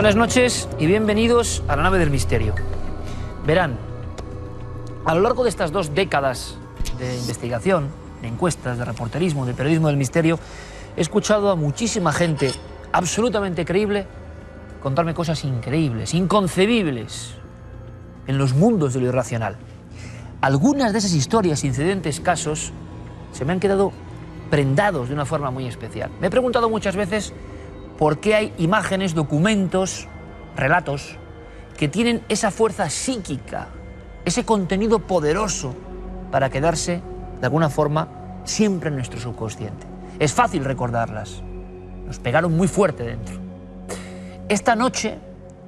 Buenas noches y bienvenidos a la nave del misterio. Verán, a lo largo de estas 2 décadas de investigación, de encuestas, de reporterismo, de periodismo del misterio, he escuchado a muchísima gente absolutamente creíble contarme cosas increíbles, inconcebibles, en los mundos de lo irracional. Algunas de esas historias, incidentes, casos, se me han quedado prendados de una forma muy especial. Me he preguntado muchas veces por qué hay imágenes, documentos, relatos que tienen esa fuerza psíquica, ese contenido poderoso para quedarse, de alguna forma, siempre en nuestro subconsciente. Es fácil recordarlas. Nos pegaron muy fuerte dentro. Esta noche,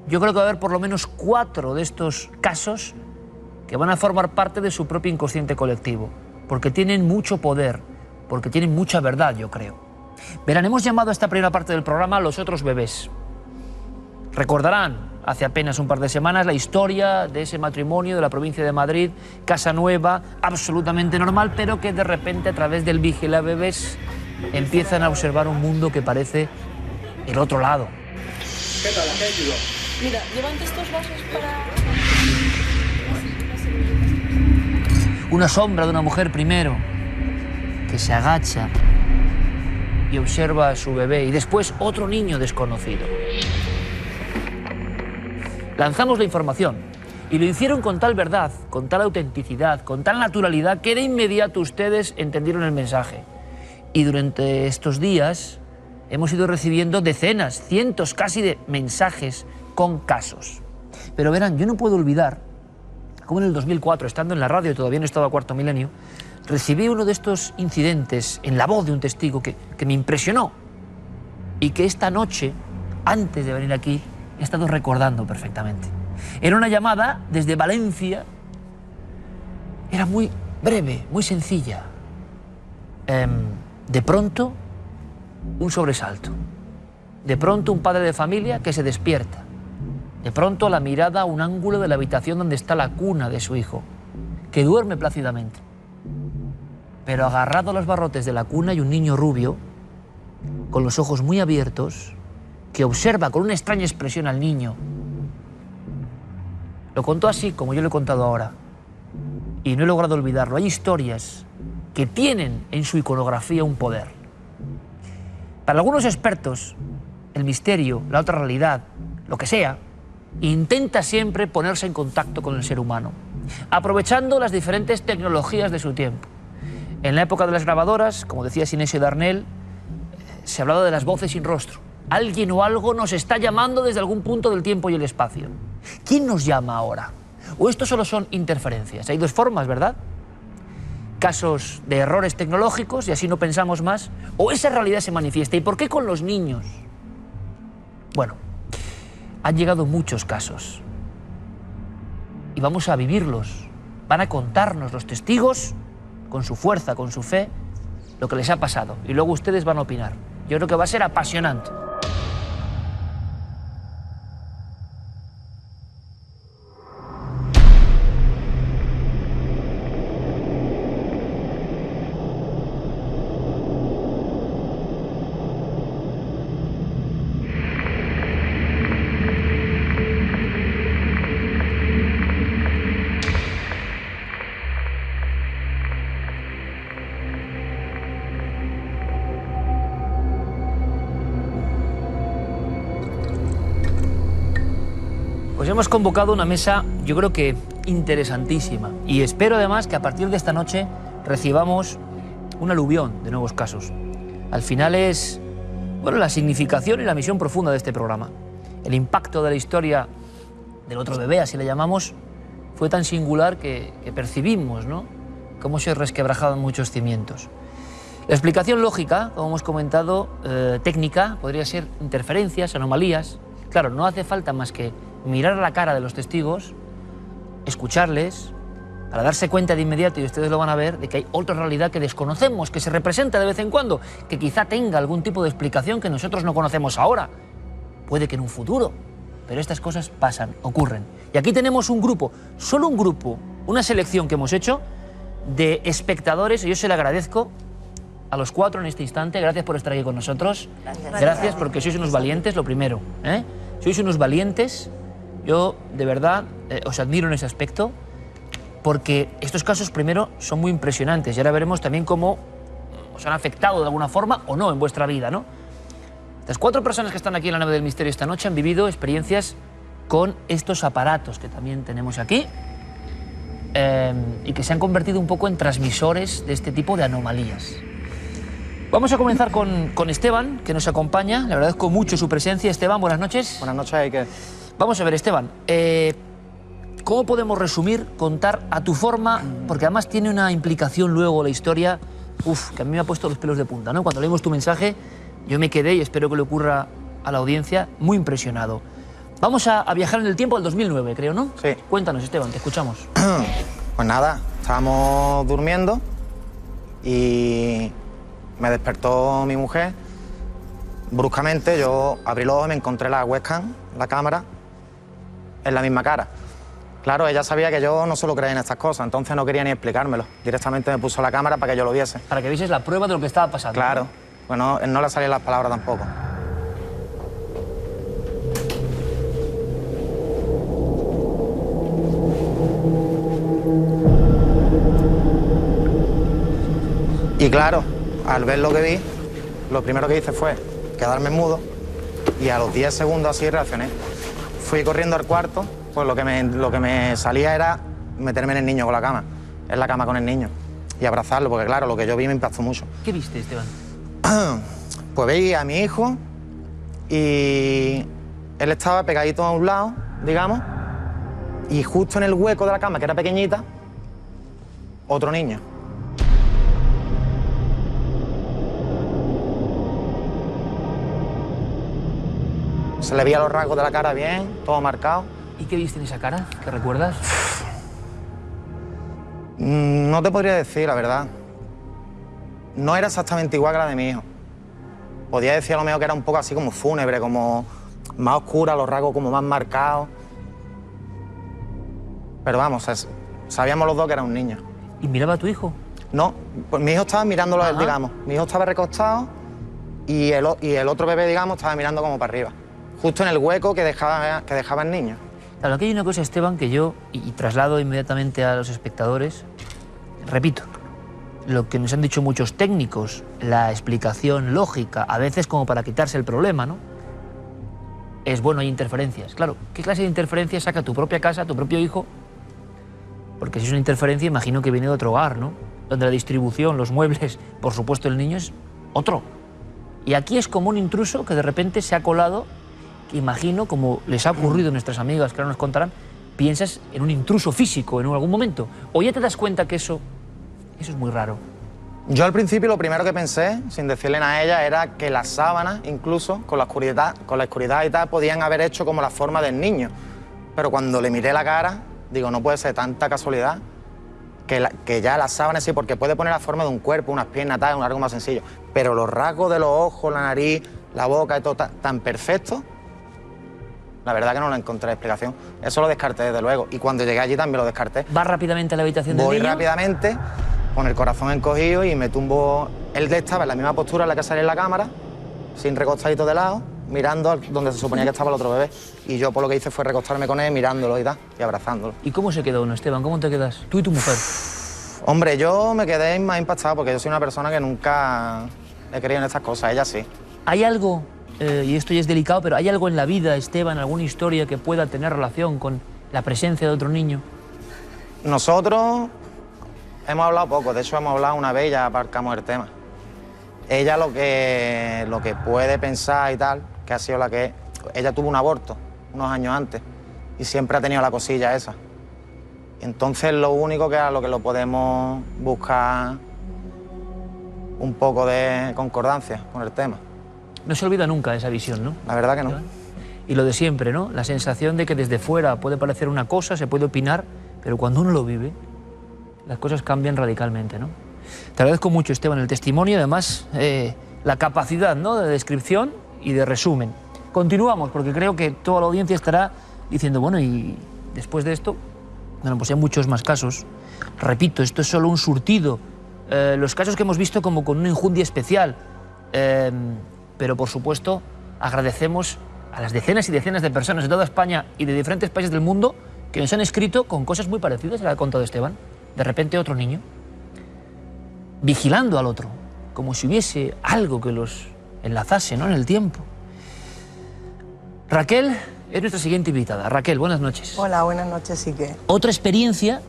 yo creo que va a haber por lo menos 4 de estos casos que van a formar parte de su propio inconsciente colectivo, porque tienen mucho poder, porque tienen mucha verdad, yo creo. Verán, hemos llamado a esta primera parte del programa Los otros bebés. Recordarán, hace apenas un par de semanas, la historia de ese matrimonio de la provincia de Madrid, casa nueva, absolutamente normal, pero que de repente a través del Vigilabebés empiezan a observar un mundo que parece el otro lado. ¿Qué tal? ¿A qué ayudo? Mira, levanta estos vasos para... Una sombra de una mujer primero, que se agacha y observa a su bebé, y después otro niño desconocido. Lanzamos la información y lo hicieron con tal verdad, con tal autenticidad, con tal naturalidad, que de inmediato ustedes entendieron el mensaje. Y durante estos días hemos ido recibiendo decenas, cientos casi de mensajes con casos. Pero verán, yo no puedo olvidar cómo en el 2004, estando en la radio, todavía no estaba Cuarto Milenio, recibí uno de estos incidentes en la voz de un testigo que me impresionó y que esta noche, antes de venir aquí, he estado recordando perfectamente. Era una llamada desde Valencia, era muy breve, muy sencilla. De pronto, un sobresalto. De pronto, un padre de familia que se despierta. De pronto, la mirada a un ángulo de la habitación donde está la cuna de su hijo, que duerme plácidamente. Pero agarrado a los barrotes de la cuna hay un niño rubio, con los ojos muy abiertos, que observa con una extraña expresión al niño. Lo contó así, como yo lo he contado ahora, y no he logrado olvidarlo. Hay historias que tienen en su iconografía un poder. Para algunos expertos, el misterio, la otra realidad, lo que sea, intenta siempre ponerse en contacto con el ser humano, aprovechando las diferentes tecnologías de su tiempo. En la época de las grabadoras, como decía Sinesio Darnell, se hablaba de las voces sin rostro. Alguien o algo nos está llamando desde algún punto del tiempo y el espacio. ¿Quién nos llama ahora? ¿O esto solo son interferencias? Hay 2 formas, ¿verdad? Casos de errores tecnológicos y así no pensamos más. ¿O esa realidad se manifiesta? ¿Y por qué con los niños? Bueno, han llegado muchos casos. Y vamos a vivirlos. Van a contarnos los testigos, con su fuerza, con su fe, lo que les ha pasado. Y luego ustedes van a opinar. Yo creo que va a ser apasionante. Pues hemos convocado una mesa, yo creo que interesantísima, y espero además que a partir de esta noche recibamos un aluvión de nuevos casos. Al final es, bueno, la significación y la misión profunda de este programa. El impacto de la historia del otro bebé, así le llamamos, fue tan singular que percibimos, ¿no?, cómo se resquebrajaban muchos cimientos. La explicación lógica, como hemos comentado, técnica, podría ser interferencias, anomalías. Claro, no hace falta más que mirar la cara de los testigos, escucharles, para darse cuenta de inmediato, y ustedes lo van a ver, de que hay otra realidad que desconocemos, que se representa de vez en cuando, que quizá tenga algún tipo de explicación que nosotros no conocemos ahora. Puede que en un futuro, pero estas cosas pasan, ocurren. Y aquí tenemos un grupo, solo un grupo, una selección que hemos hecho de espectadores, y yo se lo agradezco a los 4 en este instante. Gracias por estar aquí con nosotros. Gracias porque sois unos valientes, lo primero, Sois unos valientes. Yo, de verdad, os admiro en ese aspecto, porque estos casos, primero, son muy impresionantes y ahora veremos también cómo os han afectado de alguna forma o no en vuestra vida, ¿no? Las 4 personas que están aquí en la nave del misterio esta noche han vivido experiencias con estos aparatos que también tenemos aquí y que se han convertido un poco en transmisores de este tipo de anomalías. Vamos a comenzar con Esteban, que nos acompaña. Le agradezco mucho su presencia. Esteban, buenas noches. Buenas noches, Iker. Vamos a ver, Esteban, ¿cómo podemos resumir, contar a tu forma? Porque además tiene una implicación luego la historia, que a mí me ha puesto los pelos de punta, ¿no? Cuando leímos tu mensaje, yo me quedé, y espero que le ocurra a la audiencia, muy impresionado. Vamos a viajar en el tiempo al 2009, creo, ¿no? Sí. Cuéntanos, Esteban, te escuchamos. Pues nada, estábamos durmiendo y me despertó mi mujer. Bruscamente yo abrí los ojos y me encontré la webcam, la cámara, en la misma cara. Claro, ella sabía que yo no suelo creer en estas cosas, entonces no quería ni explicármelo. Directamente me puso la cámara para que yo lo viese. Para que vieses la prueba de lo que estaba pasando. Claro, bueno, no le salían las palabras tampoco. Y claro, al ver lo que vi, lo primero que hice fue quedarme mudo y a los 10 segundos así reaccioné. Fui corriendo al cuarto, pues lo que me salía era meterme en el niño con la cama, en la cama con el niño y abrazarlo, porque claro, lo que yo vi me impactó mucho. ¿Qué viste, Esteban? Pues veía a mi hijo y él estaba pegadito a un lado, digamos, y justo en el hueco de la cama, que era pequeñita, otro niño. Se le veía los rasgos de la cara bien, todo marcado. ¿Y qué viste en esa cara? ¿Qué recuerdas? No te podría decir, la verdad. No era exactamente igual que la de mi hijo. Podía decir a lo mejor que era un poco así como fúnebre, como más oscura, los rasgos como más marcados. Pero vamos, sabíamos los dos que era un niño. ¿Y miraba a tu hijo? No, pues mi hijo estaba mirándolo, Ajá. digamos. Mi hijo estaba recostado y el otro bebé, digamos, estaba mirando como para arriba. Justo en el hueco que dejaba el niño. Claro, aquí hay una cosa, Esteban, que yo, y traslado inmediatamente a los espectadores, repito, lo que nos han dicho muchos técnicos, la explicación lógica, a veces como para quitarse el problema, ¿no? Es bueno, hay interferencias. Claro, ¿qué clase de interferencias saca tu propia casa, tu propio hijo? Porque si es una interferencia, imagino que viene de otro hogar, ¿no? Donde la distribución, los muebles, por supuesto el niño es otro. Y aquí es como un intruso que de repente se ha colado. Imagino, como les ha ocurrido a nuestras amigas que ahora nos contarán, piensas en un intruso físico en algún momento. O ya te das cuenta que eso es muy raro. Yo al principio lo primero que pensé, sin decirle nada a ella, era que las sábanas, incluso con la oscuridad y tal, podían haber hecho como la forma del niño. Pero cuando le miré la cara, digo, no puede ser tanta casualidad que ya las sábanas sí, porque puede poner la forma de un cuerpo, unas piernas, tal, algo más sencillo. Pero los rasgos de los ojos, la nariz, la boca y todo tan perfecto. La verdad que no le encontré explicación. Eso lo descarté desde luego. Y cuando llegué allí también lo descarté. ¿Vas rápidamente a la habitación del niño? Voy rápidamente, con el corazón encogido y me tumbo. Él estaba en la misma postura en la que salía en la cámara, sin recostadito de lado, mirando donde se suponía que estaba el otro bebé. Y yo por lo que hice fue recostarme con él, mirándolo y tal, y abrazándolo. ¿Y cómo se quedó uno, Esteban? ¿Cómo te quedas? Tú y tu mujer. Hombre, yo me quedé más impactado porque yo soy una persona que nunca he creído en estas cosas. Ella sí. ¿Hay algo, y esto ya es delicado, pero hay algo en la vida, Esteban, alguna historia que pueda tener relación con la presencia de otro niño? Nosotros hemos hablado poco, de hecho hemos hablado una vez y ya aparcamos el tema. Ella lo que puede pensar y tal, que ha sido la que... Ella tuvo un aborto unos años antes y siempre ha tenido la cosilla esa. Entonces lo único que a lo que lo podemos buscar un poco de concordancia con el tema. No se olvida nunca esa visión, ¿no? La verdad que no. Y lo de siempre, ¿no? La sensación de que desde fuera puede parecer una cosa, se puede opinar, pero cuando uno lo vive, las cosas cambian radicalmente, ¿no? Te agradezco mucho, Esteban, el testimonio y además la capacidad, ¿no?, de descripción y de resumen. Continuamos, porque creo que toda la audiencia estará diciendo, bueno, y después de esto, bueno, pues hay muchos más casos. Repito, esto es solo un surtido. Los casos que hemos visto como con una enjundia especial. Pero, por supuesto, agradecemos a las decenas y decenas de personas de toda España y de diferentes países del mundo que nos han escrito con cosas muy parecidas a la que ha contado Esteban. De repente otro niño, vigilando al otro, como si hubiese algo que los enlazase, ¿no?, en el tiempo. Raquel es nuestra siguiente invitada. Raquel, buenas noches. Hola, buenas noches, Quique. Otra experiencia,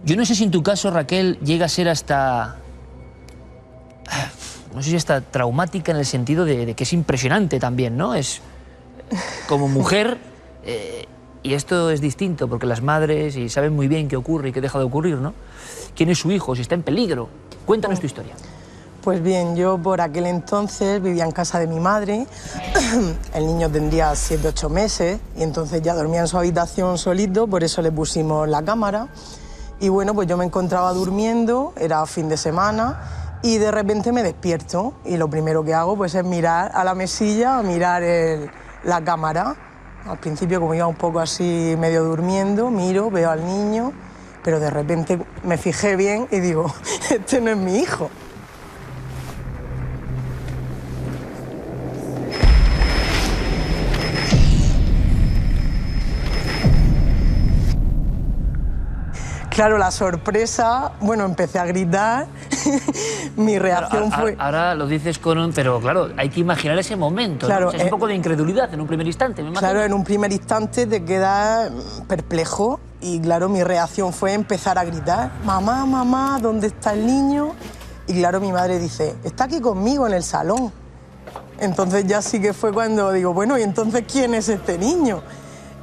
yo no sé si en tu caso, Raquel, llega a ser hasta... no sé si hasta traumática en el sentido de que es impresionante también, ¿no? Es como mujer... y esto es distinto porque las madres y saben muy bien qué ocurre y qué deja de ocurrir, ¿no? ¿Quién es su hijo? Si está en peligro. Cuéntanos tu historia. Pues bien, yo por aquel entonces vivía en casa de mi madre. El niño tendría 7 u 8 meses y entonces ya dormía en su habitación solito, por eso le pusimos la cámara. Y bueno, pues yo me encontraba durmiendo, era fin de semana, y de repente me despierto y lo primero que hago pues es mirar a la mesilla, mirar la cámara. Al principio, como iba un poco así medio durmiendo, miro, veo al niño, pero de repente me fijé bien y digo, este no es mi hijo. Claro, la sorpresa, bueno, empecé a gritar, mi reacción fue... Ahora lo dices con un... Pero claro, hay que imaginar ese momento, claro, ¿no? O sea, es un poco de incredulidad en un primer instante, me imagino. Claro, en un primer instante te quedas perplejo y claro, mi reacción fue empezar a gritar, mamá, mamá, ¿dónde está el niño? Y claro, mi madre dice, está aquí conmigo en el salón. Entonces ya sí que fue cuando digo, bueno, ¿y entonces quién es este niño?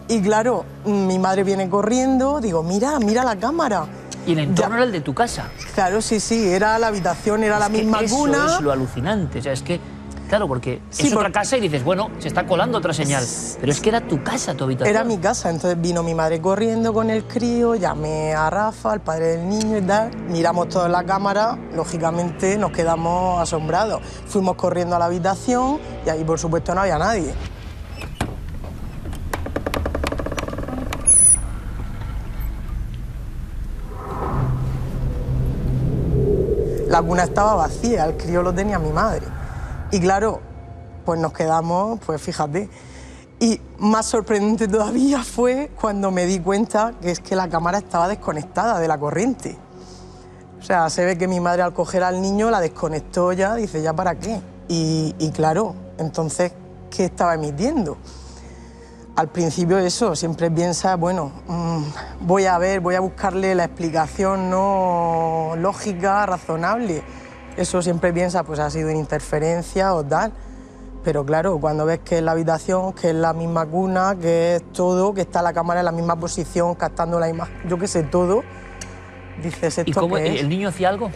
Y claro, mi madre viene corriendo, digo, mira, mira la cámara. Y el entorno era el de tu casa. Claro, sí, sí, era la habitación, era la misma cuna. Eso es lo alucinante, o sea, es que, claro, porque sí, es otra casa y dices, bueno, se está colando otra señal, pero es que era tu casa, tu habitación. Era mi casa, entonces vino mi madre corriendo con el crío, llamé a Rafa, al padre del niño y tal, miramos toda la cámara, lógicamente nos quedamos asombrados. Fuimos corriendo a la habitación y ahí, por supuesto, no había nadie. La cuna estaba vacía, el crío lo tenía mi madre. Y claro, pues nos quedamos, pues fíjate. Y más sorprendente todavía fue cuando me di cuenta que es que la cámara estaba desconectada de la corriente. O sea, se ve que mi madre al coger al niño la desconectó ya, dice, ¿ya para qué? Y claro, entonces, ¿qué estaba emitiendo? Al principio eso, siempre piensas, bueno, voy a buscarle la explicación no lógica, razonable. Eso siempre piensas, pues ha sido una interferencia o tal. Pero claro, cuando ves que es la habitación, que es la misma cuna, que es todo, que está la cámara en la misma posición, captando la imagen, yo qué sé, todo, dices, ¿esto ¿Y cómo qué es? el niño hacía algo?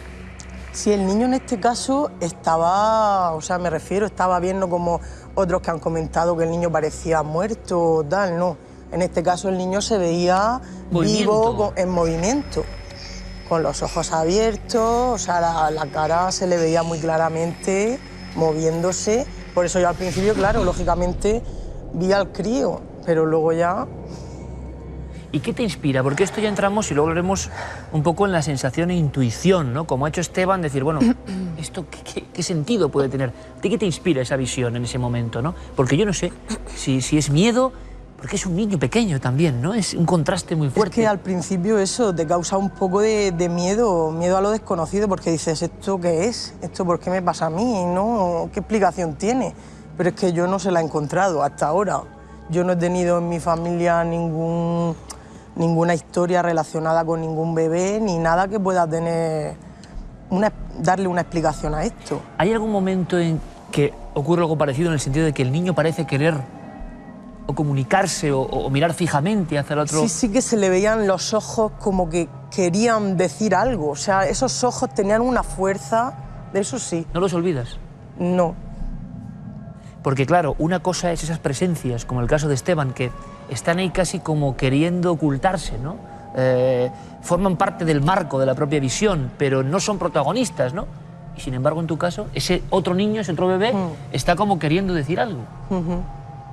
Sí, el niño en este caso estaba, o sea, me refiero, estaba viendo como otros que han comentado que el niño parecía muerto o tal, no. En este caso el niño se veía vivo, en movimiento, con los ojos abiertos, o sea, la cara se le veía muy claramente moviéndose. Por eso yo al principio, claro, lógicamente vi al crío, pero luego ya... ¿Y qué te inspira? Porque esto ya entramos y luego hablaremos un poco en la sensación e intuición, ¿no? Como ha hecho Esteban, decir, bueno, ¿esto qué sentido puede tener? ¿De qué te inspira esa visión en ese momento, no? Porque yo no sé si es miedo, porque es un niño pequeño también, ¿no? Es un contraste muy fuerte. Es que al principio eso te causa un poco de miedo a lo desconocido, porque dices, ¿esto qué es? ¿Esto por qué me pasa a mí? ¿No? ¿Qué explicación tiene? Pero es que yo no se la he encontrado hasta ahora. Yo no he tenido en mi familia ninguna historia relacionada con ningún bebé, ni nada que pueda tener darle una explicación a esto. ¿Hay algún momento en que ocurre algo parecido en el sentido de que el niño parece querer o comunicarse o mirar fijamente hacia el otro? Sí que se le veían los ojos como que querían decir algo, o sea, esos ojos tenían una fuerza, de eso sí. ¿No los olvidas? No. Porque claro, una cosa es esas presencias, como el caso de Esteban, que están ahí casi como queriendo ocultarse, ¿no? Forman parte del marco de la propia visión, pero no son protagonistas, ¿no? Y sin embargo, en tu caso, ese otro niño, ese otro bebé, está como queriendo decir algo.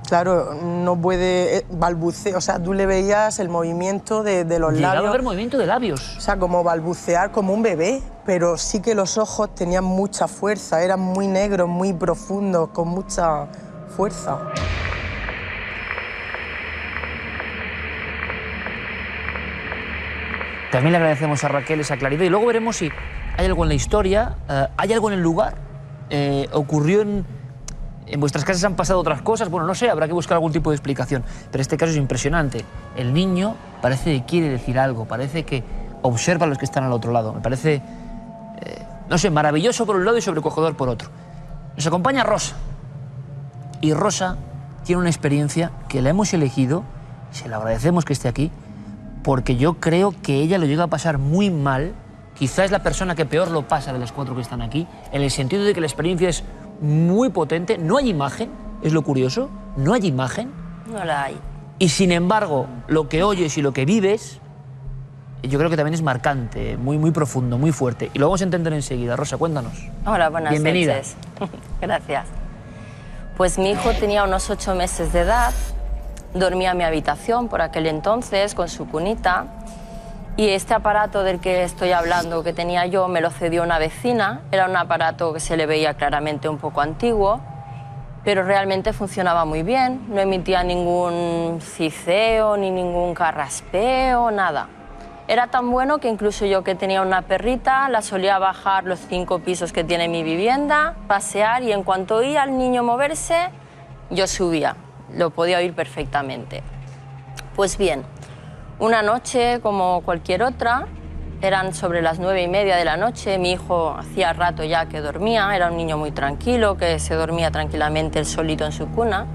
Claro, no puede balbucear, o sea, tú le veías el movimiento de los labios. Llegaba a haber movimiento de labios. O sea, como balbucear como un bebé, pero sí que los ojos tenían mucha fuerza, eran muy negros, muy profundos, con mucha fuerza. También le agradecemos a Raquel esa claridad y luego veremos si hay algo en la historia, hay algo en el lugar, ocurrió en vuestras casas, han pasado otras cosas, bueno, no sé, habrá que buscar algún tipo de explicación, pero este caso es impresionante. El niño parece que quiere decir algo, parece que observa a los que están al otro lado, me parece, no sé, maravilloso por un lado y sobrecogedor por otro. Nos acompaña Rosa, y Rosa tiene una experiencia que la hemos elegido, se le agradecemos que esté aquí, porque yo creo que ella lo llega a pasar muy mal, quizá es la persona que peor lo pasa de las 4 que están aquí, en el sentido de que la experiencia es muy potente, no hay imagen, es lo curioso, no hay imagen. No la hay. Y sin embargo, lo que oyes y lo que vives, yo creo que también es marcante, muy profundo, muy fuerte. Y lo vamos a entender enseguida. Rosa, cuéntanos. Hola, buenas Bienvenida. noches. Gracias. Pues mi hijo tenía unos 8 meses de edad, dormía en mi habitación por aquel entonces con su cunita y este aparato del que estoy hablando que tenía yo me lo cedió una vecina. Era un aparato que se le veía claramente un poco antiguo, pero realmente funcionaba muy bien, no emitía ningún ciceo ni ningún carraspeo, nada. Era tan bueno que incluso yo, que tenía una perrita, la solía bajar los 5 pisos que tiene mi vivienda, pasear, y en cuanto oía al niño moverse, yo subía. Lo podía oír perfectamente. Pues bien, una noche como cualquier otra, eran sobre las 9:30 de la noche, mi hijo hacía rato ya que dormía, era un niño muy tranquilo, que se dormía tranquilamente él solito en su cuna.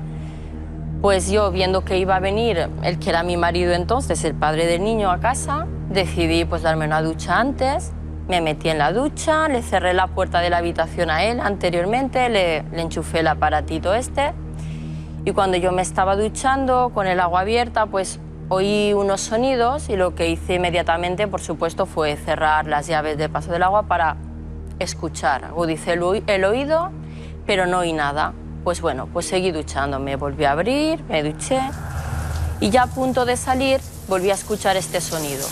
Pues yo, viendo que iba a venir el que era mi marido entonces, el padre del niño, a casa, decidí pues darme una ducha antes, me metí en la ducha, le cerré la puerta de la habitación a él anteriormente, le enchufé el aparatito este, y cuando yo me estaba duchando con el agua abierta, pues oí unos sonidos y lo que hice inmediatamente, por supuesto, fue cerrar las llaves de paso del agua para escuchar. Agudicé el oído, pero no oí nada. Pues bueno, pues seguí duchándome, volví a abrir, me duché y ya a punto de salir volví a escuchar este sonido.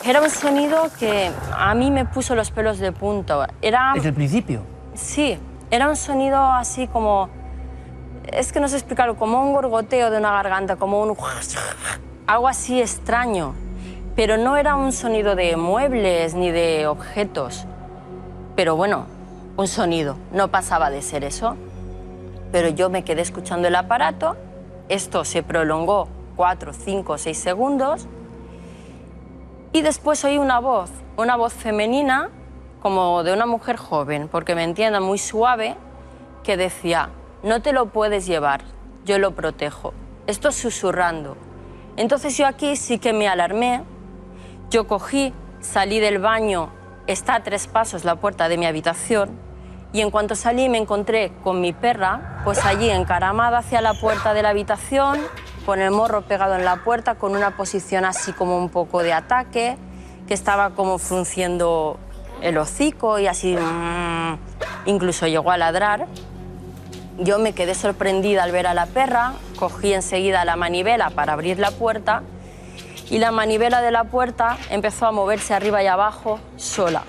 Era un sonido que a mí me puso los pelos de punta. Era... ¿Desde el principio? Sí, era un sonido así como... Es que no sé explicarlo, como un gorgoteo de una garganta, como un... algo así extraño. Pero no era un sonido de muebles ni de objetos. Pero bueno, un sonido, no pasaba de ser eso. Pero yo me quedé escuchando el aparato, esto se prolongó 4, 5, 6 segundos y después oí una voz femenina, como de una mujer joven, porque me entiendan, muy suave, que decía: no te lo puedes llevar, yo lo protejo. Esto susurrando. Entonces yo aquí sí que me alarmé, yo cogí, salí del baño, está a 3 pasos la puerta de mi habitación, y en cuanto salí me encontré con mi perra, pues allí encaramada hacia la puerta de la habitación, con el morro pegado en la puerta, con una posición así como un poco de ataque, que estaba como frunciendo el hocico y así, incluso llegó a ladrar. Yo me quedé sorprendida al ver a la perra, cogí enseguida la manivela para abrir la puerta y la manivela de la puerta empezó a moverse arriba y abajo sola.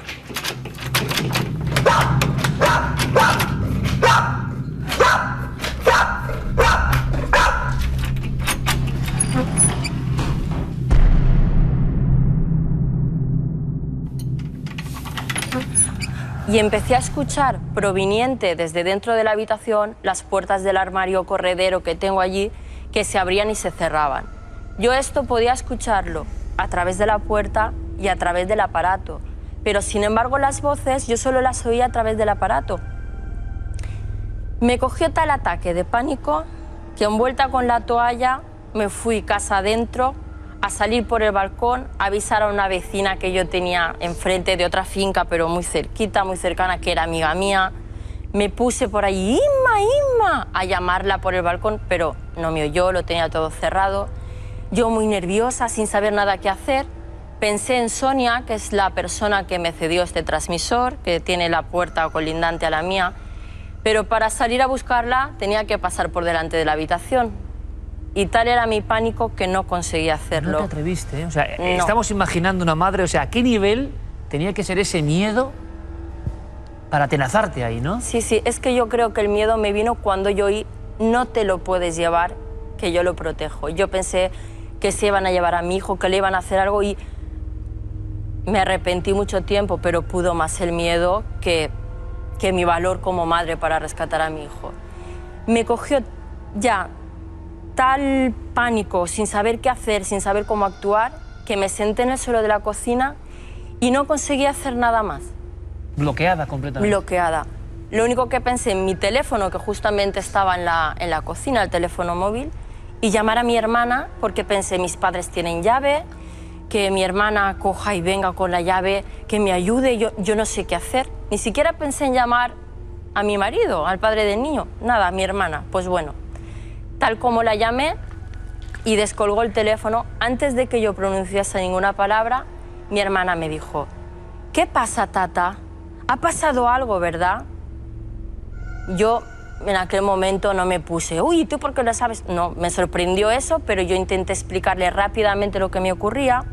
Y empecé a escuchar, proveniente desde dentro de la habitación, las puertas del armario corredero que tengo allí, que se abrían y se cerraban. Yo esto podía escucharlo a través de la puerta y a través del aparato, pero sin embargo las voces yo solo las oía a través del aparato. Me cogió tal ataque de pánico que, envuelta con la toalla, me fui casa adentro a salir por el balcón, a avisar a una vecina que yo tenía enfrente de otra finca, pero muy cerquita, muy cercana, que era amiga mía. Me puse por ahí, Inma, Inma, a llamarla por el balcón, pero no me oyó, lo tenía todo cerrado. Yo muy nerviosa, sin saber nada qué hacer, pensé en Sonia, que es la persona que me cedió este transmisor, que tiene la puerta colindante a la mía, pero para salir a buscarla tenía que pasar por delante de la habitación. Y tal era mi pánico que no conseguí hacerlo. No te atreviste, ¿eh? O sea, No. estamos imaginando una madre, o sea, ¿a qué nivel tenía que ser ese miedo para atenazarte ahí, no? Sí, sí, es que yo creo que el miedo me vino cuando yo oí, no te lo puedes llevar, que yo lo protejo. Yo pensé que se iban a llevar a mi hijo, que le iban a hacer algo y me arrepentí mucho tiempo, pero pudo más el miedo que mi valor como madre para rescatar a mi hijo. Me cogió ya tal pánico, sin saber qué hacer, sin saber cómo actuar, que me senté en el suelo de la cocina y no conseguí hacer nada más. Bloqueada completamente. Bloqueada. Lo único que pensé en mi teléfono, que justamente estaba en la cocina, el teléfono móvil, y llamar a mi hermana, porque pensé, mis padres tienen llave, que mi hermana coja y venga con la llave, que me ayude, yo no sé qué hacer. Ni siquiera pensé en llamar a mi marido, al padre del niño, nada, a mi hermana. Pues bueno, tal como la llamé y descolgó el teléfono, antes de que yo pronunciase ninguna palabra, mi hermana me dijo, ¿qué pasa, Tata? ¿Ha pasado algo, verdad? Yo en aquel momento no me puse, uy, ¿tú por qué lo sabes? No, me sorprendió eso, pero yo intenté explicarle rápidamente lo que me ocurría.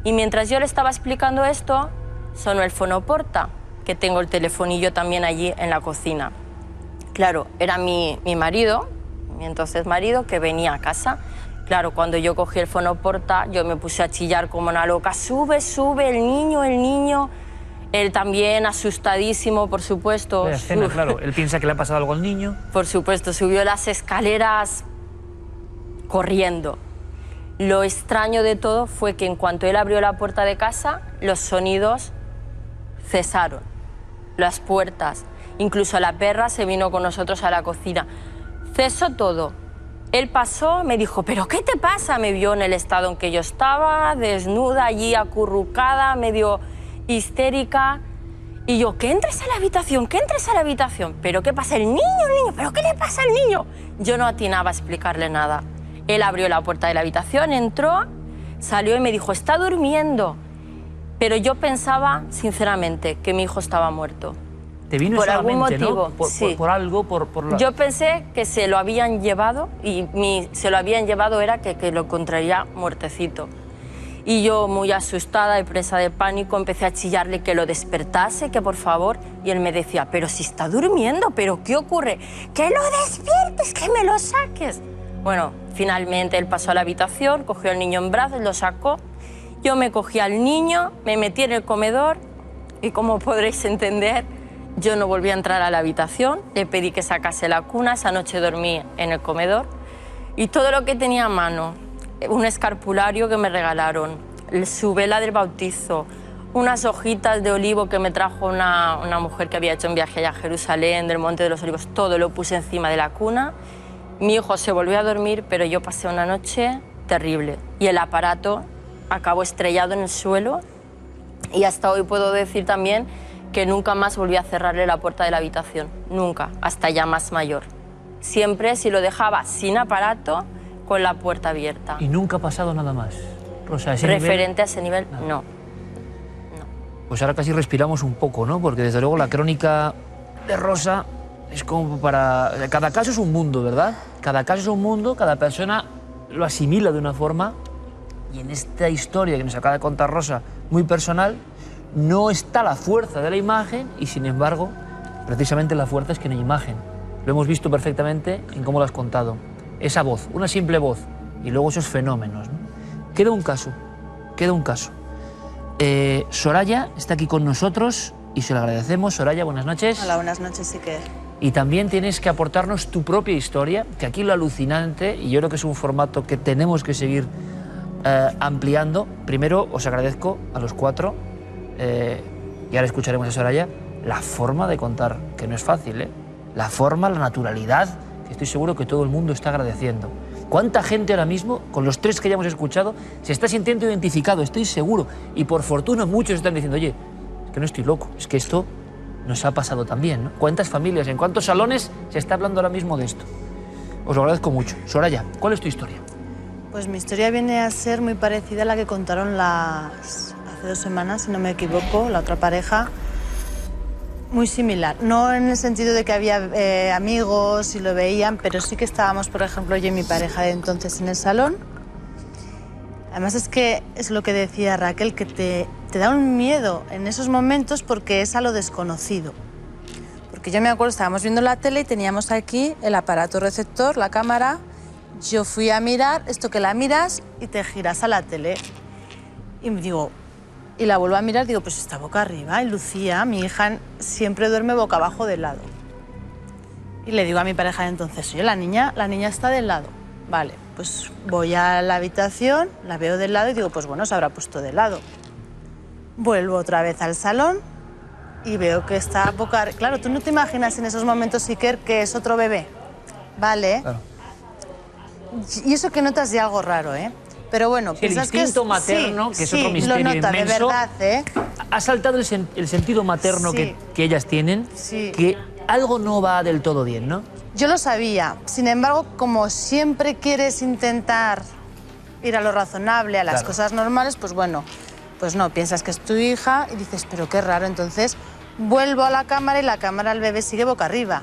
Y mientras yo le estaba explicando esto, sonó el fonoporta, que tengo el telefonillo también allí en la cocina. Claro, era mi marido, mi entonces marido, que venía a casa. Claro, cuando yo cogí el fonoporta, yo me puse a chillar como una loca, sube, sube, el niño. Él también, asustadísimo, por supuesto. La escena, claro. Él piensa que le ha pasado algo al niño. Por supuesto, subió las escaleras corriendo. Lo extraño de todo fue que en cuanto él abrió la puerta de casa, los sonidos cesaron. Las puertas, incluso la perra se vino con nosotros a la cocina. Cesó todo. Él pasó, me dijo, ¿pero qué te pasa? Me vio en el estado en que yo estaba, desnuda allí, acurrucada, medio histérica. Y yo, que entres a la habitación, que entres a la habitación. ¿Pero qué pasa? El niño, ¿pero qué le pasa al niño? Yo no atinaba a explicarle nada. Él abrió la puerta de la habitación, entró, salió y me dijo, está durmiendo. Pero yo pensaba, sinceramente, que mi hijo estaba muerto. ¿Te vino por solamente, algún motivo, ¿no? sí. Por algo, por la... Yo pensé que se lo habían llevado y se lo habían llevado era que lo encontraría muertecito. Y yo, muy asustada y presa de pánico, empecé a chillarle que lo despertase, que por favor. Y él me decía, pero si está durmiendo, ¿pero qué ocurre? ¡Que lo despiertes, que me lo saques! Bueno, finalmente él pasó a la habitación, cogió al niño en brazos, lo sacó. Yo me cogí al niño, me metí en el comedor y, como podréis entender, yo no volví a entrar a la habitación. Le pedí que sacase la cuna, esa noche dormí en el comedor. Y todo lo que tenía a mano, un escarpulario que me regalaron, su vela del bautizo, unas hojitas de olivo que me trajo una mujer que había hecho un viaje allá a Jerusalén, del Monte de los Olivos, todo lo puse encima de la cuna. Mi hijo se volvió a dormir, pero yo pasé una noche terrible. Y el aparato acabó estrellado en el suelo y hasta hoy puedo decir también que nunca más volví a cerrarle la puerta de la habitación, nunca, hasta ya más mayor. Siempre, si lo dejaba sin aparato, con la puerta abierta. ¿Y nunca ha pasado nada más? Rosa, ese Referente a ese nivel, no. Pues ahora casi respiramos un poco, ¿no? Porque desde luego la crónica de Rosa es como para... Cada caso es un mundo, ¿verdad? Cada caso es un mundo, cada persona lo asimila de una forma. Y en esta historia que nos acaba de contar Rosa, muy personal, no está la fuerza de la imagen y, sin embargo, precisamente la fuerza es que no hay imagen. Lo hemos visto perfectamente en cómo lo has contado. Esa voz, una simple voz, y luego esos fenómenos, ¿no? Queda un caso. Soraya está aquí con nosotros y se lo agradecemos. Soraya, buenas noches. Hola, buenas noches, Iker. Y también tienes que aportarnos tu propia historia, que aquí lo alucinante, y yo creo que es un formato que tenemos que seguir ampliando. Primero, os agradezco a los cuatro, y ahora escucharemos a Soraya, la forma de contar, que no es fácil, ¿eh? La forma, la naturalidad, que estoy seguro que todo el mundo está agradeciendo. ¿Cuánta gente ahora mismo, con los tres que ya hemos escuchado, se está sintiendo identificado? Estoy seguro. Y por fortuna muchos están diciendo, oye, es que no estoy loco, es que esto nos ha pasado también, ¿no? ¿Cuántas familias, en cuántos salones se está hablando ahora mismo de esto? Os lo agradezco mucho. Soraya, ¿cuál es tu historia? Pues mi historia viene a ser muy parecida a la que contaron hace 2 semanas, si no me equivoco, la otra pareja. Muy similar, no en el sentido de que había amigos y lo veían, pero sí que estábamos, por ejemplo, yo y mi pareja de entonces en el salón. Además es que es lo que decía Raquel, que te da un miedo en esos momentos porque es a lo desconocido. Porque yo me acuerdo, estábamos viendo la tele y teníamos aquí el aparato receptor, la cámara. Yo fui a mirar, esto que la miras y te giras a la tele. Y me digo, y la vuelvo a mirar, digo, pues está boca arriba. Y Lucía, mi hija, siempre duerme boca abajo del lado. Y le digo a mi pareja de entonces, oye, la niña está del lado. Vale, pues voy a la habitación, la veo del lado y digo, pues bueno, se habrá puesto de lado. Vuelvo otra vez al salón y veo que está boca arriba. Claro, tú no te imaginas en esos momentos, Iker, que es otro bebé. Vale. Claro. Y eso que notas de algo raro, ¿eh? Pero bueno, sí, el instinto materno, que es otro misterio lo nota, inmenso, de verdad, ¿eh? Ha saltado el sentido materno que ellas tienen, que algo no va del todo bien, ¿no? Yo lo sabía. Sin embargo, como siempre quieres intentar ir a lo razonable, a las cosas normales, pues bueno, pues no, piensas que es tu hija y dices, pero qué raro. Entonces vuelvo a la cámara y la cámara el bebé sigue boca arriba.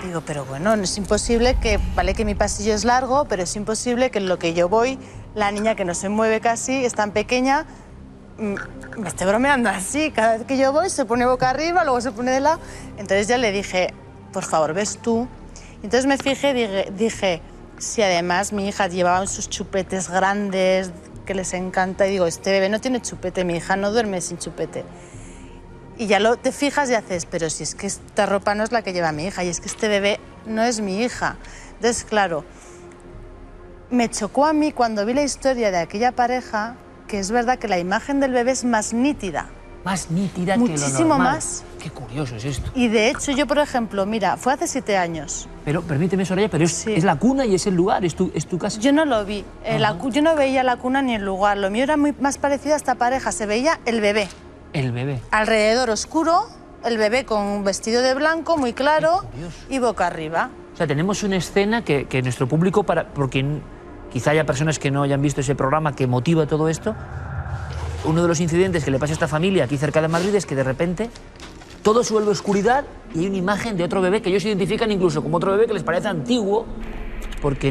Digo, pero bueno, es imposible que, vale que mi pasillo es largo, pero es imposible que en lo que yo voy, la niña que no se mueve casi, es tan pequeña, me esté bromeando así. Cada vez que yo voy se pone boca arriba, luego se pone de lado. Entonces ya le dije, por favor, ves tú. Entonces me fijé, dije, si además mi hija llevaba sus chupetes grandes, que les encanta, y digo, este bebé no tiene chupete, mi hija no duerme sin chupete. Y ya te fijas y haces, pero si es que esta ropa no es la que lleva mi hija, y es que este bebé no es mi hija. Entonces, claro, me chocó a mí cuando vi la historia de aquella pareja, que es verdad que la imagen del bebé es más nítida. Más nítida muchísimo que lo normal. Más. Qué curioso es esto. Y de hecho, yo, por ejemplo, mira, fue hace 7 años. Pero, permíteme, Soraya, pero es la cuna y es el lugar, es tu casa. Yo no lo vi. Yo no veía la cuna ni el lugar. Lo mío era más parecido a esta pareja. Se veía el bebé. El bebé. Alrededor oscuro, el bebé con un vestido de blanco muy claro y boca arriba. O sea, tenemos una escena que nuestro público, porque quizá haya personas que no hayan visto ese programa que motiva todo esto, uno de los incidentes que le pasa a esta familia aquí cerca de Madrid es que de repente todo se vuelve oscuridad y hay una imagen de otro bebé que ellos identifican incluso como otro bebé que les parece antiguo, porque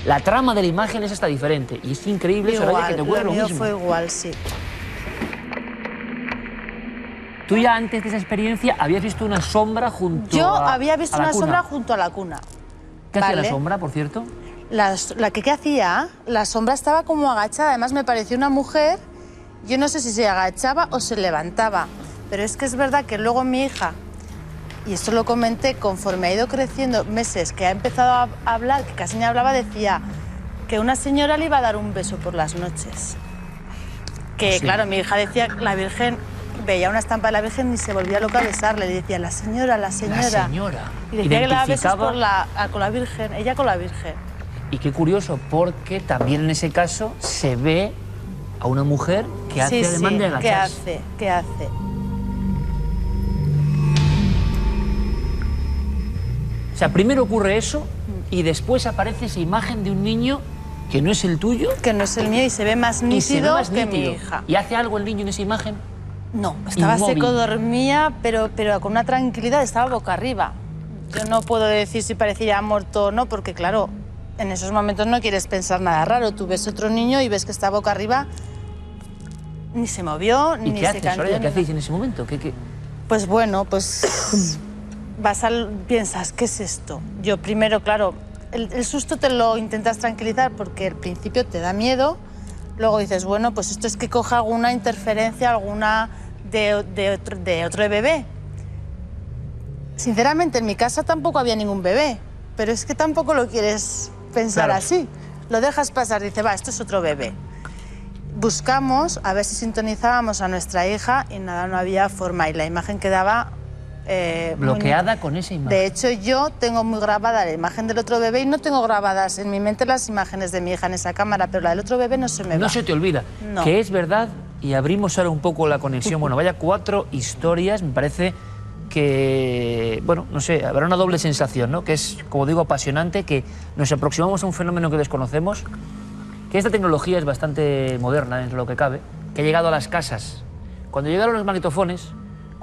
la trama de la imagen es hasta diferente. Y es increíble, Soraya, que te ocurra lo mismo. Fue igual, sí. Tú ya antes de esa experiencia habías visto una sombra junto a la cuna. Yo había visto una sombra junto a la cuna. ¿Qué hacía la sombra, por cierto? ¿Qué hacía? La sombra estaba como agachada. Además, me pareció una mujer. Yo no sé si se agachaba o se levantaba. Pero es que es verdad que luego mi hija, y esto lo comenté, conforme ha ido creciendo meses, que ha empezado a hablar, que casi ni hablaba, decía que una señora le iba a dar un beso por las noches. Que, claro, mi hija decía, la Virgen... Veía una estampa de la Virgen y se volvía loca a besarle. Le decía, la señora, la señora. La señora. Y decía que le daba besos con la Virgen, ella con la Virgen. Y qué curioso, porque también en ese caso se ve a una mujer que hace ademán de agacharse. ¿Qué hace? O sea, primero ocurre eso y después aparece esa imagen de un niño que no es el tuyo. Que no es el mío y se ve más nítido que mi hija. ¿Y hace algo el niño en esa imagen? No, estaba inmóvil. Seco, dormía, pero con una tranquilidad, estaba boca arriba. Yo no puedo decir si parecía muerto o no, porque claro, en esos momentos no quieres pensar nada raro. Tú ves otro niño y ves que está boca arriba, ni se movió, ni se cantó. ¿Qué hacéis en ese momento? Pues bueno, pues piensas, ¿qué es esto? Yo primero, claro, el susto te lo intentas tranquilizar porque al principio te da miedo. Luego dices, bueno, pues esto es que coja alguna interferencia, alguna de otro bebé. Sinceramente, en mi casa tampoco había ningún bebé, pero es que tampoco lo quieres pensar así. Lo dejas pasar, dice, va, esto es otro bebé. Buscamos a ver si sintonizábamos a nuestra hija y nada, no había forma. Y la imagen quedaba... bloqueada con esa imagen. De hecho, yo tengo muy grabada la imagen del otro bebé y no tengo grabadas en mi mente las imágenes de mi hija en esa cámara, pero la del otro bebé no se me va. No se te olvida. No. Que es verdad, y abrimos ahora un poco la conexión. Bueno, vaya 4 historias, me parece que, bueno, no sé, habrá una doble sensación, ¿no? Que es, como digo, apasionante, que nos aproximamos a un fenómeno que desconocemos, que esta tecnología es bastante moderna, dentro de lo que cabe, que ha llegado a las casas. Cuando llegaron los magnetofones,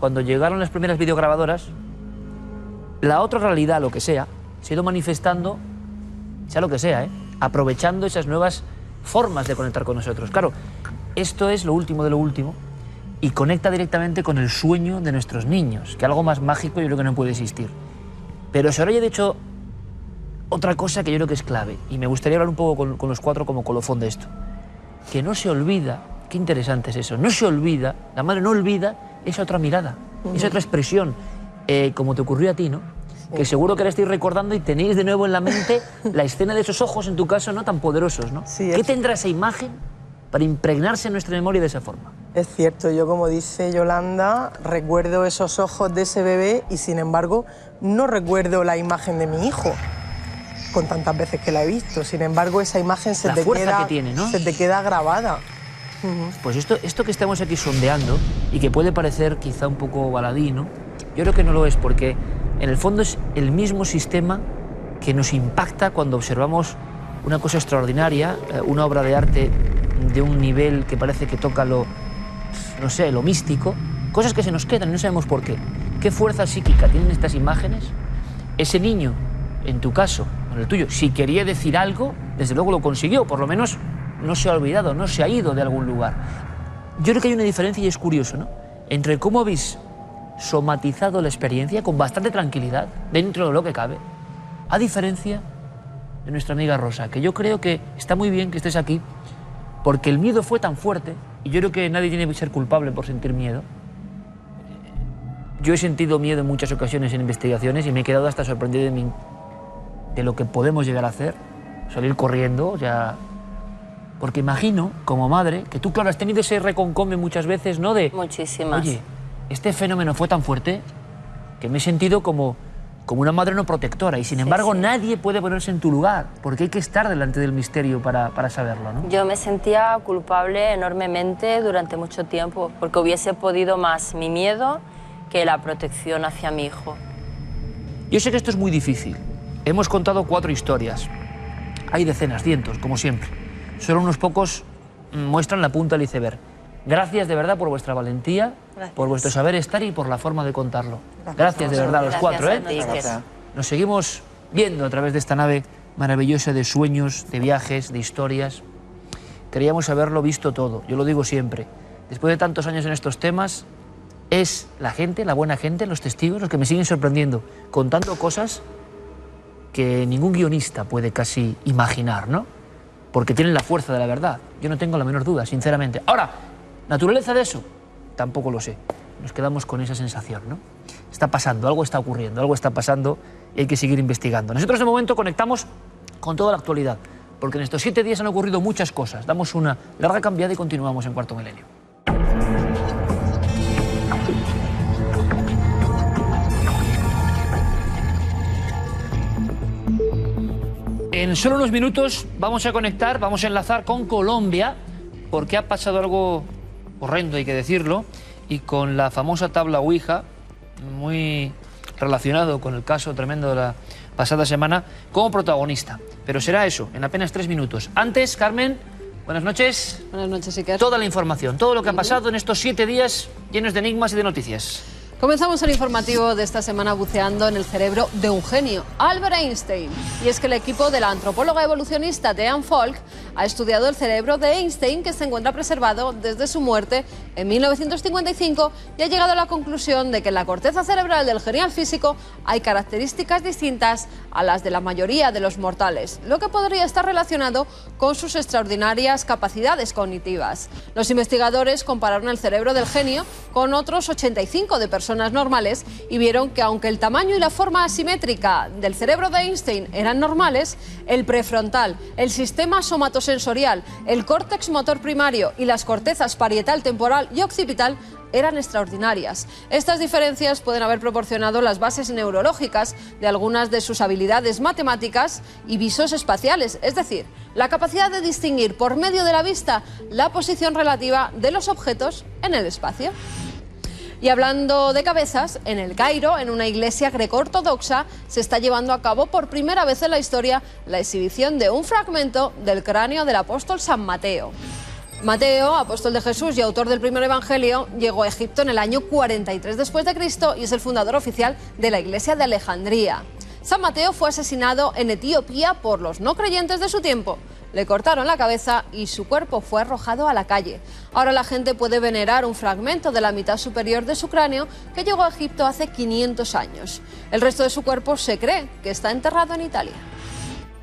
cuando llegaron las primeras videograbadoras, la otra realidad, lo que sea, se ha ido manifestando, sea lo que sea, aprovechando esas nuevas formas de conectar con nosotros. Claro, esto es lo último de lo último y conecta directamente con el sueño de nuestros niños, que algo más mágico yo creo que no puede existir. Pero Soraya ha dicho otra cosa que yo creo que es clave, y me gustaría hablar un poco con los cuatro como colofón de esto. Que no se olvida, qué interesante es eso, no se olvida, la madre no olvida esa otra mirada, esa otra expresión, como te ocurrió a ti, ¿no? Que seguro que la estáis recordando y tenéis de nuevo en la mente la escena de esos ojos, en tu caso, ¿no? Tan poderosos, ¿no? Sí, ¿Qué tendrá esa imagen para impregnarse en nuestra memoria de esa forma? Es cierto, yo como dice Yolanda, recuerdo esos ojos de ese bebé y sin embargo no recuerdo la imagen de mi hijo, con tantas veces que la he visto. Sin embargo, esa imagen se te queda grabada. Pues esto que estamos aquí sondeando y que puede parecer quizá un poco baladí, ¿no? Yo creo que no lo es, porque en el fondo es el mismo sistema que nos impacta cuando observamos una cosa extraordinaria, una obra de arte de un nivel que parece que toca lo, no sé, lo místico, cosas que se nos quedan y no sabemos por qué. ¿Qué fuerza psíquica tienen estas imágenes? Ese niño, en tu caso, en el tuyo, si quería decir algo, desde luego lo consiguió, por lo menos no se ha olvidado, no se ha ido de algún lugar. Yo creo que hay una diferencia y es curioso, ¿no? Entre cómo habéis somatizado la experiencia con bastante tranquilidad, dentro de lo que cabe, a diferencia de nuestra amiga Rosa, que yo creo que está muy bien que estés aquí, porque el miedo fue tan fuerte, y yo creo que nadie tiene que ser culpable por sentir miedo. Yo he sentido miedo en muchas ocasiones en investigaciones y me he quedado hasta sorprendido de lo que podemos llegar a hacer, salir corriendo, ya... Porque imagino, como madre, que tú, claro, has tenido ese reconcome muchas veces, ¿no? De, muchísimas. Oye, este fenómeno fue tan fuerte que me he sentido como una madre no protectora y sin embargo nadie puede ponerse en tu lugar porque hay que estar delante del misterio para saberlo, ¿no? Yo me sentía culpable enormemente durante mucho tiempo porque hubiese podido más mi miedo que la protección hacia mi hijo. Yo sé que esto es muy difícil. Hemos contado 4 historias. Hay decenas, cientos, como siempre. Solo unos pocos muestran la punta del iceberg. Gracias de verdad por vuestra valentía, por vuestro saber estar y por la forma de contarlo. Gracias de verdad a los 4, ¿eh? Gracias. Nos seguimos viendo a través de esta nave maravillosa de sueños, de viajes, de historias. Queríamos haberlo visto todo, yo lo digo siempre. Después de tantos años en estos temas, es la gente, la buena gente, los testigos, los que me siguen sorprendiendo, contando cosas que ningún guionista puede casi imaginar, ¿no? Porque tienen la fuerza de la verdad. Yo no tengo la menor duda, sinceramente. Ahora, ¿naturaleza de eso? Tampoco lo sé. Nos quedamos con esa sensación, ¿no? Está pasando, algo está ocurriendo, algo está pasando y hay que seguir investigando. Nosotros de momento conectamos con toda la actualidad, porque en estos 7 días han ocurrido muchas cosas. Damos una larga cambiada y continuamos en Cuarto Milenio. En solo unos minutos vamos a conectar, vamos a enlazar con Colombia, porque ha pasado algo horrendo, hay que decirlo, y con la famosa tabla Ouija, muy relacionado con el caso tremendo de la pasada semana, como protagonista. Pero será eso, en apenas 3 minutos. Antes, Carmen, buenas noches. Buenas noches, Iker. Toda la información, todo lo que ha pasado en estos 7 días llenos de enigmas y de noticias. Comenzamos el informativo de esta semana buceando en el cerebro de un genio, Albert Einstein. Y es que el equipo de la antropóloga evolucionista Deanne Falk ha estudiado el cerebro de Einstein, que se encuentra preservado desde su muerte en 1955, y ha llegado a la conclusión de que en la corteza cerebral del genial físico hay características distintas a las de la mayoría de los mortales, lo que podría estar relacionado con sus extraordinarias capacidades cognitivas. Los investigadores compararon el cerebro del genio con otros 85 de personas normales y vieron que aunque el tamaño y la forma asimétrica del cerebro de Einstein eran normales, el prefrontal, el sistema somatosensorial, el córtex motor primario y las cortezas parietal, temporal y occipital eran extraordinarias. Estas diferencias pueden haber proporcionado las bases neurológicas de algunas de sus habilidades matemáticas y visos espaciales, es decir, la capacidad de distinguir por medio de la vista la posición relativa de los objetos en el espacio. Y hablando de cabezas, en el Cairo, en una iglesia greco-ortodoxa, se está llevando a cabo por primera vez en la historia la exhibición de un fragmento del cráneo del apóstol San Mateo. Mateo, apóstol de Jesús y autor del primer evangelio, llegó a Egipto en el año 43 después de Cristo y es el fundador oficial de la iglesia de Alejandría. San Mateo fue asesinado en Etiopía por los no creyentes de su tiempo. Le cortaron la cabeza y su cuerpo fue arrojado a la calle. Ahora la gente puede venerar un fragmento de la mitad superior de su cráneo que llegó a Egipto hace 500 años. El resto de su cuerpo se cree que está enterrado en Italia.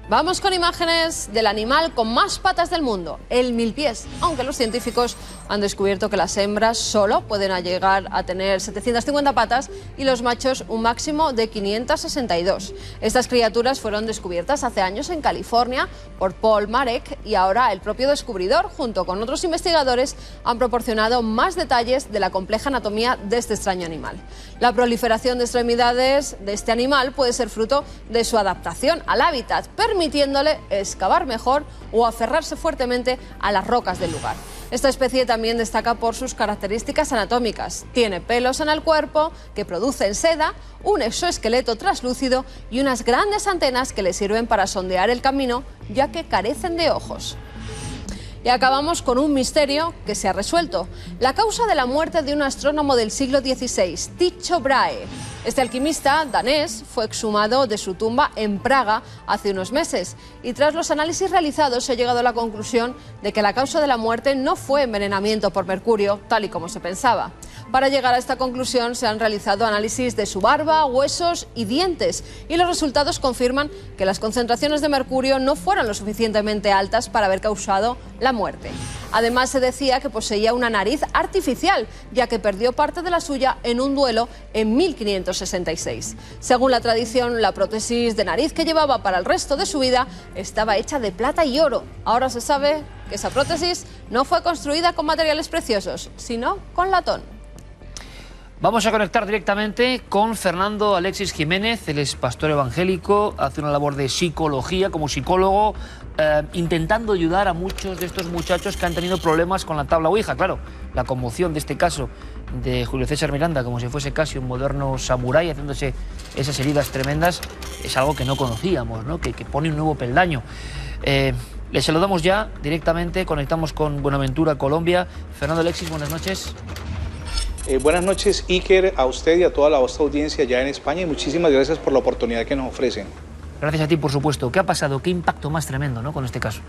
Vamos con imágenes del animal con más patas del mundo, el milpiés, aunque los científicos han descubierto que las hembras solo pueden llegar a tener 750 patas y los machos un máximo de 562. Estas criaturas fueron descubiertas hace años en California por Paul Marek y ahora el propio descubridor, junto con otros investigadores, han proporcionado más detalles de la compleja anatomía de este extraño animal. La proliferación de extremidades de este animal puede ser fruto de su adaptación al hábitat, permitiéndole excavar mejor o aferrarse fuertemente a las rocas del lugar. Esta especie también destaca por sus características anatómicas. Tiene pelos en el cuerpo que producen seda, un exoesqueleto translúcido y unas grandes antenas que le sirven para sondear el camino, ya que carecen de ojos. Y acabamos con un misterio que se ha resuelto. La causa de la muerte de un astrónomo del siglo XVI, Tycho Brahe. Este alquimista danés fue exhumado de su tumba en Praga hace unos meses y tras los análisis realizados se ha llegado a la conclusión de que la causa de la muerte no fue envenenamiento por mercurio, tal y como se pensaba. Para llegar a esta conclusión se han realizado análisis de su barba, huesos y dientes y los resultados confirman que las concentraciones de mercurio no fueron lo suficientemente altas para haber causado la muerte. Además se decía que poseía una nariz artificial, ya que perdió parte de la suya en un duelo en 1566. Según la tradición, la prótesis de nariz que llevaba para el resto de su vida estaba hecha de plata y oro. Ahora se sabe que esa prótesis no fue construida con materiales preciosos, sino con latón. Vamos a conectar directamente con Fernando Alexis Jiménez, él es pastor evangélico, hace una labor de psicología como psicólogo, intentando ayudar a muchos de estos muchachos que han tenido problemas con la tabla Ouija. Claro, la conmoción de este caso de Julio César Miranda, como si fuese casi un moderno samurái haciéndose esas heridas tremendas, es algo que no conocíamos, ¿no? Que pone un nuevo peldaño. Le saludamos ya directamente, conectamos con Buenaventura, Colombia. Fernando Alexis, buenas noches. Buenas noches, Iker, a usted y a toda la vasta audiencia allá en España y muchísimas gracias por la oportunidad que nos ofrecen. Gracias a ti, por supuesto. ¿Qué ha pasado? ¿Qué impacto más tremendo, ¿no?, con este caso?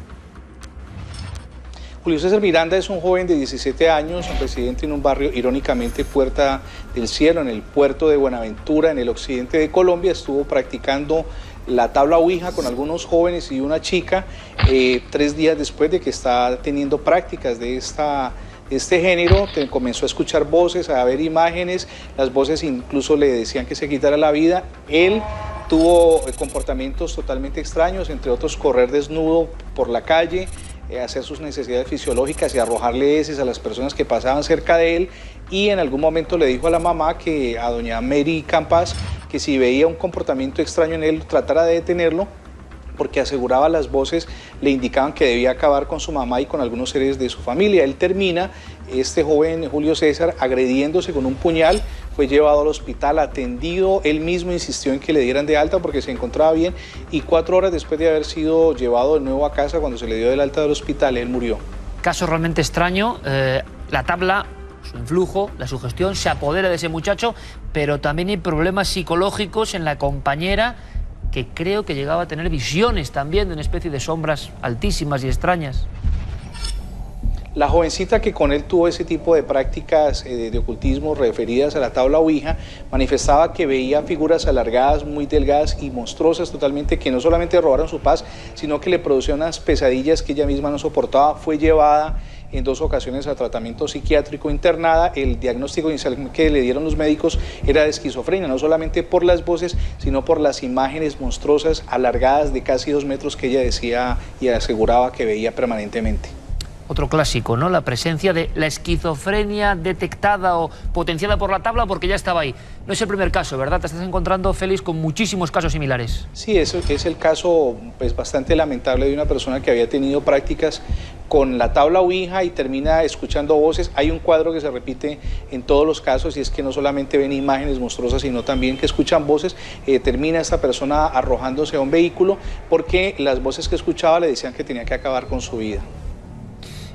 Julio César Miranda es un joven de 17 años, residente en un barrio, irónicamente, Puerta del Cielo, en el puerto de Buenaventura, en el occidente de Colombia. Estuvo practicando la tabla Ouija con algunos jóvenes y una chica 3 días después de que está teniendo prácticas de este género. Comenzó a escuchar voces, a ver imágenes, las voces incluso le decían que se quitara la vida. Él tuvo comportamientos totalmente extraños, entre otros correr desnudo por la calle, hacer sus necesidades fisiológicas y arrojarle heces a las personas que pasaban cerca de él, y en algún momento le dijo a la mamá, a doña Mary Campas, que si veía un comportamiento extraño en él tratara de detenerlo, porque aseguraba las voces le indicaban que debía acabar con su mamá y con algunos seres de su familia. Él termina, este joven Julio César, agrediéndose con un puñal, fue llevado al hospital, atendido, él mismo insistió en que le dieran de alta porque se encontraba bien, y 4 horas después de haber sido llevado de nuevo a casa, cuando se le dio del alta del hospital, él murió. Caso realmente extraño, la tabla, su influjo, la sugestión se apodera de ese muchacho, pero también hay problemas psicológicos en la compañera, que creo que llegaba a tener visiones también de una especie de sombras altísimas y extrañas. La jovencita que con él tuvo ese tipo de prácticas de ocultismo referidas a la tabla Ouija, manifestaba que veía figuras alargadas, muy delgadas y monstruosas totalmente, que no solamente robaron su paz, sino que le producían unas pesadillas que ella misma no soportaba. Fue llevada en 2 ocasiones a tratamiento psiquiátrico, internada. El diagnóstico inicial que le dieron los médicos era de esquizofrenia, no solamente por las voces, sino por las imágenes monstruosas, alargadas, de casi 2 metros, que ella decía y aseguraba que veía permanentemente. Otro clásico, ¿no? La presencia de la esquizofrenia detectada o potenciada por la tabla, porque ya estaba ahí. No es el primer caso, ¿verdad? Te estás encontrando, Félix, con muchísimos casos similares. Sí, eso es el caso pues, bastante lamentable de una persona que había tenido prácticas con la tabla Ouija y termina escuchando voces. Hay un cuadro que se repite en todos los casos, y es que no solamente ven imágenes monstruosas, sino también que escuchan voces. Termina esta persona arrojándose a un vehículo porque las voces que escuchaba le decían que tenía que acabar con su vida.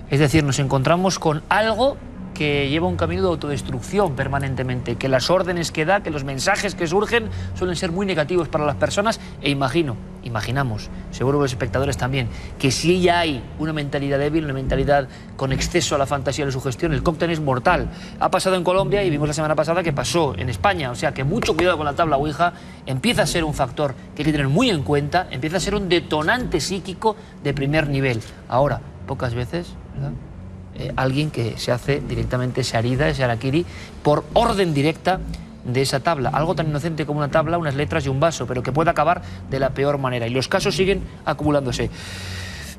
Es decir, nos encontramos con algo que lleva un camino de autodestrucción permanentemente, que las órdenes que da, que los mensajes que surgen suelen ser muy negativos para las personas e imaginamos, seguro los espectadores también, que si ya hay una mentalidad débil, una mentalidad con exceso a la fantasía y a la sugestión, el cóctel es mortal. Ha pasado en Colombia y vimos la semana pasada que pasó en España, o sea que mucho cuidado con la tabla Ouija, empieza a ser un factor que hay que tener muy en cuenta, empieza a ser un detonante psíquico de primer nivel. Ahora, pocas veces, ¿verdad?, alguien que se hace directamente esa herida, ese harakiri, por orden directa de esa tabla. Algo tan inocente como una tabla, unas letras y un vaso, pero que puede acabar de la peor manera. Y los casos siguen acumulándose.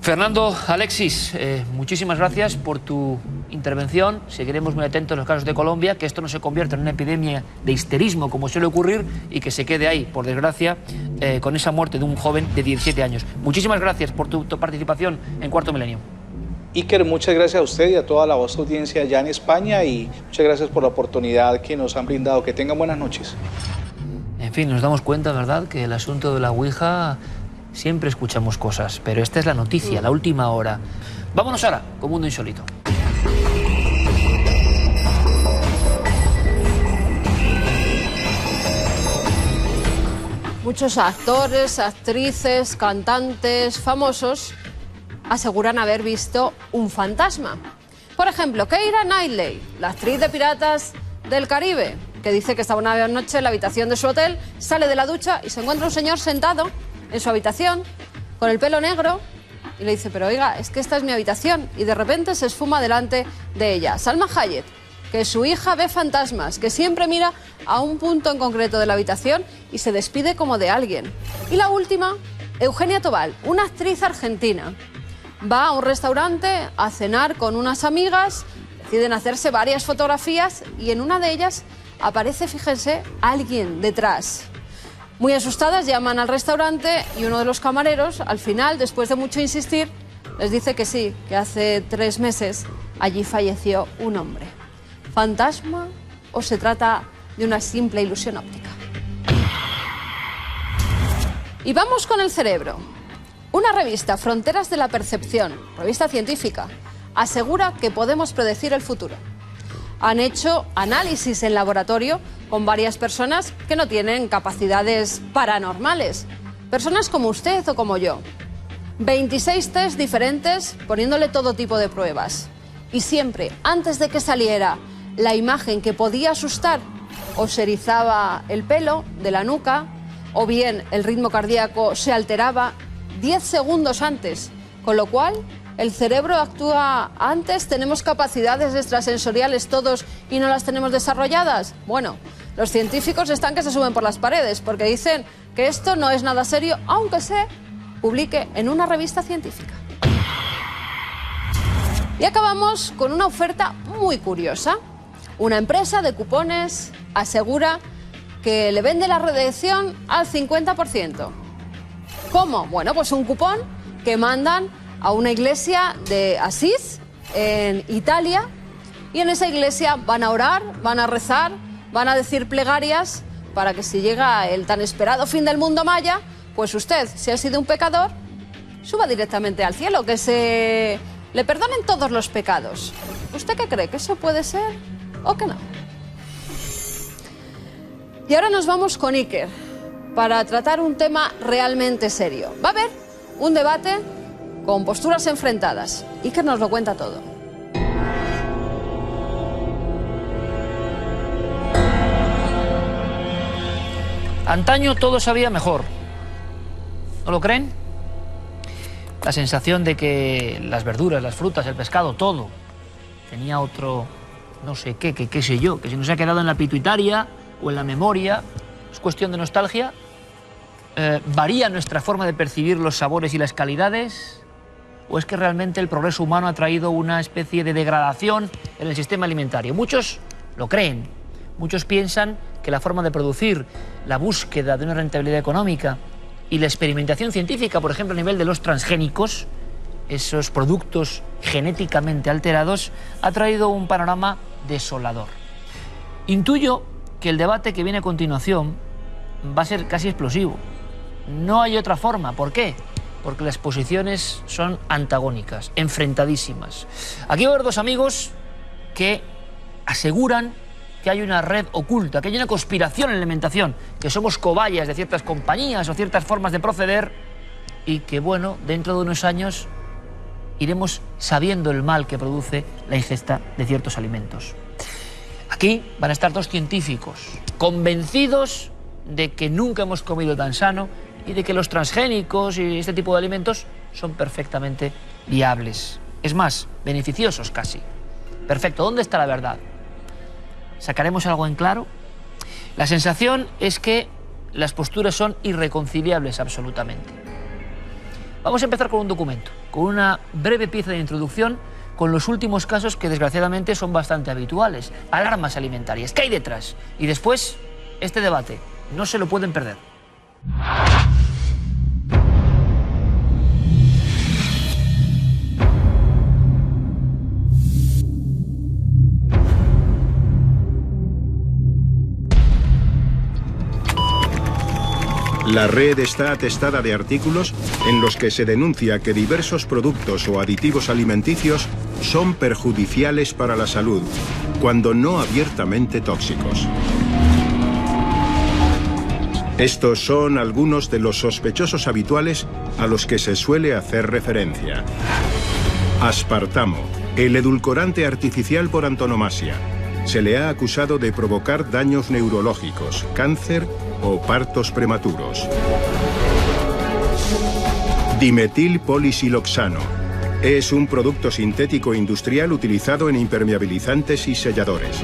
Fernando, Alexis, muchísimas gracias por tu intervención. Seguiremos muy atentos a los casos de Colombia, que esto no se convierta en una epidemia de histerismo como suele ocurrir y que se quede ahí, por desgracia, con esa muerte de un joven de 17 años. Muchísimas gracias por tu participación en Cuarto Milenio. Iker, muchas gracias a usted y a toda la vasta audiencia allá en España y muchas gracias por la oportunidad que nos han brindado. Que tengan buenas noches. En fin, nos damos cuenta, ¿verdad?, que el asunto de la Ouija siempre escuchamos cosas, pero esta es la noticia, la última hora. Vámonos ahora con Mundo Insólito. Muchos actores, actrices, cantantes, famosos aseguran haber visto un fantasma. Por ejemplo, Keira Knightley, la actriz de Piratas del Caribe, que dice que estaba una noche en la habitación de su hotel, sale de la ducha y se encuentra un señor sentado en su habitación con el pelo negro y le dice, pero oiga, es que esta es mi habitación, y de repente se esfuma delante de ella. Salma Hayek, que su hija ve fantasmas, que siempre mira a un punto en concreto de la habitación y se despide como de alguien. Y la última, Eugenia Tobal, una actriz argentina. Va a un restaurante a cenar con unas amigas, deciden hacerse varias fotografías y en una de ellas aparece, fíjense, alguien detrás. Muy asustadas llaman al restaurante y uno de los camareros, al final, después de mucho insistir, les dice que sí, que hace 3 meses allí falleció un hombre. ¿Fantasma o se trata de una simple ilusión óptica? Y vamos con el cerebro. Una revista, Fronteras de la Percepción, revista científica, asegura que podemos predecir el futuro. Han hecho análisis en laboratorio con varias personas que no tienen capacidades paranormales. Personas como usted o como yo. 26 test diferentes poniéndole todo tipo de pruebas. Y siempre, antes de que saliera la imagen que podía asustar, o se erizaba el pelo de la nuca, o bien el ritmo cardíaco se alteraba 10 segundos antes, con lo cual el cerebro actúa antes. ¿Tenemos capacidades extrasensoriales todos y no las tenemos desarrolladas? Bueno, los científicos están que se suben por las paredes porque dicen que esto no es nada serio, aunque se publique en una revista científica. Y acabamos con una oferta muy curiosa. Una empresa de cupones asegura que le vende la redención al 50%. ¿Cómo? Bueno, pues un cupón que mandan a una iglesia de Asís, en Italia, y en esa iglesia van a orar, van a rezar, van a decir plegarias para que si llega el tan esperado fin del mundo maya, pues usted, si ha sido un pecador, suba directamente al cielo, que se le perdonen todos los pecados. ¿Usted qué cree? ¿Que eso puede ser o que no? Y ahora nos vamos con Iker para tratar un tema realmente serio. Va a haber un debate con posturas enfrentadas. Iker nos lo cuenta todo. Antaño todo sabía mejor. ¿No lo creen? La sensación de que las verduras, las frutas, el pescado, todo tenía otro no sé qué sé yo, que si nos ha quedado en la pituitaria o en la memoria, es cuestión de nostalgia. ¿Varía nuestra forma de percibir los sabores y las calidades? ¿O es que realmente el progreso humano ha traído una especie de degradación en el sistema alimentario? Muchos lo creen. Muchos piensan que la forma de producir, la búsqueda de una rentabilidad económica y la experimentación científica, por ejemplo, a nivel de los transgénicos, esos productos genéticamente alterados, ha traído un panorama desolador. Intuyo que el debate que viene a continuación va a ser casi explosivo. No hay otra forma. ¿Por qué? porque las posiciones son antagónicas, enfrentadísimas. Aquí va a haber dos amigos que aseguran que hay una red oculta, que hay una conspiración en la alimentación, que somos cobayas de ciertas compañías o ciertas formas de proceder y que, bueno, dentro de unos años iremos sabiendo el mal que produce la ingesta de ciertos alimentos. Aquí van a estar dos científicos convencidos de que nunca hemos comido tan sano y de que los transgénicos y este tipo de alimentos son perfectamente viables. Es más, beneficiosos casi. Perfecto, ¿dónde está la verdad? ¿Sacaremos algo en claro? La sensación es que las posturas son irreconciliables absolutamente. Vamos a empezar con un documento, con una breve pieza de introducción con los últimos casos que desgraciadamente son bastante habituales, alarmas alimentarias. ¿Qué hay detrás? Y después, este debate. No se lo pueden perder. La red está atestada de artículos en los que se denuncia que diversos productos o aditivos alimenticios son perjudiciales para la salud, cuando no abiertamente tóxicos. Estos son algunos de los sospechosos habituales a los que se suele hacer referencia. Aspartamo, el edulcorante artificial por antonomasia. Se le ha acusado de provocar daños neurológicos, cáncer o partos prematuros. Dimetilpolisiloxano. Es un producto sintético industrial utilizado en impermeabilizantes y selladores.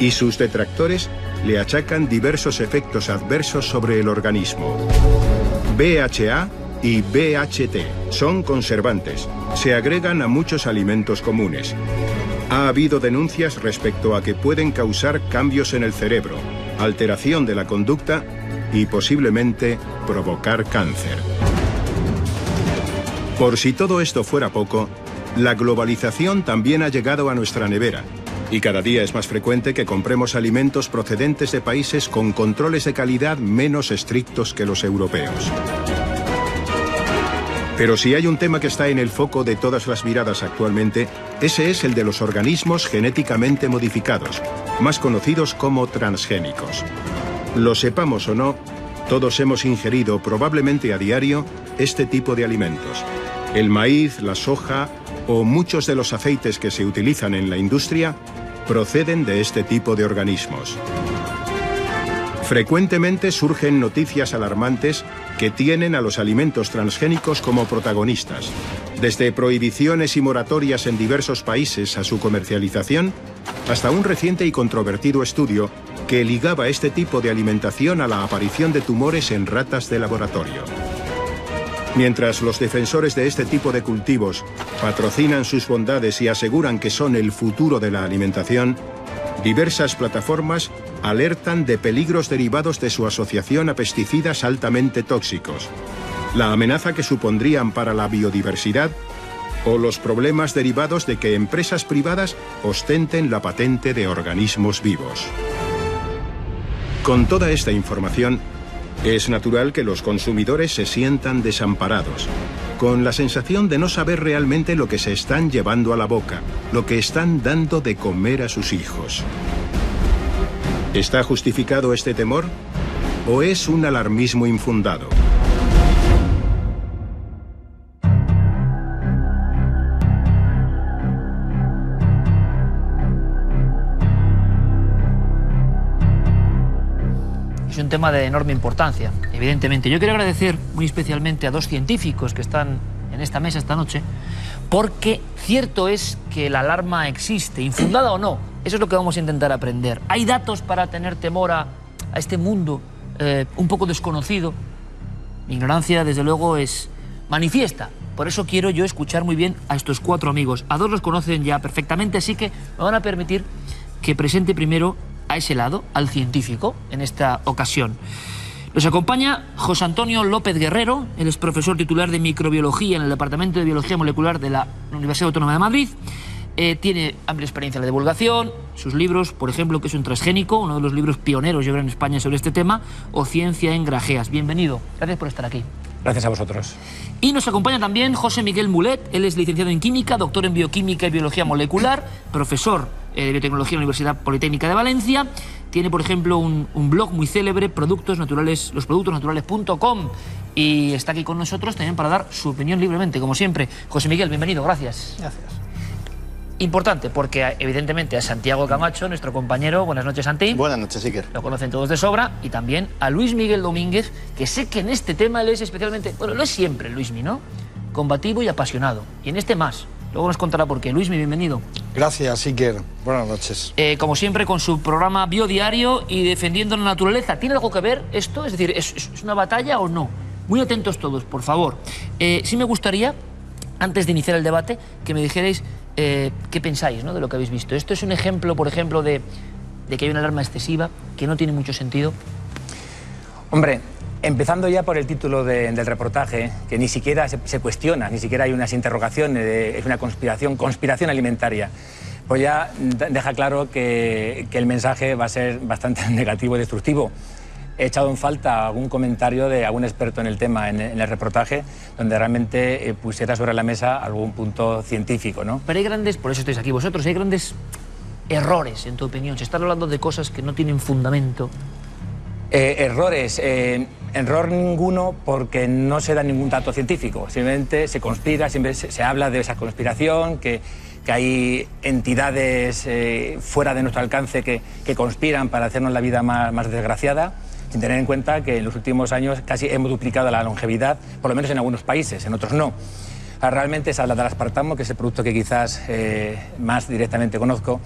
Y sus detractores le achacan diversos efectos adversos sobre el organismo. BHA y BHT son conservantes. Se agregan a muchos alimentos comunes. Ha habido denuncias respecto a que pueden causar cambios en el cerebro, alteración de la conducta y posiblemente provocar cáncer. Por si todo esto fuera poco, la globalización también ha llegado a nuestra nevera y cada día es más frecuente que compremos alimentos procedentes de países con controles de calidad menos estrictos que los europeos. Pero si hay un tema que está en el foco de todas las miradas actualmente, ese es el de los organismos genéticamente modificados, más conocidos como transgénicos. Lo sepamos o no, todos hemos ingerido probablemente a diario este tipo de alimentos. El maíz, la soja o muchos de los aceites que se utilizan en la industria proceden de este tipo de organismos. Frecuentemente surgen noticias alarmantes que tienen a los alimentos transgénicos como protagonistas, desde prohibiciones y moratorias en diversos países a su comercialización, hasta un reciente y controvertido estudio que ligaba este tipo de alimentación a la aparición de tumores en ratas de laboratorio. Mientras los defensores de este tipo de cultivos patrocinan sus bondades y aseguran que son el futuro de la alimentación, diversas plataformas alertan de peligros derivados de su asociación a pesticidas altamente tóxicos, la amenaza que supondrían para la biodiversidad o los problemas derivados de que empresas privadas ostenten la patente de organismos vivos. Con toda esta información, es natural que los consumidores se sientan desamparados, con la sensación de no saber realmente lo que se están llevando a la boca, lo que están dando de comer a sus hijos. ¿Está justificado este temor o es un alarmismo infundado? Es un tema de enorme importancia, evidentemente. Yo quiero agradecer muy especialmente a dos científicos que están en esta mesa esta noche, porque cierto es que la alarma existe, infundada o no. Eso es lo que vamos a intentar aprender. ¿Hay datos para tener temor a este mundo un poco desconocido? Mi ignorancia, desde luego, es manifiesta. Por eso quiero yo escuchar muy bien a estos cuatro amigos. A dos los conocen ya perfectamente, así que me van a permitir que presente primero a ese lado, al científico, en esta ocasión. Nos acompaña José Antonio López Guerrero, él es profesor titular de microbiología en el Departamento de Biología Molecular de la Universidad Autónoma de Madrid. Tiene amplia experiencia en la divulgación, sus libros, por ejemplo, que es un transgénico, uno de los libros pioneros, yo creo, en España sobre este tema, o Ciencia en Grajeas. Bienvenido, gracias por estar aquí. Gracias a vosotros. Y nos acompaña también José Miguel Mulet. Él es licenciado en Química, doctor en Bioquímica y Biología Molecular, profesor de Biotecnología en la Universidad Politécnica de Valencia. Tiene, por ejemplo, un blog muy célebre, losproductosnaturales.com, y está aquí con nosotros también para dar su opinión libremente, como siempre. José Miguel, bienvenido, gracias. Gracias. Importante, porque evidentemente a Santiago Camacho, nuestro compañero. Buenas noches, Santi. Buenas noches, Iker. Lo conocen todos de sobra. Y también a Luis Miguel Domínguez, que sé que en este tema él es especialmente... Bueno, lo es siempre, Luismi, ¿no? Combativo y apasionado. Y en este más. Luego nos contará por qué. Luismi, bienvenido. Gracias, Iker. Buenas noches. Como siempre, con su programa Biodiario y defendiendo la naturaleza. ¿Tiene algo que ver esto? Es decir, ¿es una batalla o no? Muy atentos todos, por favor. Sí me gustaría, antes de iniciar el debate, que me dijerais qué pensáis, ¿no?, de lo que habéis visto. ¿Esto es un ejemplo, por ejemplo, de que hay una alarma excesiva, que no tiene mucho sentido? Hombre, empezando ya por el título del reportaje, que ni siquiera se cuestiona, ni siquiera hay unas interrogaciones, es una conspiración alimentaria, pues ya deja claro que el mensaje va a ser bastante negativo y destructivo. He echado en falta algún comentario de algún experto en el tema en el reportaje, donde realmente pusiera sobre la mesa algún punto científico, ¿no? Pero hay grandes, por eso estáis aquí vosotros, hay grandes errores, en tu opinión. Se están hablando de cosas que no tienen fundamento. Errores. Error ninguno, porque no se da ningún dato científico. Simplemente se conspira, siempre se habla de esa conspiración, que hay entidades fuera de nuestro alcance que conspiran para hacernos la vida más desgraciada, sin tener en cuenta que en los últimos años casi hemos duplicado la longevidad, por lo menos en algunos países, en otros no. Realmente se habla del aspartamo, que es el producto que quizás más directamente conozco,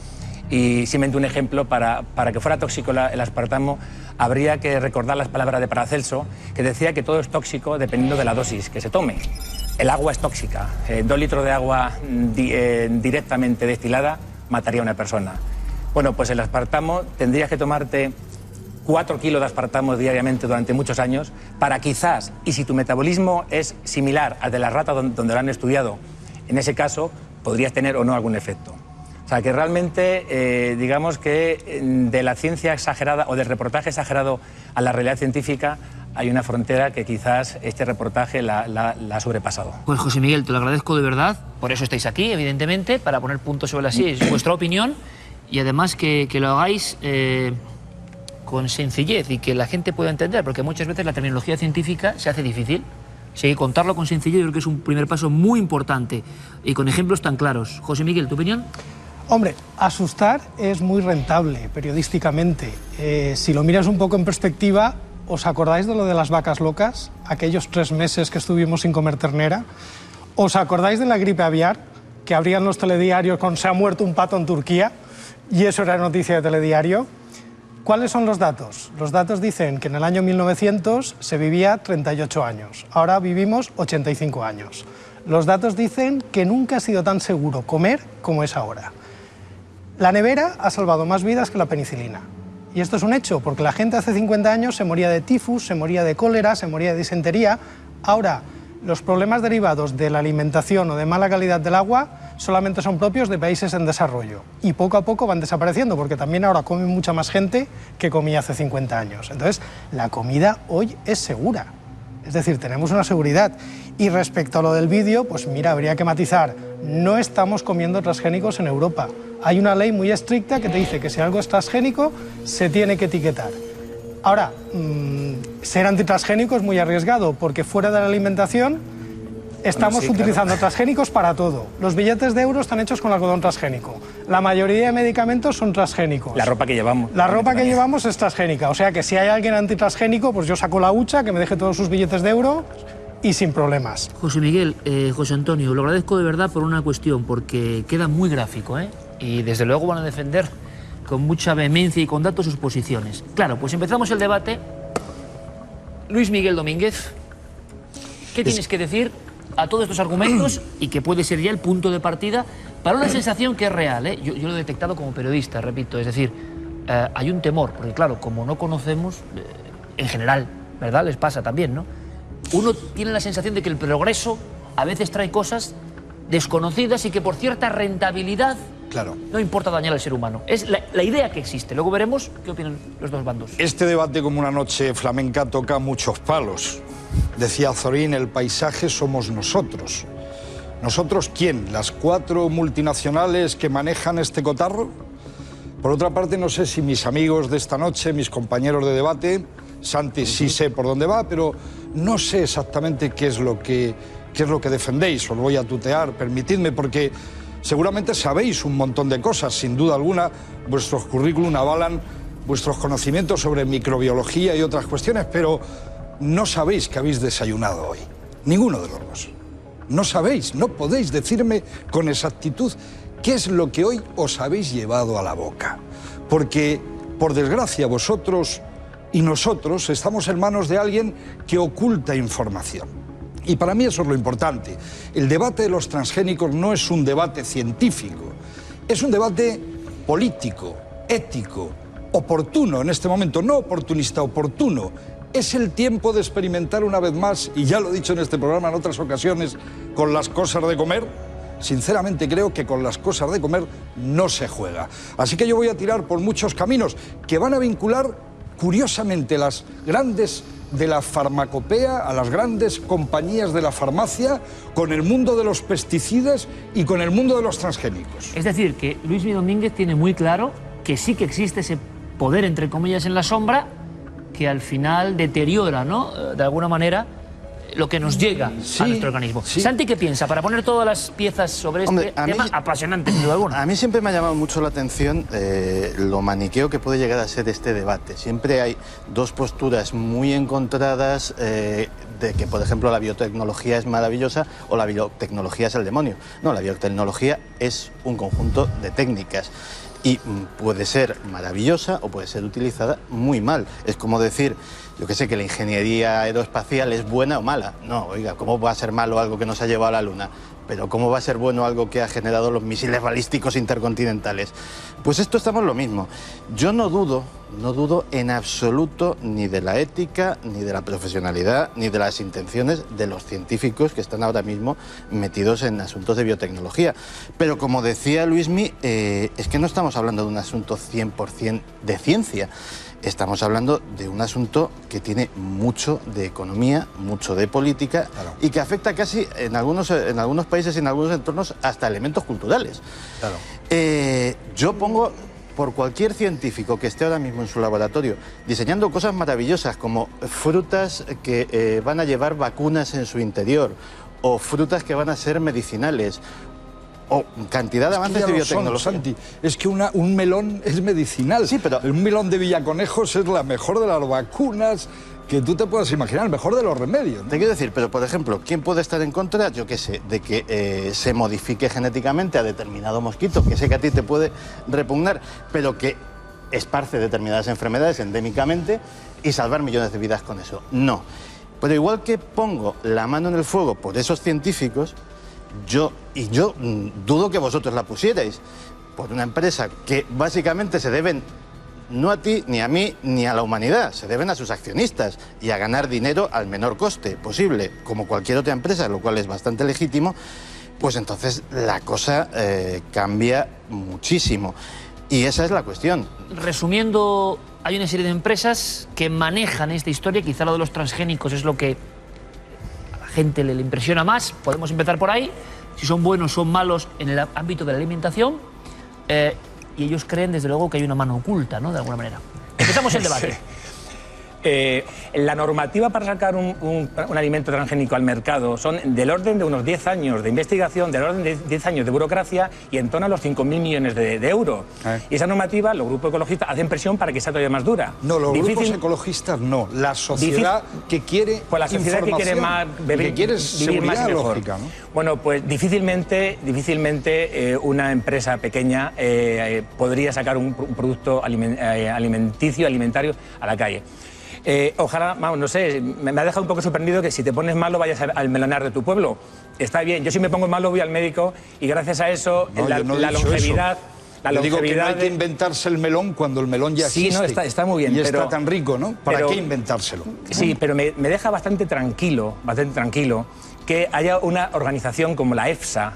y simplemente un ejemplo, para que fuera tóxico el aspartamo, habría que recordar las palabras de Paracelso, que decía que todo es tóxico dependiendo de la dosis que se tome. El agua es tóxica. 2 litros de agua directamente destilada mataría a una persona. Bueno, pues el aspartamo, tendrías que tomarte 4 kilos de aspartamo diariamente durante muchos años para quizás, y si tu metabolismo es similar al de la rata donde lo han estudiado, en ese caso podrías tener o no algún efecto. O sea que realmente, digamos que de la ciencia exagerada o del reportaje exagerado a la realidad científica hay una frontera que quizás este reportaje la ha sobrepasado. Pues José Miguel, te lo agradezco de verdad. Por eso estáis aquí, evidentemente, para poner puntos sobre las sillas. Es vuestra opinión, y además que lo hagáis con sencillez y que la gente pueda entender, porque muchas veces la terminología científica se hace difícil. Si hay que contarlo con sencillez, yo creo que es un primer paso muy importante y con ejemplos tan claros. José Miguel, ¿tu opinión? Hombre, asustar es muy rentable periodísticamente. Si lo miras un poco en perspectiva, ¿os acordáis de lo de las vacas locas? Aquellos 3 meses que estuvimos sin comer ternera. ¿Os acordáis de la gripe aviar? Que abrían los telediarios con "se ha muerto un pato en Turquía", y eso era noticia de telediario. ¿Cuáles son los datos? Los datos dicen que en el año 1900 se vivía 38 años, ahora vivimos 85 años. Los datos dicen que nunca ha sido tan seguro comer como es ahora. La nevera ha salvado más vidas que la penicilina. Y esto es un hecho, porque la gente hace 50 años se moría de tifus, se moría de cólera, se moría de disentería. Ahora, los problemas derivados de la alimentación o de mala calidad del agua solamente son propios de países en desarrollo. Y poco a poco van desapareciendo, porque también ahora come mucha más gente que comía hace 50 años. Entonces, la comida hoy es segura. Es decir, tenemos una seguridad. Y respecto a lo del vídeo, pues mira, habría que matizar. No estamos comiendo transgénicos en Europa. Hay una ley muy estricta que te dice que si algo es transgénico, se tiene que etiquetar. Ahora, ser antitransgénico es muy arriesgado, porque fuera de la alimentación estamos utilizando transgénicos para todo. Los billetes de euro están hechos con algodón transgénico. La mayoría de medicamentos son transgénicos. La ropa que llevamos. La ropa que llevamos es transgénica. O sea que si hay alguien antitransgénico, pues yo saco la hucha, que me deje todos sus billetes de euro y sin problemas. José Miguel, José Antonio, lo agradezco de verdad por una cuestión, porque queda muy gráfico, ¿eh? Y desde luego van a defender con mucha vehemencia y con datos sus posiciones. Claro, pues empezamos el debate. Luis Miguel Domínguez, ¿qué tienes que decir a todos estos argumentos y que puede ser ya el punto de partida para una sensación que es real, ¿eh? Yo lo he detectado como periodista, repito, es decir, hay un temor, porque claro, como no conocemos, en general, ¿verdad? Les pasa también, ¿no? Uno tiene la sensación de que el progreso a veces trae cosas desconocidas y que por cierta rentabilidad Claro. No importa dañar al ser humano. Es la idea que existe. Luego veremos qué opinan los dos bandos. Este debate, como una noche flamenca, toca muchos palos. Decía Azorín, el paisaje somos nosotros. ¿Nosotros quién? ¿Las 4 multinacionales que manejan este cotarro? Por otra parte, no sé si mis amigos de esta noche, mis compañeros de debate, Santi sí sé por dónde va, pero no sé exactamente qué es lo que defendéis. Os voy a tutear, permitidme, porque seguramente sabéis un montón de cosas, sin duda alguna. Vuestros currículum avalan vuestros conocimientos sobre microbiología y otras cuestiones, pero no sabéis que habéis desayunado hoy. Ninguno de los dos. No sabéis, no podéis decirme con exactitud qué es lo que hoy os habéis llevado a la boca. Porque, por desgracia, vosotros y nosotros estamos en manos de alguien que oculta información. Y para mí eso es lo importante. El debate de los transgénicos no es un debate científico, es un debate político, ético, oportuno en este momento, no oportunista, oportuno. Es el tiempo de experimentar una vez más, y ya lo he dicho en este programa en otras ocasiones, con las cosas de comer. Sinceramente creo que con las cosas de comer no se juega. Así que yo voy a tirar por muchos caminos que van a vincular, curiosamente, las grandes de la farmacopea, a las grandes compañías de la farmacia, con el mundo de los pesticidas y con el mundo de los transgénicos. Es decir, que Luis Mi Domínguez tiene muy claro que sí que existe ese poder, entre comillas, en la sombra, que al final deteriora, ¿no?, de alguna manera, lo que nos llega a nuestro organismo. Sí. Santi, ¿qué piensa? Para poner todas las piezas sobre este tema apasionante, sin duda alguna. A mí siempre me ha llamado mucho la atención lo maniqueo que puede llegar a ser este debate. Siempre hay dos posturas muy encontradas de que, por ejemplo, la biotecnología es maravillosa o la biotecnología es el demonio. No, la biotecnología es un conjunto de técnicas. Y puede ser maravillosa o puede ser utilizada muy mal. Es como decir, yo que sé, que la ingeniería aeroespacial es buena o mala. No, oiga, ¿cómo va a ser malo algo que nos ha llevado a la Luna? Pero ¿cómo va a ser bueno algo que ha generado los misiles balísticos intercontinentales? Pues esto estamos lo mismo. Yo no dudo en absoluto ni de la ética, ni de la profesionalidad, ni de las intenciones de los científicos que están ahora mismo metidos en asuntos de biotecnología. Pero como decía Luismi, es que no estamos hablando de un asunto 100% de ciencia. Estamos hablando de un asunto que tiene mucho de economía, mucho de política, claro, y que afecta casi en algunos países y en algunos entornos hasta elementos culturales. Claro. Yo pongo por cualquier científico que esté ahora mismo en su laboratorio diseñando cosas maravillosas como frutas que van a llevar vacunas en su interior o frutas que van a ser medicinales, o cantidad de avances de biotecnología. Santi, es que un melón es medicinal. Sí, pero un melón de Villaconejos es la mejor de las vacunas que tú te puedas imaginar, el mejor de los remedios, ¿no? Te quiero decir, pero por ejemplo, ¿quién puede estar en contra, yo qué sé, de que se modifique genéticamente a determinado mosquito, que sé que a ti te puede repugnar, pero que esparce determinadas enfermedades endémicamente y salvar millones de vidas con eso? No. Pero igual que pongo la mano en el fuego por esos científicos, yo dudo que vosotros la pusierais por una empresa que básicamente se deben no a ti, ni a mí, ni a la humanidad, se deben a sus accionistas y a ganar dinero al menor coste posible, como cualquier otra empresa, lo cual es bastante legítimo. Pues entonces la cosa cambia muchísimo. Y esa es la cuestión. Resumiendo, hay una serie de empresas que manejan esta historia, quizá lo de los transgénicos es lo que gente le impresiona más. Podemos empezar por ahí, si son buenos, son malos en el ámbito de la alimentación, y ellos creen desde luego que hay una mano oculta, ¿no?, de alguna manera. Empezamos el debate. Sí. La normativa para sacar un alimento transgénico al mercado son del orden de unos 10 años de investigación, del orden de 10 años de burocracia y en torno a los 5.000 millones de euros. Y esa normativa, los grupos ecologistas hacen presión para que sea todavía más dura. No, los grupos ecologistas no. La sociedad que quiere pues la sociedad que quiere más que quiere seguridad lógica, ¿no? Bueno, pues difícilmente una empresa pequeña podría sacar un producto alimentario a la calle. Ojalá, vamos, no sé, me ha dejado un poco sorprendido que si te pones malo vayas al melonar de tu pueblo. Está bien, yo si me pongo malo voy al médico y gracias a eso la longevidad... Yo digo que no hay que inventarse el melón cuando el melón ya existe. Sí, no, está muy bien. Y está tan rico, ¿no? ¿Para qué inventárselo? Sí, pero me deja bastante tranquilo que haya una organización como la EFSA,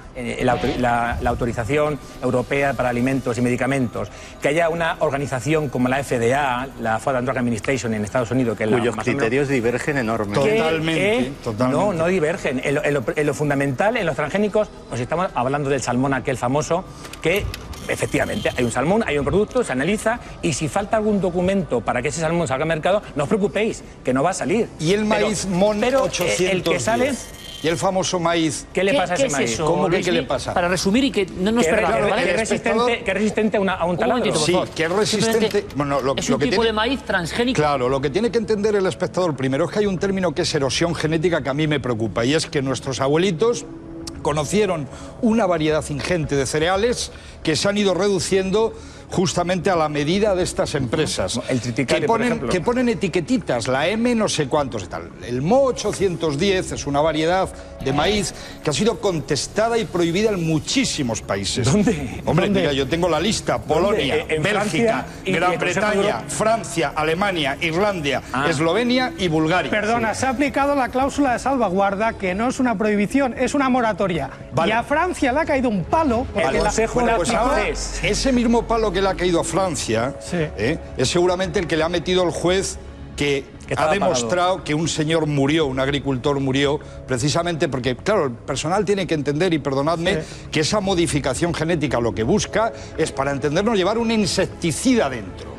la Autorización Europea para Alimentos y Medicamentos, que haya una organización como la FDA, la Food and Drug Administration en Estados Unidos, que cuyos criterios divergen enormemente. Totalmente. No divergen. En lo fundamental, en los transgénicos, nos estamos hablando del salmón aquel famoso, que efectivamente hay un salmón, hay un producto, se analiza, y si falta algún documento para que ese salmón salga al mercado, no os preocupéis, que no va a salir. Y el maíz MON 810. El que sale... Y el famoso maíz. ¿Qué le pasa a ese maíz? ¿Cómo que qué le pasa? Para resumir y que no nos perdamos, ¿vale? Que es resistente a un taladro. Sí, que es resistente. Bueno, es un tipo de maíz transgénico. Claro, lo que tiene que entender el espectador primero es que hay un término que es erosión genética que a mí me preocupa, y es que nuestros abuelitos conocieron una variedad ingente de cereales que se han ido reduciendo justamente a la medida de estas empresas. El triticario, por ejemplo. Que ponen etiquetitas, la M no sé cuántos y tal. El MO 810 es una variedad de maíz que ha sido contestada y prohibida en muchísimos países. ¿Dónde? Hombre, ¿Dónde? mira, yo tengo la lista. Polonia, En Bélgica, Francia Gran Bretaña, Francia, Alemania, Irlanda, Eslovenia y Bulgaria. Perdona, se ha aplicado la cláusula de salvaguarda, que no es una prohibición, es una moratoria. Vale. Y a Francia le ha caído un palo. Vale. Pues ahora, ese mismo palo que le ha caído a Francia, sí, es seguramente el que le ha metido el juez que ha demostrado que un señor murió, un agricultor murió, precisamente porque, claro, el personal tiene que entender, y perdonadme, que esa modificación genética lo que busca es, para entendernos, llevar un insecticida dentro.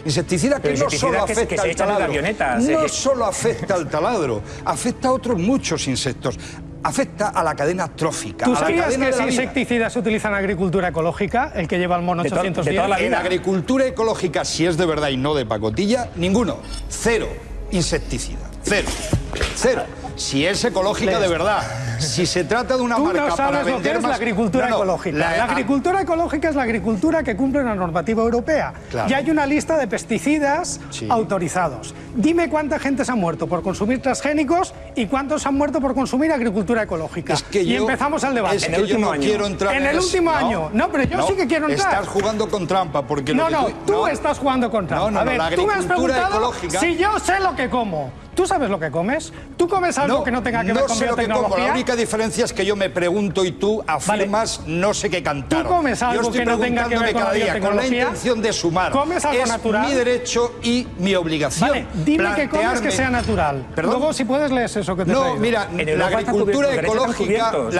Insecticida que no solo afecta al taladro, no solo afecta al taladro, afecta a otros muchos insectos. Afecta a la cadena trófica. ¿Tú sabías que ese insecticida se utiliza en agricultura ecológica, el que lleva el MON 810? En agricultura ecológica, si es de verdad y no de pacotilla, ninguno. Cero insecticida. Cero. Cero. Si es ecológica de verdad. Si se trata de una marca no para sabes lo que es la agricultura ecológica. La agricultura ecológica es la agricultura que cumple una normativa europea. Claro. Y hay una lista de pesticidas autorizados. Dime cuánta gente se ha muerto por consumir transgénicos y cuántos han muerto por consumir agricultura ecológica. Y empezamos el debate. Es que yo no quiero entrar en el último año. No, pero yo sí que quiero entrar. Estás jugando con trampa. Porque tú estás jugando con trampa. A ver, tú me has preguntado si yo sé lo que como. ¿Tú sabes lo que comes? ¿Tú comes algo que no tenga que ver con biotecnología? La única diferencia es que yo me pregunto y tú afirmas no sé qué cantar. ¿Tú comes algo que no tenga que ver con la biotecnología? Con la intención de sumar. ¿Comes algo natural? Es mi derecho y mi obligación. Vale, dime que comes que sea natural. ¿Perdón? Luego, si puedes, lees eso que te he traído. No, mira, la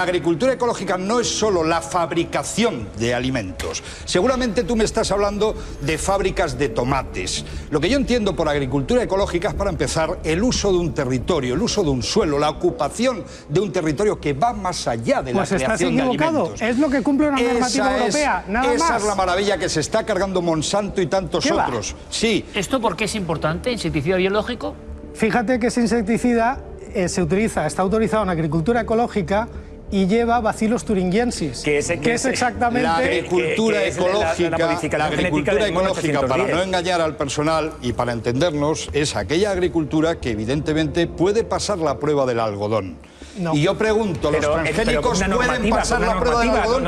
agricultura ecológica no es solo la fabricación de alimentos. Seguramente tú me estás hablando de fábricas de tomates. Lo que yo entiendo por agricultura ecológica es, para empezar, el uso de un territorio, el uso de un suelo, la ocupación de un territorio que va más allá de la creación de alimentos. Pues estás equivocado. Es lo que cumple una normativa europea, nada más. Esa es la maravilla que se está cargando Monsanto y tantos otros. Sí. ¿Esto por qué es importante? ¿Insecticida biológico? Fíjate que ese insecticida está autorizado en agricultura ecológica y lleva Bacillus thuringiensis, que es exactamente la agricultura ecológica. La agricultura ecológica, para no engañar al personal y para entendernos, es aquella agricultura que evidentemente puede pasar la prueba del algodón. No. Y yo pregunto, ¿los transgénicos pueden pasar la prueba del algodón?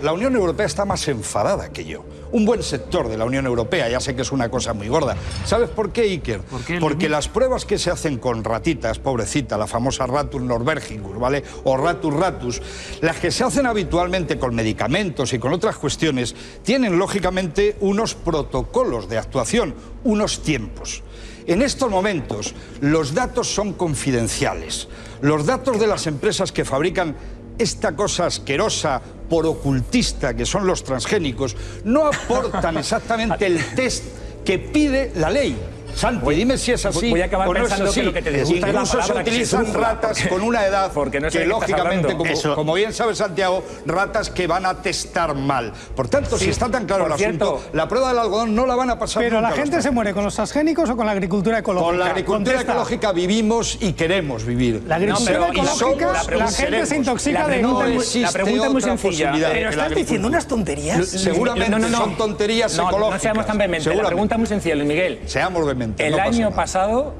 La Unión Europea está más enfadada que yo. Un buen sector de la Unión Europea, ya sé que es una cosa muy gorda. ¿Sabes por qué, Iker? Porque las pruebas que se hacen con ratitas, pobrecita, la famosa Ratus norbergicus, ¿vale? O Ratus ratus, las que se hacen habitualmente con medicamentos y con otras cuestiones, tienen lógicamente unos protocolos de actuación, unos tiempos. En estos momentos, los datos son confidenciales. Los datos de las empresas que fabrican esta cosa asquerosa por ocultista que son los transgénicos no aportan exactamente el test que pide la ley. Santi, dime si es así. Voy a acabar pensando que lo que te gusta es la incluso se utilizan ratas con una edad que lógicamente, como bien sabe Santiago, ratas que van a testar mal. Por tanto, si está tan claro el asunto, la prueba del algodón no la van a pasar nunca. Pero la gente se muere con los transgénicos o con la agricultura ecológica. Con la agricultura ecológica vivimos y queremos vivir. La agricultura ecológica, la gente se intoxica de... La pregunta es muy sencilla. Pero estás diciendo unas tonterías. Seguramente son tonterías ecológicas. No seamos tan vehementes. La pregunta es muy sencilla, Luis Miguel. Seamos vehementes. El año pasado,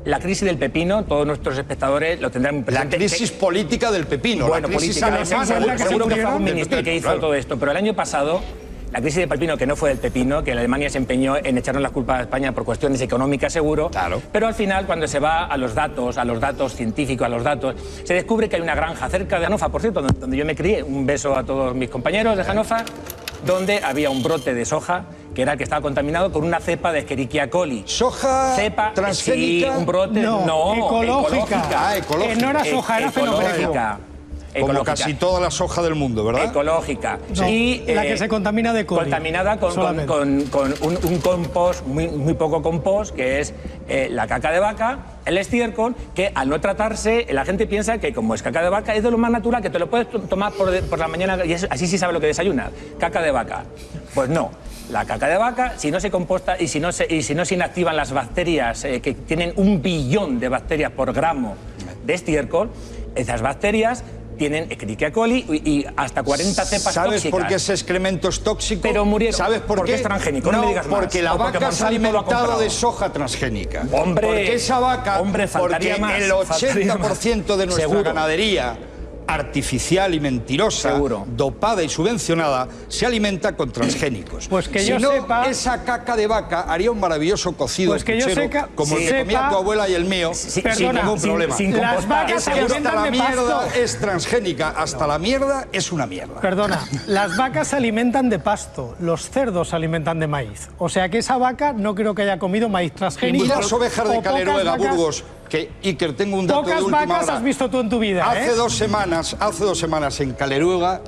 la crisis del pepino, todos nuestros espectadores lo tendrán muy presente. La crisis política del pepino. Bueno, la crisis política, seguro que fue un ministro que hizo todo esto. Pero el año pasado, La crisis del pepino, que no fue del pepino, que la Alemania se empeñó en echarnos las culpas a España por cuestiones económicas, seguro. Claro. Pero al final, cuando se va a los datos científicos, a los datos, se descubre que hay una granja cerca de Hannover, por cierto, donde yo me crié. Un beso a todos mis compañeros de Hannover, donde había un brote de soja que era el que estaba contaminado con una cepa de Escherichia coli. ¿Soja cepa transgénica? Sí, un brote. No, ecológica. Ah, ecológica. No era soja, era ecológica. Como casi toda la soja del mundo, ¿verdad? Ecológica. No, y la que se contamina de coli. Contaminada con un compost, muy poco compost, que es la caca de vaca, el estiércol, que al no tratarse, la gente piensa que como es caca de vaca, es de lo más natural, que te lo puedes tomar por la mañana y así sí sabe lo que desayunas. Caca de vaca. Pues no. La caca de vaca, si no se composta y si no se inactivan las bacterias, que tienen 1 billón de bacterias por gramo de estiércol, esas bacterias tienen Escherichia coli y hasta 40 cepas ¿Sabes tóxicas. por qué ese excremento es tóxico? Pero murieron. ¿Sabes por Porque qué? es transgénico, no me digas más. Porque la O porque vaca se ha Monsanto lo ha alimentado comprado. de soja transgénica. Hombre, porque esa vaca, faltaría porque más, el 80% de nuestra Seguro. ganadería artificial y mentirosa, Seguro. dopada y subvencionada, se alimenta con transgénicos. Pues que si yo no, sepa... esa caca de vaca haría un maravilloso cocido Pues que yo puchero, sepa- como el que comía tu abuela y el mío, sin Perdona, ningún problema. las vacas Es se que hasta alimentan la de mierda pasto. es transgénica, hasta la mierda es una mierda. Perdona, las vacas se alimentan de pasto, los cerdos se alimentan de maíz. O sea que esa vaca no creo que haya comido maíz transgénico. Y las ovejas de o pocas Caleruega, vacas- Burgos, que Iker, tengo un dato de Pocas última vacas hora. has visto tú en tu vida, Hace ¿eh? 2 semanas en Caleruega,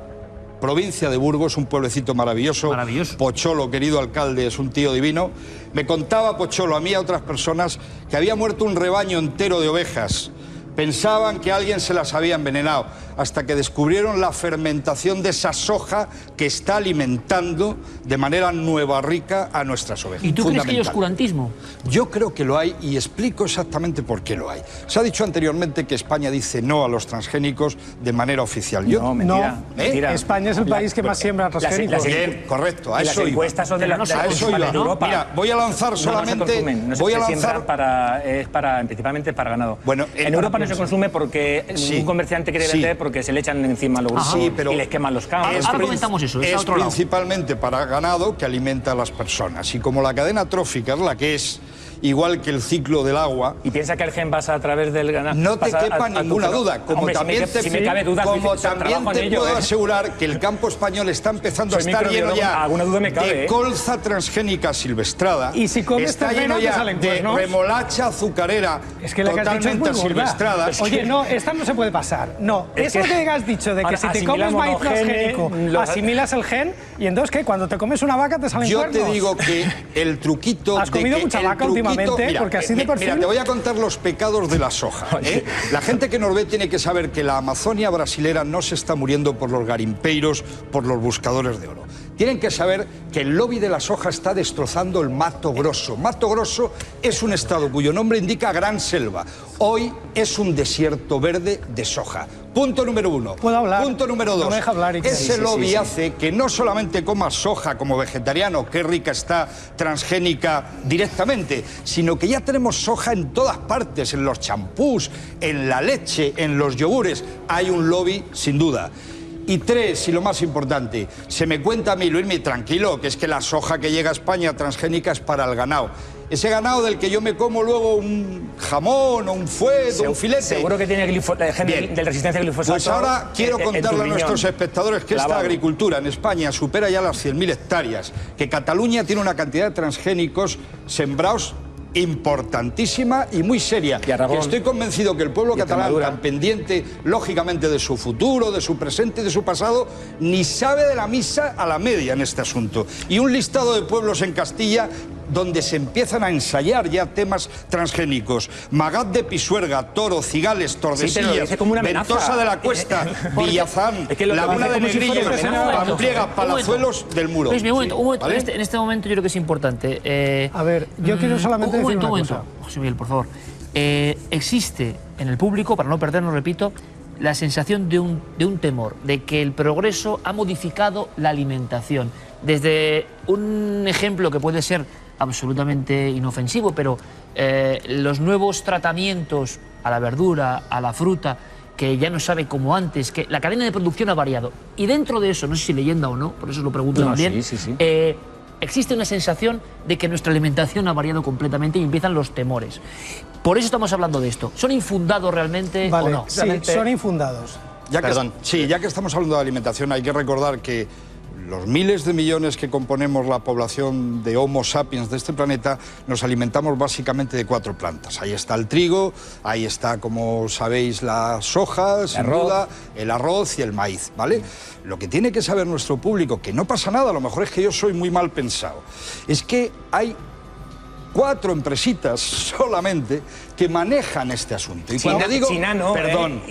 provincia de Burgos, un pueblecito maravilloso. Maravilloso. Pocholo, querido alcalde, es un tío divino. Me contaba Pocholo, a mí y a otras personas, que había muerto un rebaño entero de ovejas. Pensaban que alguien se las había envenenado, hasta que descubrieron la fermentación de esa soja que está alimentando de manera nueva rica a nuestras ovejas. ¿Y tú crees que hay Fundamental. oscurantismo? Yo creo que lo hay y explico exactamente por qué lo hay. Se ha dicho anteriormente que España dice no a los transgénicos de manera oficial. Yo, No, mentira, No, mentira. España es el país que más siembra transgénicos. Bien, correcto, a Y las eso iba. encuestas son de las A eso iba. en Europa. Mira, voy a lanzar No se solamente... consumen, no se, voy a se siembra lanzar... principalmente para ganado. Bueno, en Europa no se consume porque Sí. un comerciante quiere Sí. vender porque se le echan encima los grupos Sí, pero y les queman los campos. es Ahora prin- comentamos eso, es a es otro lado. principalmente para ganado que alimenta a las personas. Y como la cadena trófica es la que es, igual que el ciclo del agua... Y piensa que el gen pasa a través del ganado. No te pasa quepa a tu ninguna gen. duda. Como Hombre, también si me cabe duda, como o sea, también trabajo te en ello, puedo ¿eh? asegurar que el campo español está empezando Soy a estar lleno microbiólogo, ya alguna duda me cabe, de ¿eh? colza transgénica silvestrada. Y si comes está terreno, lleno te ya salen de cuernos. remolacha azucarera Es que la que has dicho es totalmente muy gorda. silvestrada. Oye, no, esta no se puede pasar. No, Es eso que- que has dicho de que Ahora, si te comes asimilamos maíz los genes, transgénico, los- asimilas el gen, y entonces, ¿qué? Cuando te comes una vaca te salen Yo cuernos. te digo que el truquito... ¿Has de comido que mucha el vaca truquito- últimamente? Mira, Porque así de perfil... Mira, te voy a contar los pecados de la soja. ¿eh? La gente que nos ve tiene que saber que la Amazonia brasilera no se está muriendo por los garimpeiros, por los buscadores de oro. Tienen que saber que el lobby de la soja está destrozando el Mato Grosso. Mato Grosso es un estado cuyo nombre indica gran selva. Hoy es un desierto verde de soja. Punto número 1. ¿Puedo hablar? Punto número 2. No me deja hablar, Iker. Ese Sí, lobby hace que no solamente comas soja como vegetariano, qué rica está, transgénica directamente, sino que ya tenemos soja en todas partes, en los champús, en la leche, en los yogures. Hay un lobby, sin duda. Y 3, y lo más importante, se me cuenta a mí, Luismi, tranquilo, que es que la soja que llega a España transgénica es para el ganado. Ese ganado del que yo me como luego un jamón o un fuet o un filete. Seguro que tiene gen Bien. de resistencia al glifosato. Pues ahora quiero en tu contarle a riñón. nuestros espectadores que esta Lavado. agricultura en España supera ya las 100.000 hectáreas, que Cataluña tiene una cantidad de transgénicos sembrados importantísima y muy seria. Y Aragón. Que estoy convencido que el pueblo Y catalán, Extremadura. tan pendiente lógicamente de su futuro, de su presente y de su pasado, ni sabe de la misa a la media en este asunto. Y un listado de pueblos en Castilla donde se empiezan a ensayar ya temas transgénicos. Magat de Pisuerga, Toro, Cigales, Sí, pero lo Tordesillas, dice como una amenaza. Ventosa de la Cuesta, Porque- Villazán, Es que lo Laguna dice de como si fuera Negrillos, una amenaza. Pampliega, Palazuelos del Muro. Luis, un momento. ¿Vale? En este momento yo creo que es importante. A ver, yo quiero solamente decir una momento. cosa. José Miguel, por favor. Existe en el público, para no perdernos, repito, la sensación de un temor, de que el progreso ha modificado la alimentación. Desde un ejemplo que puede ser absolutamente inofensivo, pero los nuevos tratamientos a la verdura, a la fruta, que ya no sabe como antes, que la cadena de producción ha variado. Y dentro de eso, no sé si leyenda o no, por eso lo pregunto también, existe una sensación de que nuestra alimentación ha variado completamente y empiezan los temores. Por eso estamos hablando de esto. ¿Son infundados realmente o no? Sí, son infundados. Ya que estamos hablando de alimentación, hay que recordar que los miles de millones que componemos la población de Homo sapiens de este planeta nos alimentamos básicamente de 4 plantas. Ahí está el trigo, ahí está, como sabéis, la soja, sin duda, el arroz y el maíz, ¿vale? Lo que tiene que saber nuestro público, que no pasa nada, a lo mejor es que yo soy muy mal pensado, es que hay 4 empresitas solamente que manejan este asunto. Y cuando digo... Perdón,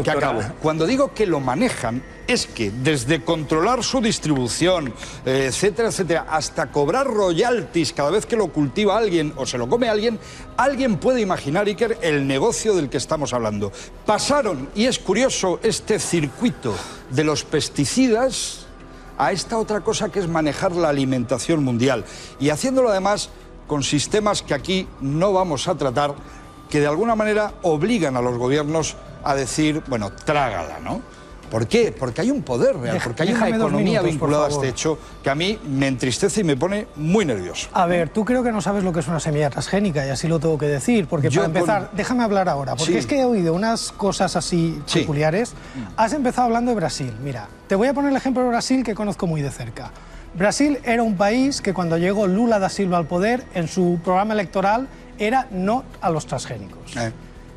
que acabo. Cuando digo que lo manejan, es que desde controlar su distribución, etcétera, etcétera, hasta cobrar royalties cada vez que lo cultiva alguien o se lo come alguien puede imaginar, Iker, el negocio del que estamos hablando. Pasaron, y es curioso, este circuito de los pesticidas a esta otra cosa que es manejar la alimentación mundial, y haciéndolo además con sistemas que aquí no vamos a tratar, que de alguna manera obligan a los gobiernos a decir, bueno, trágala, ¿no? ¿Por qué? Porque hay un poder real, porque hay una economía vinculada a este hecho que a mí me entristece y me pone muy nervioso. A ver, tú creo que no sabes lo que es una semilla transgénica, y así lo tengo que decir, porque para empezar, déjame hablar ahora, porque es que he oído unas cosas así peculiares. Has empezado hablando de Brasil. Mira, te voy a poner el ejemplo de Brasil, que conozco muy de cerca. Brasil era un país que cuando llegó Lula da Silva al poder, en su programa electoral era no a los transgénicos.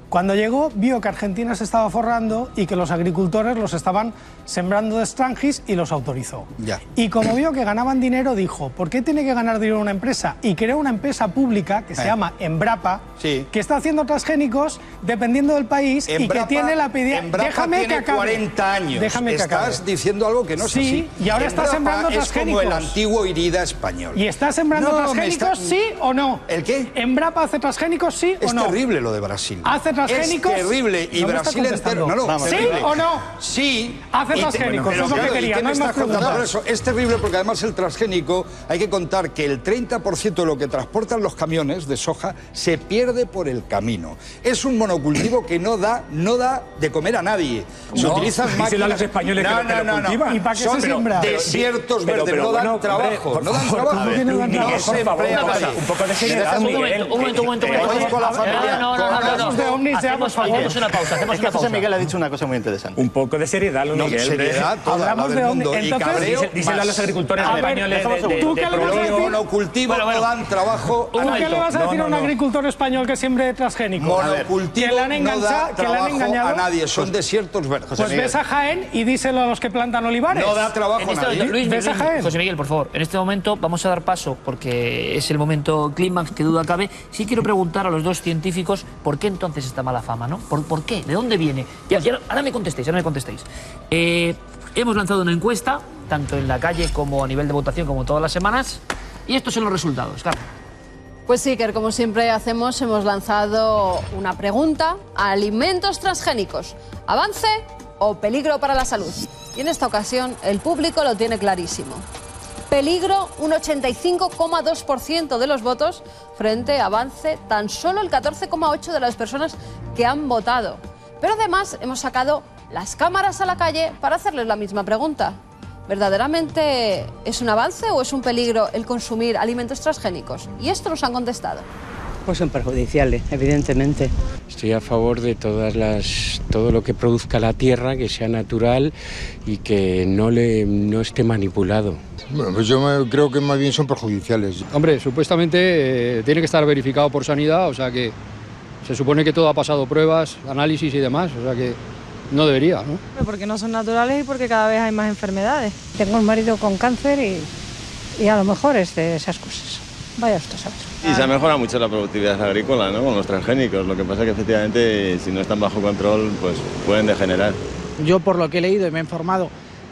Cuando llegó, vio que Argentina se estaba forrando y que los agricultores los estaban sembrando de estrangis y los autorizó. Y como vio que ganaban dinero, dijo, ¿por qué tiene que ganar dinero una empresa? Y creó una empresa pública que se llama Embrapa, que está haciendo transgénicos dependiendo del país y que tiene la pedida... Déjame tiene que acabe. 40 años. Déjame que acabe. Estás diciendo algo que no es así. Y ahora está sembrando transgénicos. Es como el antiguo Irida español. ¿Y está sembrando transgénicos, sí o no? ¿El qué? ¿Embrapa hace transgénicos, sí o no? Es terrible lo de Brasil. ¿Hace transgénicos? Es terrible. Y Brasil entero... ¿Sí o no? Sí. Hace transgénicos, eso es lo que quería, no hay más preguntas. Es terrible porque además el transgénico, hay que contar que el 30% de lo que transportan los camiones de soja se pierde por el camino. Es un monocultivo que no da de comer a nadie. Se utilizan máquinas... a los españoles que lo cultivan. ¿Y para qué se siembra? Desiertos verdes, no dan trabajo. No dan trabajo. No se emplea. Un poco de seriedad, Miguel. Un momento. Hacemos una pausa. José Miguel ha dicho una cosa muy interesante. Un poco de seriedad, Miguel. Seriedad toda la del mundo. Y cabreo. Díselo a los agricultores españoles de monocultivo no dan trabajo. ¿Tú qué le vas a decir a un agricultor español que siembre transgénicos? Monocultivo no da trabajo a nadie. Son desiertos verdes. Pues ves a Jaén y díselo a los que plantan olivares. No da trabajo a nadie. ¿Ves a Jaén? José Miguel, por favor, en este momento vamos a dar paso, porque es el momento clímax, que duda cabe. Sí quiero preguntar a los dos científicos por qué entonces esta mala fama, ¿no? ¿Por qué? ¿De dónde viene? Ahora me contestéis, hemos lanzado una encuesta, tanto en la calle como a nivel de votación, como todas las semanas, y estos son los resultados, Carmen. Pues sí, que como siempre hacemos, hemos lanzado una pregunta: ¿alimentos transgénicos, avance o peligro para la salud? Y en esta ocasión el público lo tiene clarísimo. Peligro, un 85,2% de los votos, frente a avance, tan solo el 14,8% de las personas que han votado. Pero además hemos sacado las cámaras a la calle para hacerles la misma pregunta. ¿Verdaderamente es un avance o es un peligro el consumir alimentos transgénicos? Y esto nos han contestado. Pues son perjudiciales, evidentemente. Estoy a favor de todo lo que produzca la tierra, que sea natural y que no esté manipulado. Bueno, pues yo creo que más bien son perjudiciales. Hombre, supuestamente tiene que estar verificado por sanidad, o sea que se supone que todo ha pasado pruebas, análisis y demás, o sea que no debería, ¿no? Porque no son naturales y porque cada vez hay más enfermedades. Tengo un marido con cáncer y a lo mejor es de esas cosas. Vaya usted a saber. Y se ha mejorado mucho la productividad agrícola, ¿no?, con los transgénicos. Lo que pasa es que efectivamente, si no están bajo control, pues pueden degenerar. Yo, por lo que he leído y me he informado,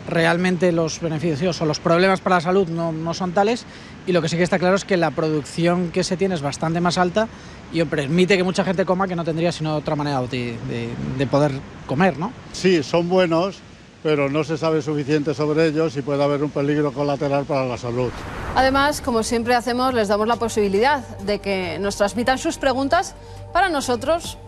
realmente los beneficios o los problemas para la salud no son tales, y lo que sí que está claro es que la producción que se tiene es bastante más alta y permite que mucha gente coma que no tendría sino otra manera de poder comer, ¿no? Sí, son buenos, pero no se sabe suficiente sobre ellos y puede haber un peligro colateral para la salud. Además, como siempre hacemos, les damos la posibilidad de que nos transmitan sus preguntas para nosotros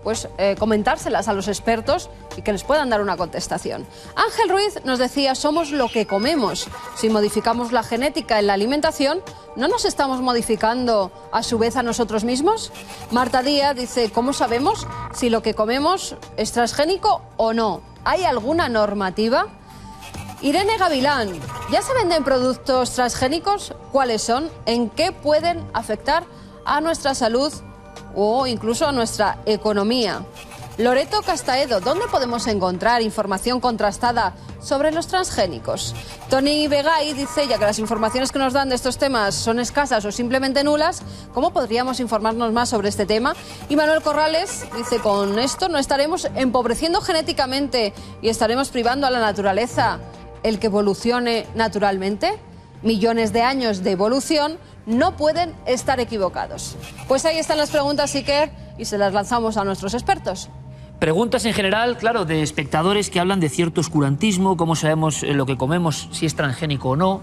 pues comentárselas a los expertos y que les puedan dar una contestación. Ángel Ruiz nos decía, somos lo que comemos. Si modificamos la genética en la alimentación, ¿no nos estamos modificando a su vez a nosotros mismos? Marta Díaz dice, ¿cómo sabemos si lo que comemos es transgénico o no? ¿Hay alguna normativa? Irene Gavilán, ¿ya se venden productos transgénicos? ¿Cuáles son? ¿En qué pueden afectar a nuestra salud o incluso a nuestra economía? Loreto Castaedo, ¿dónde podemos encontrar información contrastada sobre los transgénicos? Tony Begay dice, ya que las informaciones que nos dan de estos temas son escasas o simplemente nulas, ¿cómo podríamos informarnos más sobre este tema? Y Manuel Corrales dice, con esto no estaremos empobreciendo genéticamente y estaremos privando a la naturaleza el que evolucione naturalmente. Millones de años de evolución no pueden estar equivocados. Pues ahí están las preguntas, Iker, y se las lanzamos a nuestros expertos. Preguntas en general, claro, de espectadores que hablan de cierto oscurantismo, cómo sabemos lo que comemos, si es transgénico o no.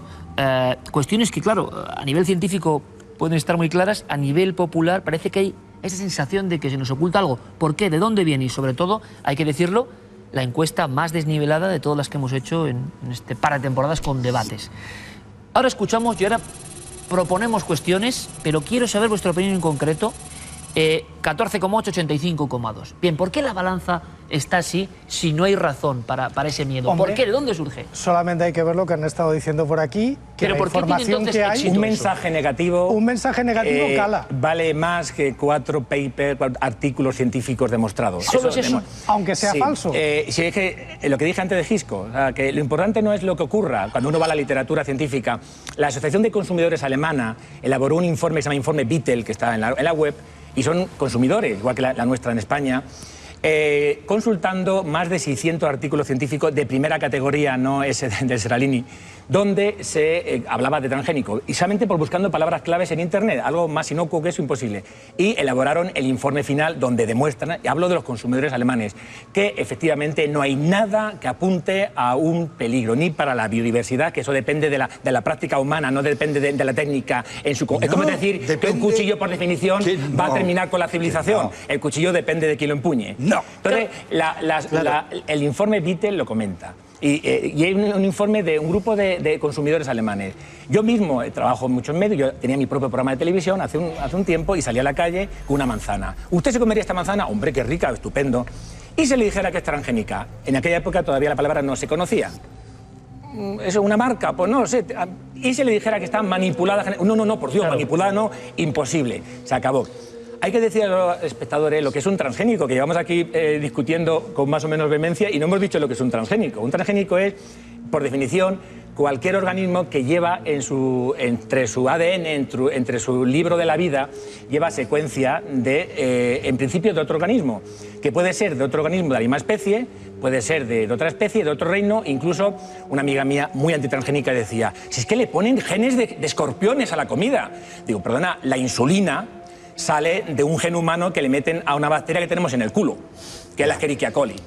Cuestiones que, claro, a nivel científico pueden estar muy claras, a nivel popular parece que hay esa sensación de que se nos oculta algo. ¿Por qué? ¿De dónde viene? Y sobre todo, hay que decirlo, la encuesta más desnivelada de todas las que hemos hecho en este par de temporadas con debates. Ahora escuchamos y ahora proponemos cuestiones, pero quiero saber vuestra opinión en concreto. 14,8, 85,2. Bien, ¿por qué la balanza está así si no hay razón para ese miedo? Hombre, ¿por qué? ¿De dónde surge? Solamente hay que ver lo que han estado diciendo por aquí, que ¿pero la por qué información tiene que hay... entonces Un mensaje negativo... Un mensaje negativo cala. Vale más que 4 papers, artículos científicos demostrados. ¿Solo es eso? Aunque sea falso. Sí, es que lo que dije antes de Gisco, o sea, que lo importante no es lo que ocurra. Cuando uno va a la literatura científica, la Asociación de Consumidores Alemana elaboró un informe que se llama Informe Vittel, que está en la web, y son consumidores, igual que la nuestra en España, consultando más de 600 artículos científicos de primera categoría, no ese del Seralini, donde se hablaba de transgénico, y solamente por buscando palabras claves en Internet, algo más inocuo que eso, imposible. Y elaboraron el informe final donde demuestran, y hablo de los consumidores alemanes, que efectivamente no hay nada que apunte a un peligro, ni para la biodiversidad, que eso depende de la práctica humana, no depende de la técnica en su... es como decir que un cuchillo, por definición, va a terminar con la civilización. El cuchillo depende de quién lo empuñe. Entonces, el informe Vittel lo comenta. Y hay un informe de un grupo de consumidores alemanes. Yo mismo trabajo en muchos medios, yo tenía mi propio programa de televisión hace un tiempo y salí a la calle con una manzana. ¿Usted se comería esta manzana? Hombre, qué rica, estupendo. Y se le dijera que es transgénica. En aquella época todavía la palabra no se conocía. ¿Es una marca? Pues no sé. Y se le dijera que está manipulada. No, por Dios, claro. Manipulada no, imposible. Se acabó. Hay que decir a los espectadores lo que es un transgénico, que llevamos aquí discutiendo con más o menos vehemencia y no hemos dicho lo que es un transgénico. Un transgénico es, por definición, cualquier organismo que lleva entre su ADN, entre su libro de la vida, lleva secuencia en principio de otro organismo, que puede ser de otro organismo de la misma especie, puede ser de otra especie, de otro reino. Incluso una amiga mía muy antitransgénica decía, si es que le ponen genes de escorpiones a la comida. Digo, perdona, la insulina sale de un gen humano que le meten a una bacteria que tenemos en el culo, que es la Escherichia coli.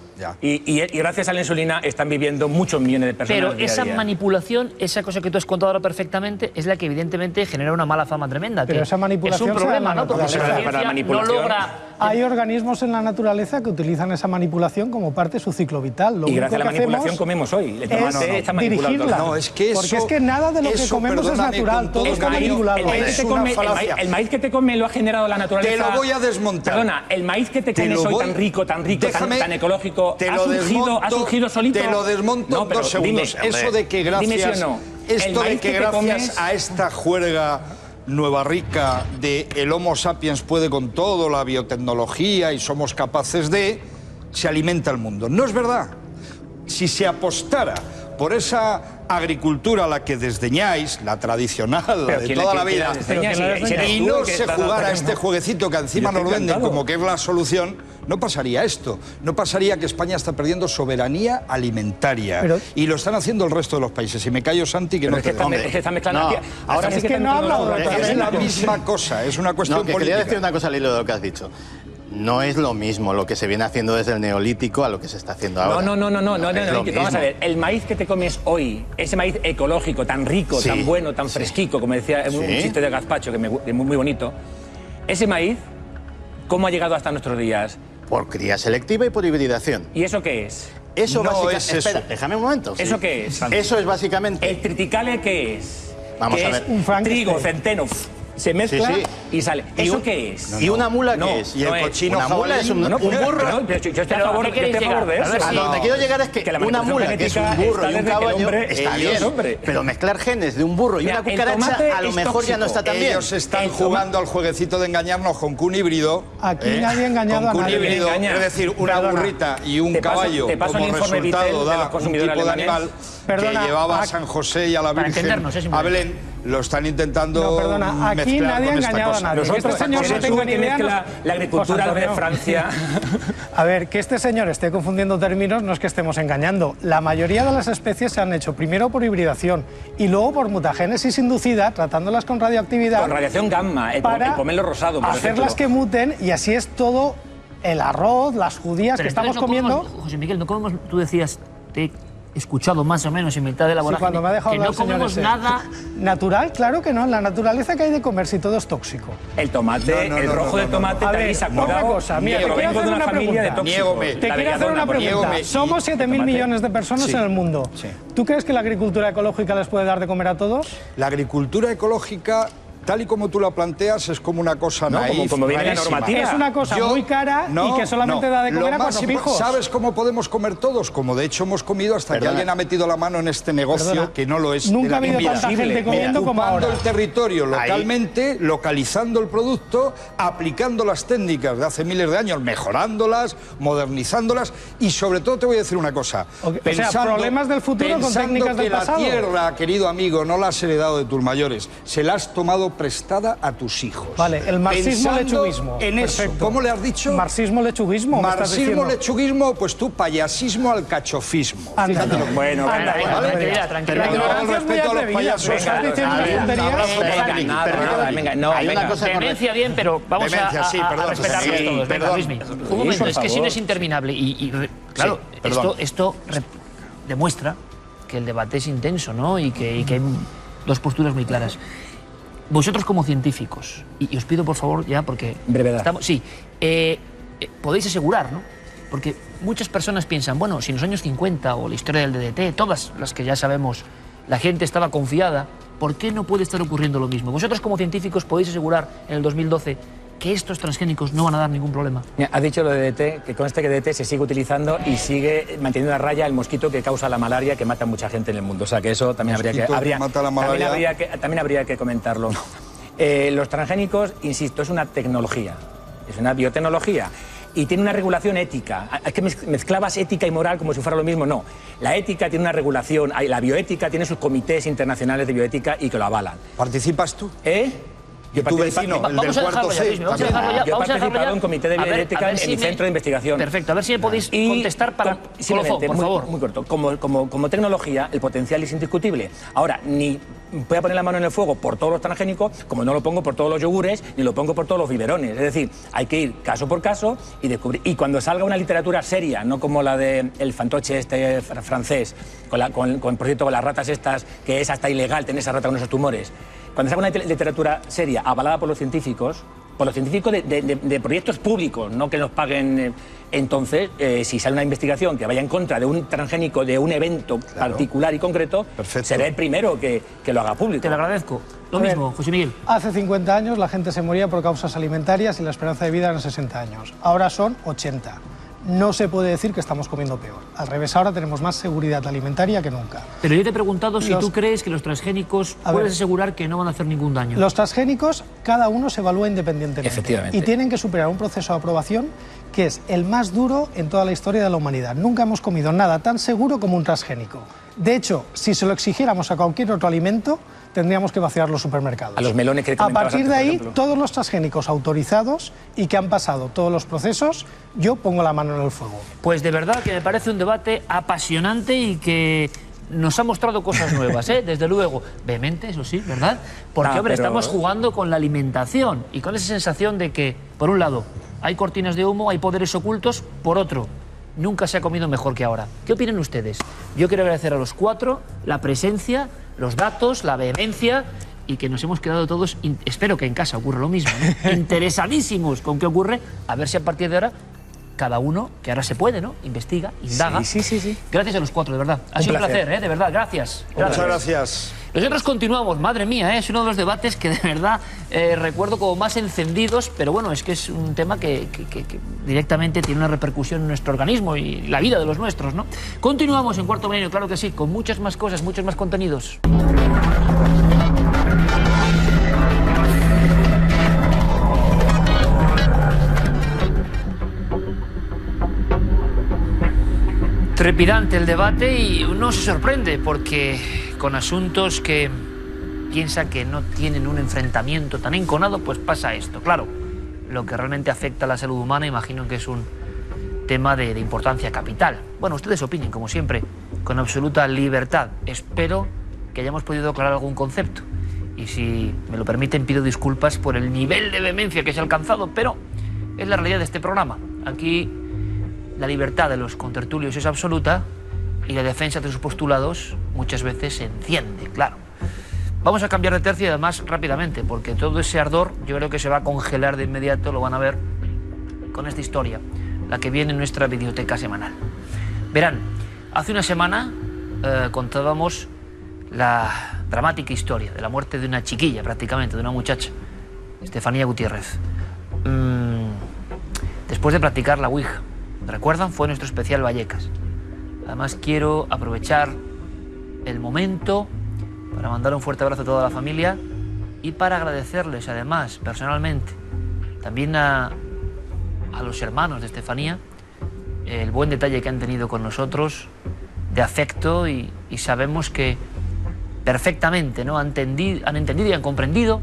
Y gracias a la insulina están viviendo muchos millones de personas. Pero día esa a día. manipulación, esa cosa que tú has contado ahora perfectamente, es la que evidentemente genera una mala fama tremenda. Pero esa manipulación es un problema, ¿no? Porque para la la ciencia no logra... Hay organismos en la naturaleza que utilizan esa manipulación como parte de su ciclo vital. Y gracias a la manipulación comemos hoy. El tomate está manipulado. Dirigirla. Porque es que nada de lo que comemos es natural, todo está manipulado. El maíz que te come lo ha generado la naturaleza. Te lo voy a desmontar. Perdona, el maíz que te comes hoy tan rico, tan ecológico, ha surgido solito. Te lo desmonto en 2 segundos. Eso de que gracias, esto de que gracias a esta juerga nueva rica de el Homo sapiens puede con todo, la biotecnología y somos capaces de, se alimenta el mundo. No es verdad. Si se apostara por esa agricultura a la que desdeñáis, la tradicional, la de toda la vida, y no se jugara este jueguecito que encima nos lo venden como que es la solución, no pasaría esto. No pasaría que España está perdiendo soberanía alimentaria. Y lo están haciendo el resto de los países. Y me callo, Santi, que no te... Es que están mezclando aquí. Ahora sí que no es la misma cosa, es una cuestión política. Quería decir una cosa al hilo de lo que has dicho. No es lo mismo lo que se viene haciendo desde el Neolítico a lo que se está haciendo ahora. No. Vamos a ver, el maíz que te comes hoy, ese maíz ecológico, tan rico, tan bueno, tan fresquico, como decía un chiste de gazpacho, que es muy bonito, ese maíz, ¿cómo ha llegado hasta nuestros días? Por cría selectiva y por hibridación. ¿Y eso qué es? Eso No básicamente... es eso. Espera, déjame un momento. ¿Eso Sí. qué es, Francisco? Eso es básicamente... ¿El triticale qué es? Vamos Que a es ver. un trigo, centeno, se mezcla Sí, y sale. ¿Eso qué es? ¿Y una mula No, qué es? ¿Y el no es. cochino Una jabalí? mula es un burro. Yo estoy a favor ¿a qué queréis de llegar? eso. A donde quiero llegar es que la una manipulación mula, que es un genética burro está y un desde que el caballo, hombre está es bien. hombre. Pero mezclar genes de un burro y Mira, una el cucaracha tomate a lo es mejor ya no está tan bien. Ellos están jugando al jueguecito de engañarnos con que un híbrido. Aquí nadie ha engañado a con que un nadie. híbrido, Engaña. es decir, una Perdona. burrita y un Te paso- caballo te paso el como informe resultado Vitel de da los un consumidores tipo de alemanes. animal Perdona, que llevaba a aquí- San José y a la Para Virgen entendernos, es a Belén. Lo están intentando No, perdona, aquí mezclar nadie ha con esta engañado a cosa. nadie. Que este señor no tenga ni idea. La agricultura José de Antonio. Francia. A ver, que este señor esté confundiendo términos no es que estemos engañando. La mayoría de las especies se han hecho primero por hibridación y luego por mutagénesis inducida, tratándolas con radioactividad. Con radiación gamma, el pomelo rosado, por hacerlas ejemplo. que muten y así es todo el arroz, las judías Pero que estamos entonces no comiendo. comemos, José Miguel, no comemos, tú decías, te he escuchado más o menos en mitad de la Sí, vorágine, cuando me ha dejado que hablar no el señor comemos ese. nada. Natural, claro que no. En la naturaleza que hay de comer si todo es tóxico. El tomate, el rojo del tomate A te ver, avisa, otra cuidado, cosa, mira, te quiero provengo hacer de una una familia de pregunta. tóxicos. Te La quiero hacer belladona, una por pregunta. ejemplo. Somos 7.000 millones de personas Sí. en el mundo. Sí. ¿Tú crees que la agricultura ecológica les puede dar de comer a todos? La agricultura ecológica, tal y como tú la planteas, es como una cosa No, naif, como viene la rarísima. normativa. Es una cosa muy cara y que solamente da de comer Lo a más 4 pijos. ¿Sabes cómo podemos comer todos? Como de hecho hemos comido hasta que Perdona. alguien ha metido la mano en este negocio, Perdona. que no lo es. Nunca de la ha habido comida. tanta gente comiendo como Ocupando ahora. el territorio localmente, localizando el producto, aplicando las técnicas de hace miles de años, mejorándolas, modernizándolas y sobre todo te voy a decir una cosa. O sea, problemas del futuro con pensando técnicas del que la pasado. tierra, querido amigo, no la has heredado de tus mayores, se la has tomado prestada a tus hijos. Vale, el marxismo Pensando lechuguismo. en eso. Perfecto. ¿Cómo le has dicho? Marxismo lechuguismo. me estás Marxismo, diciendo. lechuguismo, pues tú payasismo al cachofismo. Anda. Bueno, Anda, venga, anda, tranquilidad, tranquilidad. tranquilidad. La ignorancia es muy respeto a los atrevida, payasos. pero estás Venga, diciendo a unas ver, tonterías. Hay una cosa con Demencia bien, pero vamos Demencia, a sí, perdón, respetarnos sí, todos. Venga, perdón. Luismi. Por Un momento, favor. es que si no es interminable. Claro, perdón. esto demuestra que el debate es intenso, ¿no? Y que hay dos posturas muy claras. Vosotros como científicos, y os pido por favor ya, porque... Brevedad. Sí, podéis asegurar, ¿no? Porque muchas personas piensan, bueno, si en los años 50 o la historia del DDT, todas las que ya sabemos, la gente estaba confiada, ¿por qué no puede estar ocurriendo lo mismo? Vosotros como científicos podéis asegurar en el 2012 que estos transgénicos no van a dar ningún problema. Mira, has dicho lo de DDT, que conste que DDT se sigue utilizando y sigue manteniendo a raya el mosquito que causa la malaria, que mata a mucha gente en el mundo. O sea, que eso también habría que, Mosquito que mata la malaria. también habría que comentarlo. Los transgénicos, insisto, es una tecnología, es una biotecnología. Y tiene una regulación ética. Es que mezclabas ética y moral como si fuera lo mismo. No. La ética tiene una regulación. La bioética tiene sus comités internacionales de bioética y que lo avalan. ¿Participas tú? Yo tu vecino, el del Vamos a cuarto dejarlo ya, C. Luismi, vamos a dejarlo ya. Yo he Vamos a dejarlo participado ya. en un comité de A ver bioética si en mi me- centro de investigación. Perfecto, a ver si me podéis contestar para colofón, simplemente, por favor. Muy corto. Como tecnología, el potencial es indiscutible. Ahora, ni voy a poner la mano en el fuego por todos los transgénicos, como no lo pongo por todos los yogures, ni lo pongo por todos los biberones. Es decir, hay que ir caso por caso y descubrir. Y cuando salga una literatura seria, no como la del fantoche este francés, por cierto, con las ratas estas, que es hasta ilegal tener esa rata con esos tumores. Cuando salga una literatura seria, avalada por los científicos de proyectos públicos, no que nos paguen. Entonces, si sale una investigación que vaya en contra de un transgénico, de un evento particular y concreto, seré el primero que lo haga público. Te lo agradezco. Lo A ver, mismo, José Miguel. Hace 50 años la gente se moría por causas alimentarias y la esperanza de vida eran 60 años. Ahora son 80. No se puede decir que estamos comiendo peor. Al revés, ahora tenemos más seguridad alimentaria que nunca. Pero yo te he preguntado si Los- tú crees que los transgénicos A puedes ver. asegurar que no van a hacer ningún daño. Los transgénicos, cada uno se evalúa independientemente. Efectivamente. Y tienen que superar un proceso de aprobación que es el más duro en toda la historia de la humanidad. Nunca hemos comido nada tan seguro como un transgénico. De hecho, si se lo exigiéramos a cualquier otro alimento, tendríamos que vaciar los supermercados. A los melones que A comentabas partir antes, de por ahí, ejemplo. todos los transgénicos autorizados y que han pasado todos los procesos, yo pongo la mano en el fuego. Pues de verdad que me parece un debate apasionante y que nos ha mostrado cosas nuevas, ¿eh? Desde luego. Vehemente, eso sí, ¿verdad? Porque, hombre, pero- estamos jugando con la alimentación y con esa sensación de que, por un lado, hay cortinas de humo, hay poderes ocultos, por otro, nunca se ha comido mejor que ahora. ¿Qué opinan ustedes? Yo quiero agradecer a los cuatro la presencia, los datos, la vehemencia y que nos hemos quedado todos, espero que en casa ocurra lo mismo, ¿no? Interesadísimos con qué ocurre, a ver si a partir de ahora cada uno, que ahora se puede, ¿no? Investiga, indaga. Sí. Gracias a los 4, de verdad. Ha sido un placer, de verdad, gracias. Muchas gracias. Nosotros continuamos, madre mía, es uno de los debates que de verdad recuerdo como más encendidos, pero bueno, es que es un tema que directamente tiene una repercusión en nuestro organismo y la vida de los nuestros, ¿no? Continuamos en Cuarto Milenio, claro que sí, con muchas más cosas, muchos más contenidos. Trepidante el debate y uno se sorprende porque con asuntos que piensa que no tienen un enfrentamiento tan enconado, pues pasa esto. Claro, lo que realmente afecta a la salud humana imagino que es un tema de importancia capital. Bueno, ustedes opinen, como siempre, con absoluta libertad. Espero que hayamos podido aclarar algún concepto. Y si me lo permiten, pido disculpas por el nivel de vehemencia que se ha alcanzado, pero es la realidad de este programa. Aquí la libertad de los contertulios es absoluta y la defensa de sus postulados muchas veces se enciende, claro. Vamos a cambiar de tercio y además rápidamente, porque todo ese ardor yo creo que se va a congelar de inmediato, lo van a ver con esta historia, la que viene en nuestra videoteca semanal. Verán, hace una semana contábamos la dramática historia de la muerte de una chiquilla, prácticamente, de una muchacha, Estefanía Gutiérrez. Después de practicar la Ouija. ¿Recuerdan? Fue nuestro especial Vallecas. Además quiero aprovechar el momento para mandar un fuerte abrazo a toda la familia y para agradecerles además personalmente también a los hermanos de Estefanía el buen detalle que han tenido con nosotros de afecto y sabemos que perfectamente, ¿no? han entendido y han comprendido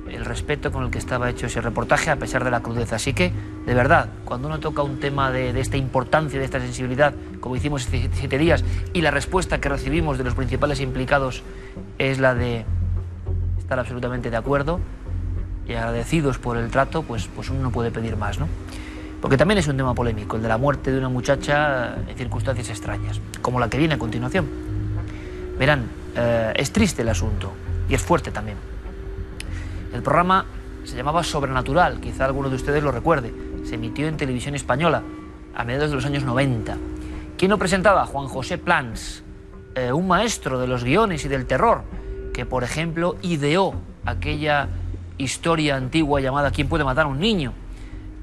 el respeto con el que estaba hecho ese reportaje a pesar de la crudeza. Así que, de verdad, cuando uno toca un tema de esta importancia, de esta sensibilidad, como hicimos hace 7 días, y la respuesta que recibimos de los principales implicados es la de estar absolutamente de acuerdo y agradecidos por el trato, pues uno no puede pedir más, ¿no? Porque también es un tema polémico, el de la muerte de una muchacha en circunstancias extrañas, como la que viene a continuación. Verán, es triste el asunto y es fuerte también. El programa se llamaba Sobrenatural, quizá alguno de ustedes lo recuerde. Se emitió en Televisión Española a mediados de los años 90. ¿Quién lo presentaba? Juan José Plans, un maestro de los guiones y del terror, que, por ejemplo, ideó aquella historia antigua llamada ¿Quién puede matar a un niño?,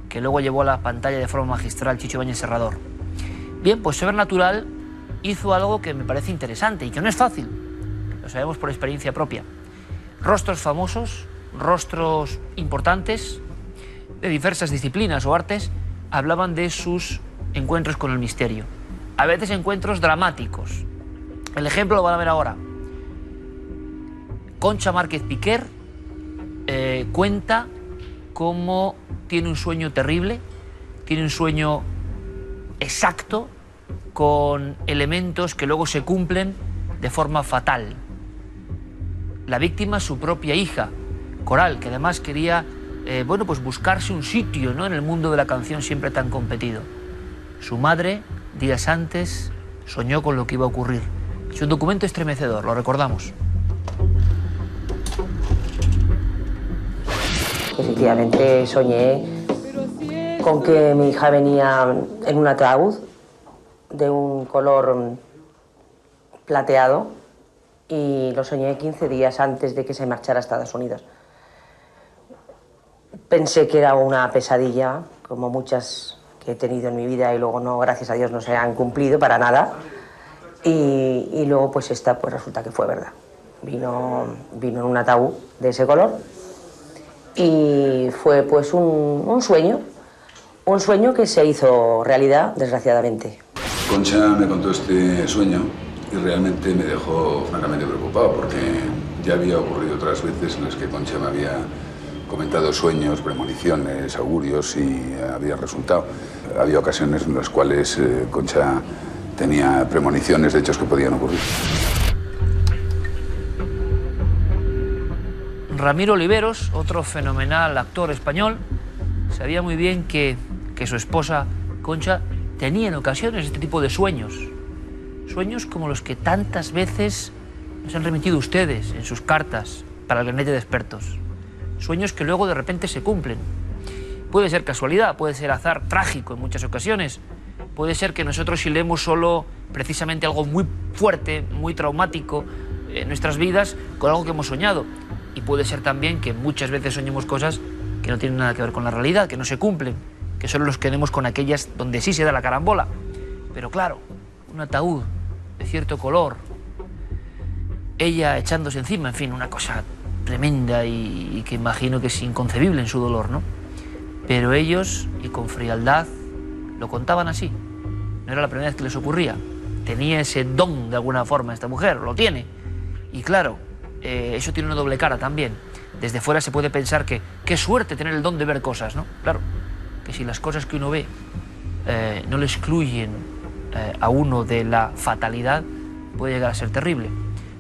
que luego llevó a la pantalla de forma magistral Chicho Ibáñez Serrador. Bien, pues Sobrenatural hizo algo que me parece interesante y que no es fácil, lo sabemos por experiencia propia. Rostros famosos, rostros importantes de diversas disciplinas o artes hablaban de sus encuentros con el misterio, a veces encuentros dramáticos. El ejemplo lo van a ver ahora. Concha Márquez Piquer cuenta cómo tiene un sueño terrible, tiene un sueño exacto con elementos que luego se cumplen de forma fatal. La víctima, su propia hija, Coral, que además quería pues buscarse un sitio, ¿no?, en el mundo de la canción siempre tan competido. Su madre, días antes, soñó con lo que iba a ocurrir. Es un documento estremecedor, lo recordamos. Efectivamente soñé con que mi hija venía en un ataúd de un color plateado y lo soñé 15 días antes de que se marchara a Estados Unidos. Pensé que era una pesadilla, como muchas que he tenido en mi vida y luego no, gracias a Dios, no se han cumplido para nada. Y luego pues esta pues resulta que fue verdad. Vino en un ataúd de ese color y fue pues un sueño que se hizo realidad, desgraciadamente. Concha me contó este sueño y realmente me dejó francamente preocupado porque ya había ocurrido otras veces en las que Concha me había comentado sueños, premoniciones, augurios y había resultado. Había ocasiones en las cuales Concha tenía premoniciones de hechos que podían ocurrir. Ramiro Oliveros, otro fenomenal actor español, sabía muy bien que su esposa Concha tenía en ocasiones este tipo de sueños. Sueños como los que tantas veces nos han remitido ustedes en sus cartas para el gabinete de expertos. Sueños que luego de repente se cumplen. Puede ser casualidad, puede ser azar trágico en muchas ocasiones. Puede ser que nosotros hilemos solo precisamente algo muy fuerte, muy traumático en nuestras vidas con algo que hemos soñado. Y puede ser también que muchas veces soñemos cosas que no tienen nada que ver con la realidad, que no se cumplen, que solo los quedemos con aquellas donde sí se da la carambola. Pero claro, un ataúd de cierto color, ella echándose encima, en fin, una cosa tremenda y que imagino que es inconcebible en su dolor, ¿no? Pero ellos, y con frialdad, lo contaban así. No era la primera vez que les ocurría. Tenía ese don de alguna forma esta mujer, lo tiene. Y claro, eso tiene una doble cara también. Desde fuera se puede pensar que qué suerte tener el don de ver cosas, ¿no? Claro, que si las cosas que uno ve no le excluyen a uno de la fatalidad, puede llegar a ser terrible.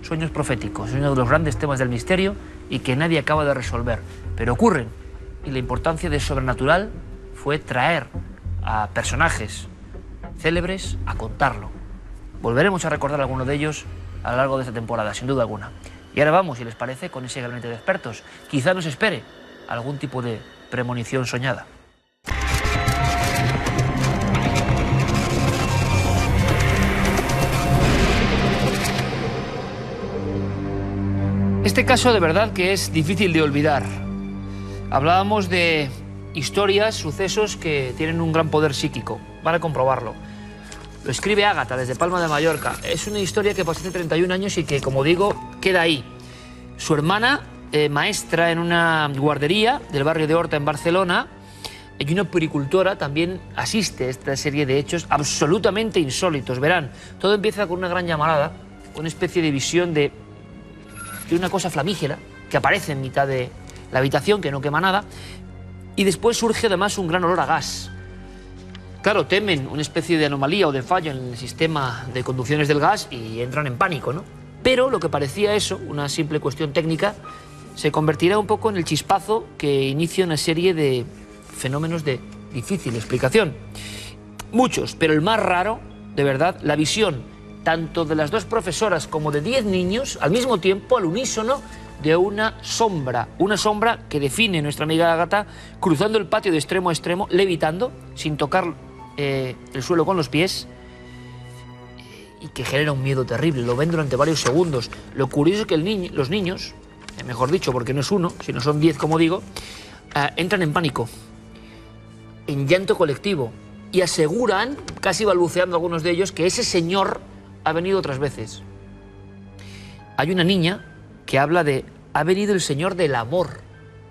Sueños proféticos, es uno de los grandes temas del misterio y que nadie acaba de resolver, pero ocurren. Y la importancia de sobrenatural fue traer a personajes célebres a contarlo. Volveremos a recordar alguno de ellos a lo largo de esta temporada, sin duda alguna. Y ahora vamos, si les parece, con ese gabinete de expertos. Quizá nos espere algún tipo de premonición soñada. Este caso de verdad que es difícil de olvidar. Hablábamos de historias, sucesos que tienen un gran poder psíquico. Van a comprobarlo. Lo escribe Ágata desde Palma de Mallorca. Es una historia que pasó hace 31 años y que, como digo, queda ahí. Su hermana, maestra en una guardería del barrio de Horta en Barcelona, y una puericultora también asiste a esta serie de hechos absolutamente insólitos. Verán, todo empieza con una gran llamarada, una especie de visión de una cosa flamígera que aparece en mitad de la habitación, que no quema nada, y después surge además un gran olor a gas. Claro, temen una especie de anomalía o de fallo en el sistema de conducciones del gas y entran en pánico, ¿no? Pero lo que parecía eso, una simple cuestión técnica, se convertirá un poco en el chispazo que inicia una serie de fenómenos de difícil explicación. Muchos, pero el más raro, de verdad, la visión tanto de las dos profesoras como de 10 niños, al mismo tiempo, al unísono, de una sombra que define nuestra amiga Ágata, cruzando el patio de extremo a extremo, levitando, sin tocar el suelo con los pies, y que genera un miedo terrible. Lo ven durante varios segundos. Lo curioso es que los niños, mejor dicho, porque no es uno, sino son 10, como digo, entran en pánico, en llanto colectivo, y aseguran, casi balbuceando algunos de ellos, que ese señor ha venido otras veces. Hay una niña que habla de ha venido el señor del amor,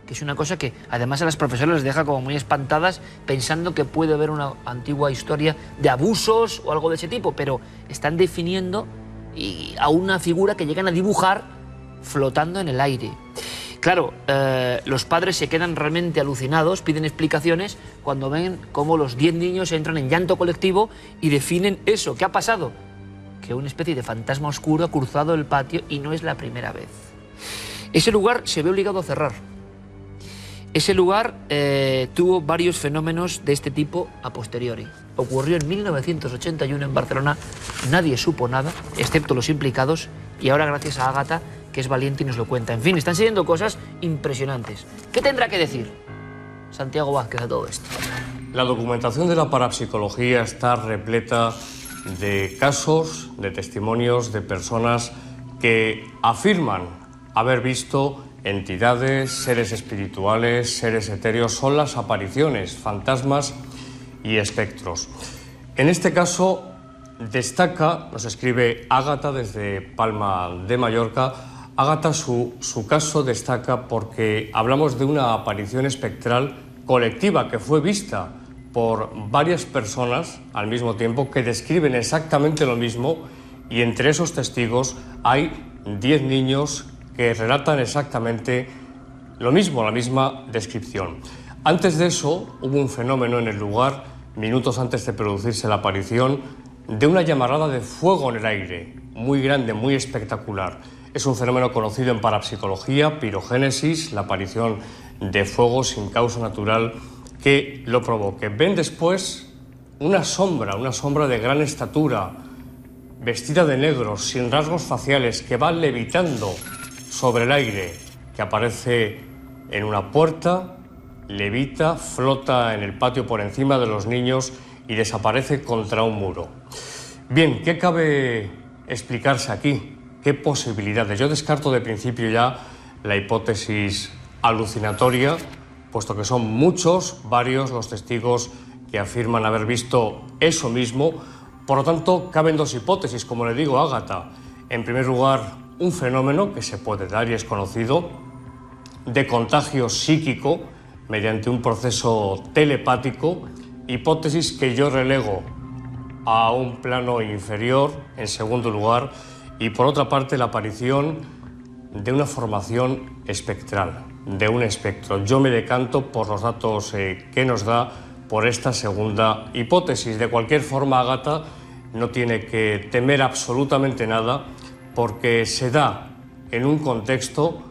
que es una cosa que además a las profesoras les deja como muy espantadas, pensando que puede haber una antigua historia de abusos o algo de ese tipo, pero están definiendo a una figura que llegan a dibujar flotando en el aire. Claro, los padres se quedan realmente alucinados, piden explicaciones cuando ven cómo los 10 niños entran en llanto colectivo y definen eso. ¿Qué ha pasado? Que una especie de fantasma oscuro ha cruzado el patio y no es la primera vez. Ese lugar se ve obligado a cerrar. Ese lugar tuvo varios fenómenos de este tipo a posteriori. Ocurrió en 1981 en Barcelona, nadie supo nada, excepto los implicados, y ahora gracias a Ágata, que es valiente y nos lo cuenta. En fin, están siguiendo cosas impresionantes. ¿Qué tendrá que decir Santiago Vázquez a todo esto? La documentación de la parapsicología está repleta de casos, de testimonios de personas que afirman haber visto entidades, seres espirituales, seres etéreos. Son las apariciones, fantasmas y espectros. En este caso destaca, nos escribe Ágata desde Palma de Mallorca, Ágata su caso destaca porque hablamos de una aparición espectral colectiva que fue vista por varias personas al mismo tiempo que describen exactamente lo mismo, y entre esos testigos hay 10 niños que relatan exactamente lo mismo, la misma descripción. Antes de eso hubo un fenómeno en el lugar, minutos antes de producirse la aparición, de una llamarada de fuego en el aire, muy grande, muy espectacular. Es un fenómeno conocido en parapsicología, pirogénesis, la aparición de fuego sin causa natural que lo provoque. Ven después una sombra de gran estatura, vestida de negro, sin rasgos faciales, que va levitando sobre el aire, que aparece en una puerta levita, flota en el patio por encima de los niños y desaparece contra un muro. Bien, ¿qué cabe explicarse aquí? ¿Qué posibilidades? Yo descarto de principio ya la hipótesis alucinatoria, puesto que son muchos, varios los testigos que afirman haber visto eso mismo. Por lo tanto, caben dos hipótesis, como le digo a Ágata. En primer lugar, un fenómeno que se puede dar y es conocido, de contagio psíquico mediante un proceso telepático, hipótesis que yo relego a un plano inferior, en segundo lugar, y por otra parte la aparición de una formación espectral, de un espectro. Yo me decanto por los datos que nos da por esta segunda hipótesis. De cualquier forma, Ágata no tiene que temer absolutamente nada porque se da en un contexto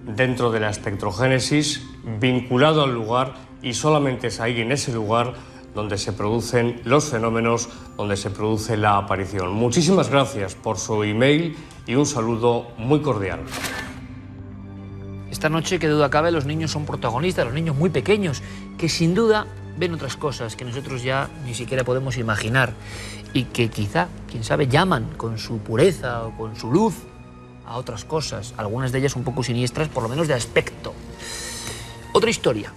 dentro de la espectrogénesis vinculado al lugar y solamente es ahí, en ese lugar, donde se producen los fenómenos, donde se produce la aparición. Muchísimas gracias por su email y un saludo muy cordial. Esta noche, que duda cabe, los niños son protagonistas, los niños muy pequeños, que sin duda ven otras cosas que nosotros ya ni siquiera podemos imaginar y que quizá, quién sabe, llaman con su pureza o con su luz a otras cosas, algunas de ellas un poco siniestras, por lo menos de aspecto. Otra historia,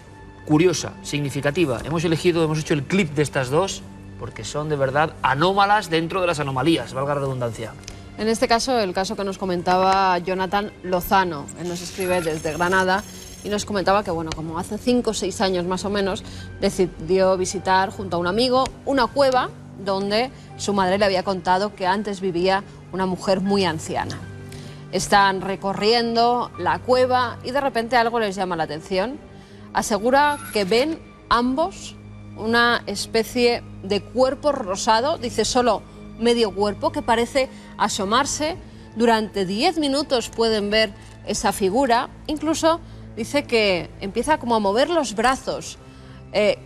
curiosa, significativa. Hemos hecho el clip de estas dos porque son de verdad anómalas dentro de las anomalías, valga la redundancia. En este caso, el caso que nos comentaba Jonathan Lozano, él nos escribe desde Granada y nos comentaba que, bueno, como hace 5 o 6 años más o menos, decidió visitar junto a un amigo una cueva donde su madre le había contado que antes vivía una mujer muy anciana. Están recorriendo la cueva y de repente algo les llama la atención. Asegura que ven ambos una especie de cuerpo rosado, dice solo medio cuerpo, que parece asomarse. Durante 10 minutos pueden ver esa figura. Incluso dice que empieza como a mover los brazos,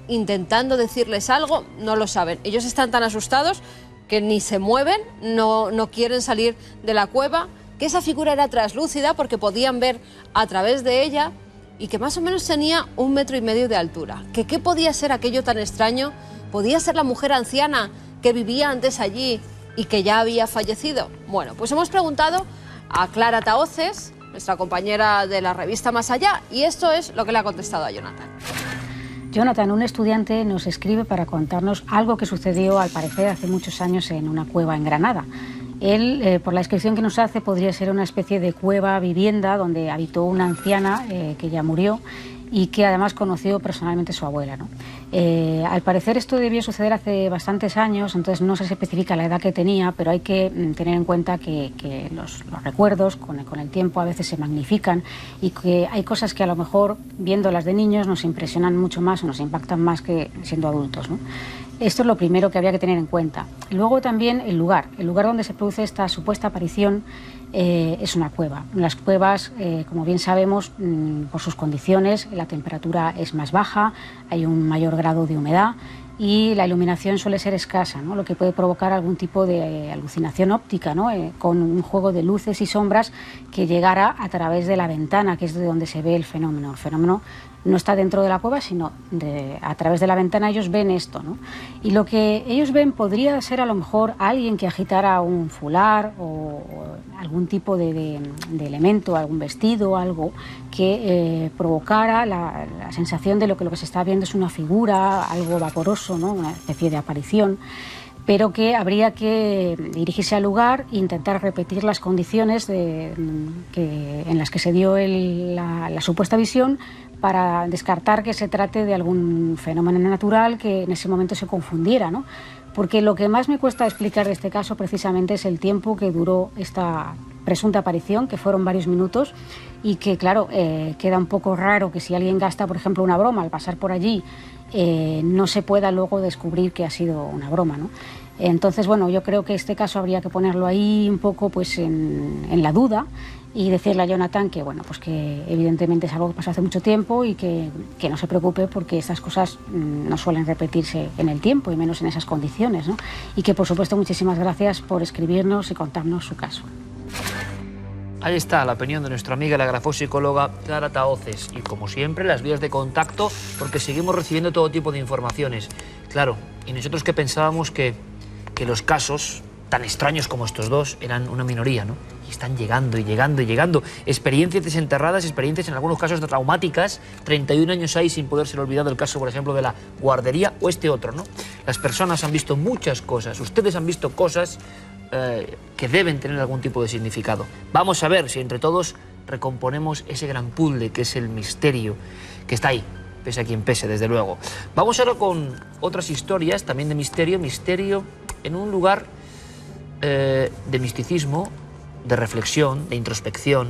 intentando decirles algo, no lo saben. Ellos están tan asustados que ni se mueven, no quieren salir de la cueva, que esa figura era translúcida porque podían ver a través de ella y que más o menos tenía 1,5 metros de altura. ¿Qué podía ser aquello tan extraño? ¿Podía ser la mujer anciana que vivía antes allí y que ya había fallecido? Bueno, pues hemos preguntado a Clara Tahoces, nuestra compañera de la revista Más Allá, y esto es lo que le ha contestado a Jonathan. Jonathan, un estudiante, nos escribe para contarnos algo que sucedió, al parecer, hace muchos años en una cueva en Granada. Él, por la descripción que nos hace, podría ser una especie de cueva vivienda donde habitó una anciana que ya murió y que además conoció personalmente su abuela, ¿no? Al parecer esto debió suceder hace bastantes años, entonces no se especifica la edad que tenía, pero hay que tener en cuenta que los recuerdos con el tiempo a veces se magnifican y que hay cosas que a lo mejor viéndolas de niños nos impresionan mucho más o nos impactan más que siendo adultos, ¿no? Esto es lo primero que había que tener en cuenta. Luego también el lugar donde se produce esta supuesta aparición es una cueva. Las cuevas, como bien sabemos, por sus condiciones, la temperatura es más baja, hay un mayor grado de humedad y la iluminación suele ser escasa, ¿no? Lo que puede provocar algún tipo de alucinación óptica, ¿no? Con un juego de luces y sombras que llegara a través de la ventana, que es de donde se ve el fenómeno. El fenómeno no está dentro de la cueva, sino a través de la ventana ellos ven esto, ¿no? Y lo que ellos ven podría ser a lo mejor alguien que agitara un fular o algún tipo de elemento, algún vestido, algo que provocara la sensación de lo que se está viendo es una figura, algo vaporoso, ¿no? Una especie de aparición, pero que habría que dirigirse al lugar e intentar repetir las condiciones en las que se dio la supuesta visión para descartar que se trate de algún fenómeno natural que en ese momento se confundiera, ¿no? Porque lo que más me cuesta explicar de este caso precisamente es el tiempo que duró esta presunta aparición, que fueron varios minutos, y que, claro, queda un poco raro que si alguien gasta, por ejemplo, una broma al pasar por allí, no se pueda luego descubrir que ha sido una broma, ¿no? Entonces, bueno, yo creo que este caso habría que ponerlo ahí un poco pues en la duda y decirle a Jonathan que, bueno, pues que evidentemente es algo que pasó hace mucho tiempo y que no se preocupe porque estas cosas no suelen repetirse en el tiempo y menos en esas condiciones, ¿no? Y que, por supuesto, muchísimas gracias por escribirnos y contarnos su caso. Ahí está la opinión de nuestra amiga, la grafopsicóloga Clara Tahoces. Y como siempre, las vías de contacto, porque seguimos recibiendo todo tipo de informaciones. Claro, y nosotros que pensábamos que los casos tan extraños como estos dos eran una minoría, ¿no? Y están llegando y llegando y llegando. Experiencias desenterradas, experiencias en algunos casos traumáticas. 31 años ahí sin poderse olvidar el caso, por ejemplo, de la guardería o este otro, ¿no? Las personas han visto muchas cosas, ustedes han visto cosas que deben tener algún tipo de significado. Vamos a ver si entre todos recomponemos ese gran puzzle que es el misterio, que está ahí, pese a quien pese, desde luego. Vamos ahora con otras historias, también de misterio, misterio en un lugar de misticismo, de reflexión, de introspección.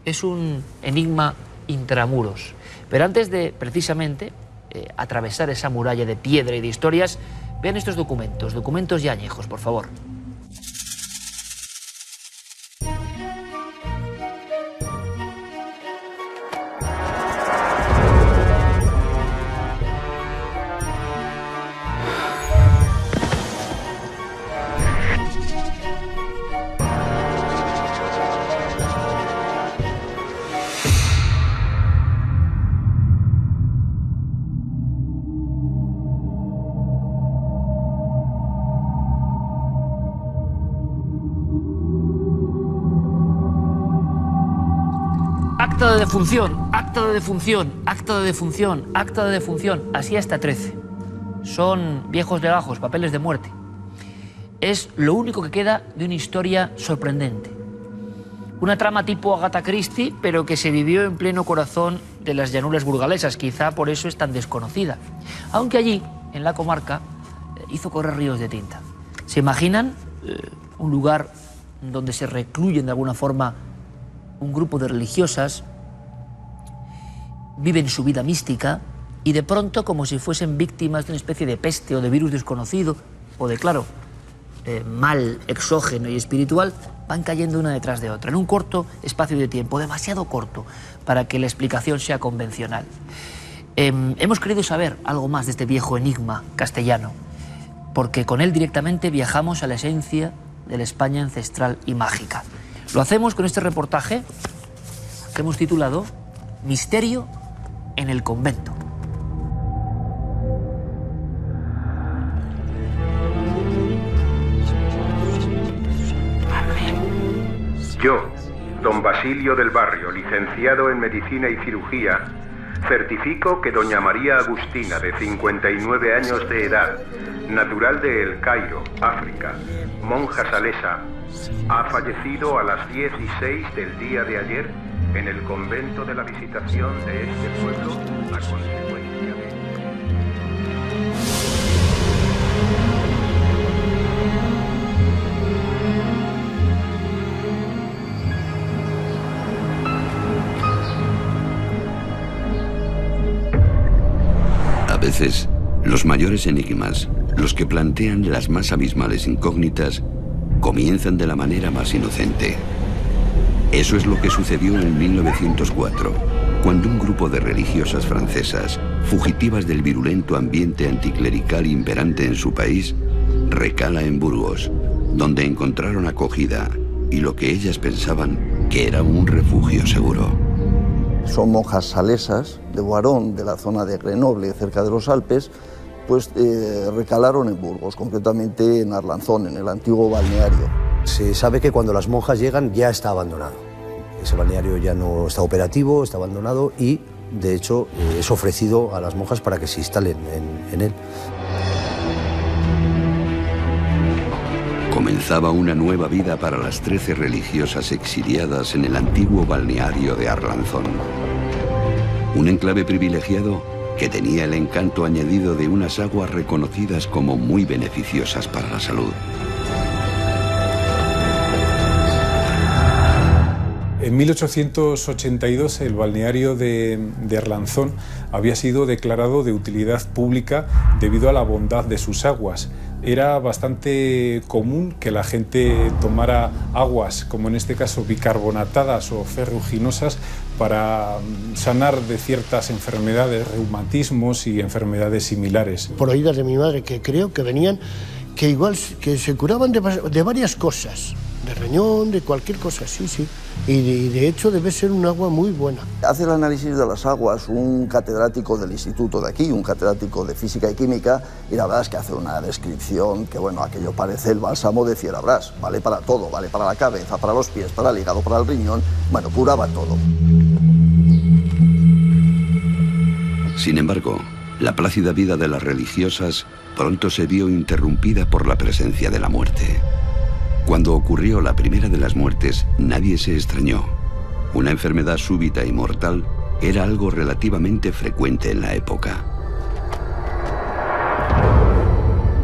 Es un enigma intramuros. Pero antes de, precisamente, atravesar esa muralla de piedra y de historias, vean estos documentos ya añejos, por favor. Acta de defunción, acta de defunción, acta de defunción, acta de defunción, así hasta 13. Son viejos legajos, papeles de muerte. Es lo único que queda de una historia sorprendente. Una trama tipo Agatha Christie, pero que se vivió en pleno corazón de las llanuras burgalesas. Quizá por eso es tan desconocida. Aunque allí, en la comarca, hizo correr ríos de tinta. ¿Se imaginan un lugar donde se recluyen de alguna forma un grupo de religiosas, viven su vida mística y de pronto, como si fuesen víctimas de una especie de peste o de virus desconocido o de, claro, mal exógeno y espiritual, van cayendo una detrás de otra en un corto espacio de tiempo, demasiado corto para que la explicación sea convencional? Hemos querido saber algo más de este viejo enigma castellano, porque con él directamente viajamos a la esencia de la España ancestral y mágica. Lo hacemos con este reportaje que hemos titulado Misterio en el convento. Yo, don Basilio del Barrio, licenciado en Medicina y Cirugía, certifico que doña María Agustina, de 59 años de edad, natural de El Cairo, África, monja salesa, ha fallecido a las 10:06 del día de ayer en el convento de la Visitación de este pueblo a consecuencia de... A veces, los mayores enigmas, los que plantean las más abismales incógnitas, comienzan de la manera más inocente. Eso es lo que sucedió en 1904, cuando un grupo de religiosas francesas, fugitivas del virulento ambiente anticlerical imperante en su país, recala en Burgos, donde encontraron acogida y lo que ellas pensaban que era un refugio seguro. Son monjas salesas de Boarón, de la zona de Grenoble, cerca de los Alpes, pues recalaron en Burgos, concretamente en Arlanzón, en el antiguo balneario. Se sabe que cuando las monjas llegan ya está abandonado. Ese balneario ya no está operativo, está abandonado y, de hecho, es ofrecido a las monjas para que se instalen en él. Comenzaba una nueva vida para las 13 religiosas exiliadas en el antiguo balneario de Arlanzón. Un enclave privilegiado que tenía el encanto añadido de unas aguas reconocidas como muy beneficiosas para la salud. En 1882 el balneario de Arlanzón había sido declarado de utilidad pública debido a la bondad de sus aguas. Era bastante común que la gente tomara aguas, como en este caso bicarbonatadas o ferruginosas, para sanar de ciertas enfermedades, reumatismos y enfermedades similares. Por oídas de mi madre, que creo que venían, que igual que se curaban de varias cosas, de riñón, de cualquier cosa, sí, sí. Y de hecho debe ser un agua muy buena. Hace el análisis de las aguas un catedrático del instituto de aquí, un catedrático de física y química, y la verdad es que hace una descripción que, bueno, aquello parece el bálsamo de Fierabras. Vale para todo, vale para la cabeza, para los pies, para el hígado, para el riñón, bueno, curaba todo. Sin embargo, la plácida vida de las religiosas pronto se vio interrumpida por la presencia de la muerte. Cuando ocurrió la primera de las muertes, nadie se extrañó. Una enfermedad súbita y mortal era algo relativamente frecuente en la época.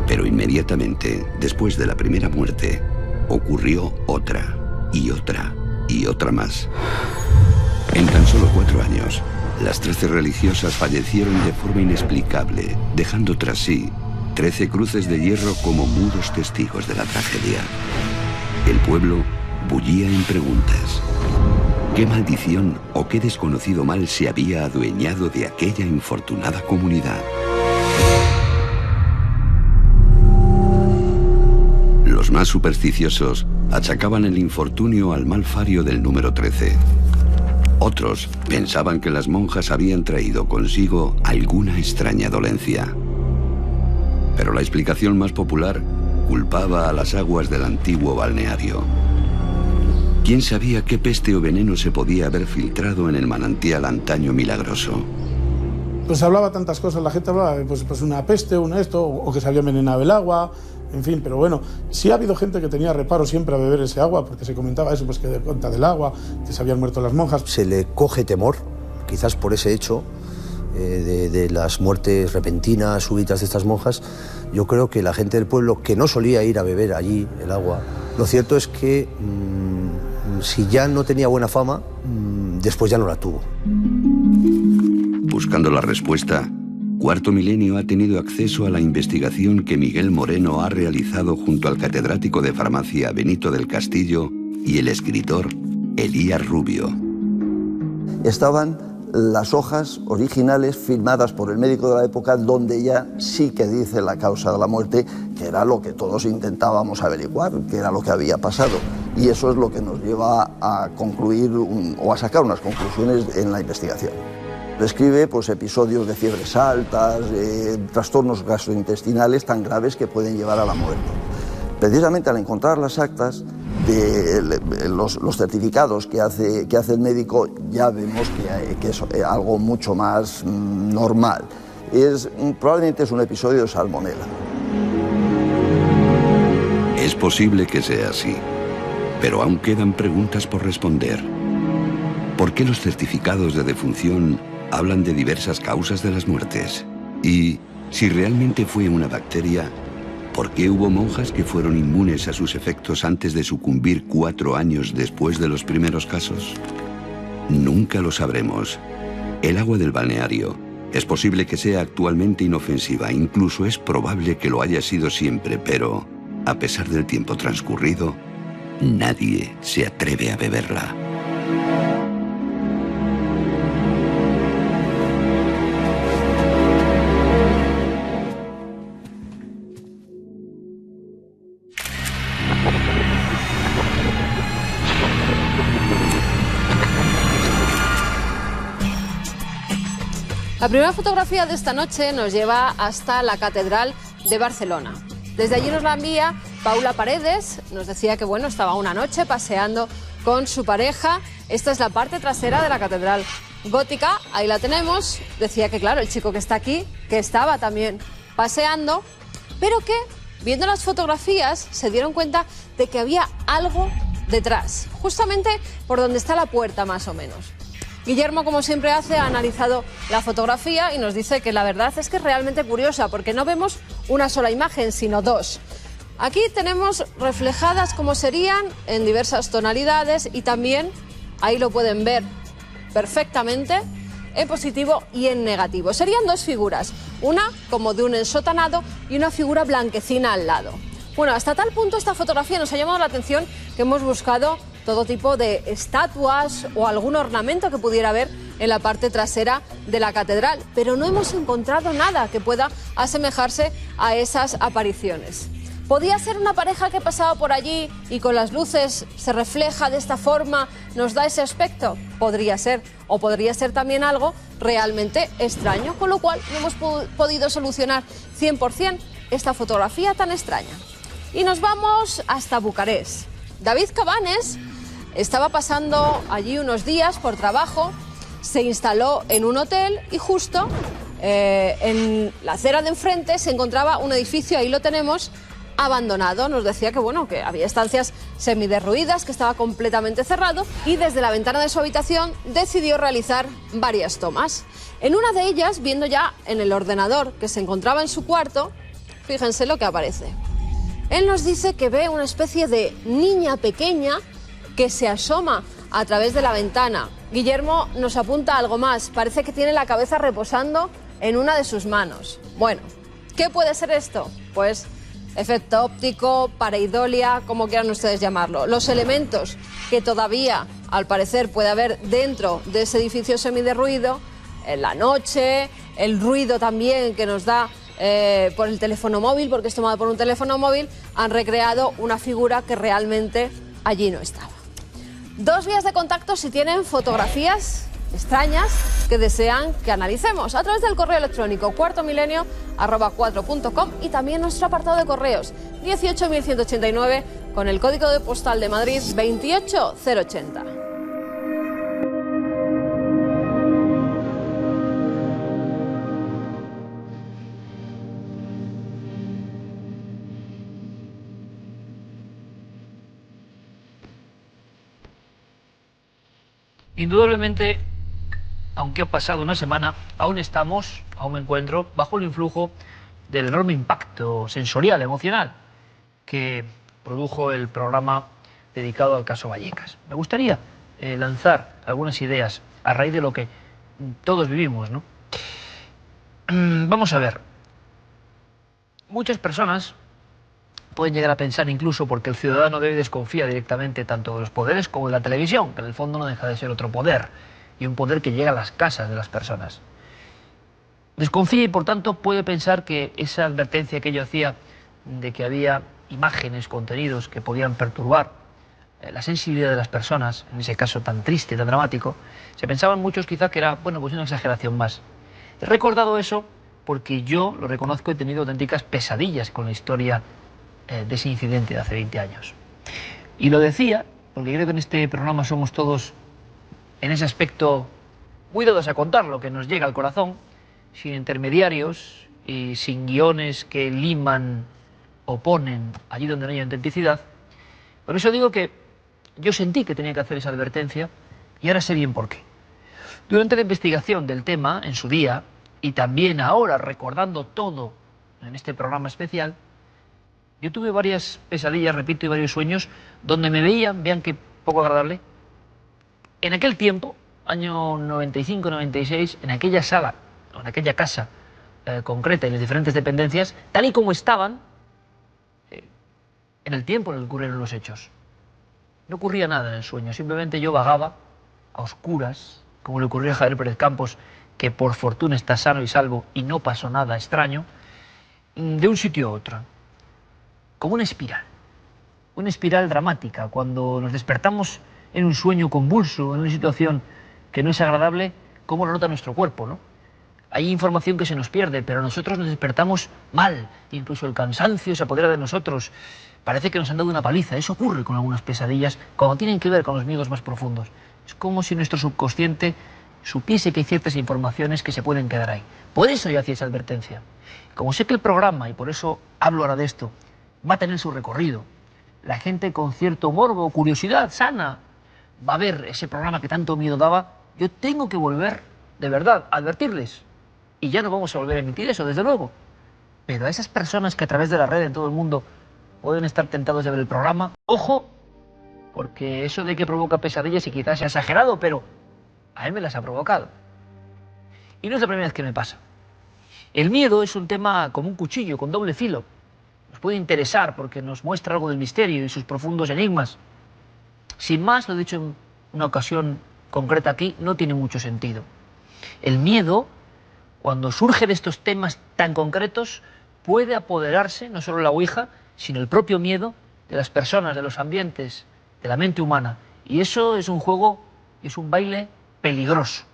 Pero inmediatamente, después de la primera muerte, ocurrió otra, y otra, y otra más. En tan solo 4 años, las 13 religiosas fallecieron de forma inexplicable, dejando tras sí 13 cruces de hierro como mudos testigos de la tragedia. El pueblo bullía en preguntas. ¿Qué maldición o qué desconocido mal se había adueñado de aquella infortunada comunidad? Los más supersticiosos achacaban el infortunio al mal fario del número 13. Otros pensaban que las monjas habían traído consigo alguna extraña dolencia. Pero la explicación más popular culpaba a las aguas del antiguo balneario. ¿Quién sabía qué peste o veneno se podía haber filtrado en el manantial antaño milagroso? Pues se hablaba tantas cosas, la gente hablaba de pues una peste, un esto, o que se había envenenado el agua, en fin, pero bueno, sí ha habido gente que tenía reparo siempre a beber ese agua, porque se comentaba eso, pues que de cuenta del agua, que se habían muerto las monjas. Se le coge temor, quizás por ese hecho, de las muertes repentinas, súbitas de estas monjas. Yo creo que la gente del pueblo, que no solía ir a beber allí el agua, lo cierto es que si ya no tenía buena fama, después ya no la tuvo. Buscando la respuesta, Cuarto Milenio ha tenido acceso a la investigación que Miguel Moreno ha realizado junto al catedrático de farmacia Benito del Castillo y el escritor Elías Rubio. Estaban las hojas originales firmadas por el médico de la época, donde ya sí que dice la causa de la muerte, que era lo que todos intentábamos averiguar, que era lo que había pasado. Y eso es lo que nos lleva a concluir o a sacar unas conclusiones en la investigación. Describe pues, episodios de fiebres altas, trastornos gastrointestinales tan graves que pueden llevar a la muerte. Precisamente al encontrar las actas de los certificados que hace el médico, ya vemos que es algo mucho más normal. Probablemente es un episodio de salmonela. Es posible que sea así, pero aún quedan preguntas por responder. ¿Por qué los certificados de defunción hablan de diversas causas de las muertes? Y si realmente fue una bacteria, ¿por qué hubo monjas que fueron inmunes a sus efectos antes de sucumbir 4 años después de los primeros casos? Nunca lo sabremos. El agua del balneario es posible que sea actualmente inofensiva, incluso es probable que lo haya sido siempre, pero a pesar del tiempo transcurrido, nadie se atreve a beberla. La primera fotografía de esta noche nos lleva hasta la Catedral de Barcelona. Desde allí nos la envía Paula Paredes. Nos decía que bueno, estaba una noche paseando con su pareja. Esta es la parte trasera de la Catedral Gótica. Ahí la tenemos. Decía que claro, el chico que está aquí, que estaba también paseando, pero que viendo las fotografías se dieron cuenta de que había algo detrás, justamente por donde está la puerta más o menos. Guillermo, como siempre hace, ha analizado la fotografía y nos dice que la verdad es que es realmente curiosa porque no vemos una sola imagen, sino 2. Aquí tenemos reflejadas como serían en diversas tonalidades y también, ahí lo pueden ver perfectamente, en positivo y en negativo. Serían 2 figuras, una como de un ensotanado y una figura blanquecina al lado. Bueno, hasta tal punto esta fotografía nos ha llamado la atención que hemos buscado todo tipo de estatuas o algún ornamento que pudiera haber en la parte trasera de la catedral, pero no hemos encontrado nada que pueda asemejarse a esas apariciones. ¿Podía ser una pareja que pasaba por allí y con las luces se refleja de esta forma, nos da ese aspecto? Podría ser. O podría ser también algo realmente extraño, con lo cual no hemos podido solucionar 100% esta fotografía tan extraña. Y nos vamos hasta Bucarest. David Cabanes estaba pasando allí unos días por trabajo, se instaló en un hotel y justo en la acera de enfrente se encontraba un edificio, ahí lo tenemos, abandonado. Nos decía que bueno, que había estancias semiderruidas, que estaba completamente cerrado, y desde la ventana de su habitación decidió realizar varias tomas. En una de ellas, viendo ya en el ordenador que se encontraba en su cuarto, fíjense lo que aparece. Él nos dice que ve una especie de niña pequeña que se asoma a través de la ventana. Guillermo nos apunta algo más, parece que tiene la cabeza reposando en una de sus manos. Bueno, ¿qué puede ser esto? Pues efecto óptico, pareidolia, como quieran ustedes llamarlo. Los elementos que todavía, al parecer, puede haber dentro de ese edificio semiderruido, en la noche, el ruido también que nos da por el teléfono móvil, porque es tomado por un teléfono móvil, han recreado una figura que realmente allí no estaba. 2 vías de contacto si tienen fotografías extrañas que desean que analicemos a través del correo electrónico cuartomilenio@4.com y también nuestro apartado de correos 18189 con el código de postal de Madrid 28080. Indudablemente, aunque ha pasado una semana, aún me encuentro bajo el influjo del enorme impacto sensorial, emocional, que produjo el programa dedicado al caso Vallecas. Me gustaría lanzar algunas ideas a raíz de lo que todos vivimos, ¿no? Vamos a ver. Muchas personas pueden llegar a pensar, incluso porque el ciudadano debe desconfiar directamente tanto de los poderes como de la televisión, que en el fondo no deja de ser otro poder, y un poder que llega a las casas de las personas. Desconfía y por tanto puede pensar que esa advertencia que yo hacía de que había imágenes, contenidos que podían perturbar la sensibilidad de las personas, en ese caso tan triste, tan dramático, se pensaban muchos quizá que era, bueno, pues una exageración más. He recordado eso porque yo, lo reconozco, he tenido auténticas pesadillas con la historia de ese incidente de hace 20 años. Y lo decía porque creo que en este programa somos todos, en ese aspecto, muy dados a contar lo que nos llega al corazón, sin intermediarios y sin guiones que liman o ponen allí donde no hay autenticidad. Por eso digo que yo sentí que tenía que hacer esa advertencia y ahora sé bien por qué. Durante la investigación del tema, en su día, y también ahora recordando todo en este programa especial, yo tuve varias pesadillas, repito, y varios sueños donde me vean qué poco agradable. En aquel tiempo, año 95-96, en aquella sala, o en aquella casa concreta y en las diferentes dependencias, tal y como estaban, en el tiempo en el que ocurrieron los hechos. No ocurría nada en el sueño, simplemente yo vagaba a oscuras, como le ocurrió a Javier Pérez Campos, que por fortuna está sano y salvo y no pasó nada extraño, de un sitio a otro. Como una espiral dramática. Cuando nos despertamos en un sueño convulso, en una situación que no es agradable, ¿cómo lo nota nuestro cuerpo, no? Hay información que se nos pierde, pero nosotros nos despertamos mal, incluso el cansancio se apodera de nosotros, parece que nos han dado una paliza. Eso ocurre con algunas pesadillas cuando tienen que ver con los miedos más profundos. Es como si nuestro subconsciente supiese que hay ciertas informaciones que se pueden quedar ahí. Por eso yo hacía esa advertencia. Como sé que el programa, y por eso hablo ahora de esto, va a tener su recorrido. La gente con cierto morbo o curiosidad sana va a ver ese programa que tanto miedo daba. Yo tengo que volver, de verdad, a advertirles. Y ya no vamos a volver a emitir eso, desde luego. Pero a esas personas que a través de la red en todo el mundo pueden estar tentados de ver el programa, ojo, porque eso de que provoca pesadillas y quizás sea exagerado, pero a él me las ha provocado. Y no es la primera vez que me pasa. El miedo es un tema como un cuchillo, con doble filo. Nos puede interesar porque nos muestra algo del misterio y sus profundos enigmas. Sin más, lo he dicho en una ocasión concreta aquí, no tiene mucho sentido. El miedo, cuando surge de estos temas tan concretos, puede apoderarse, no solo la ouija, sino el propio miedo de las personas, de los ambientes, de la mente humana. Y eso es un juego, es un baile peligroso.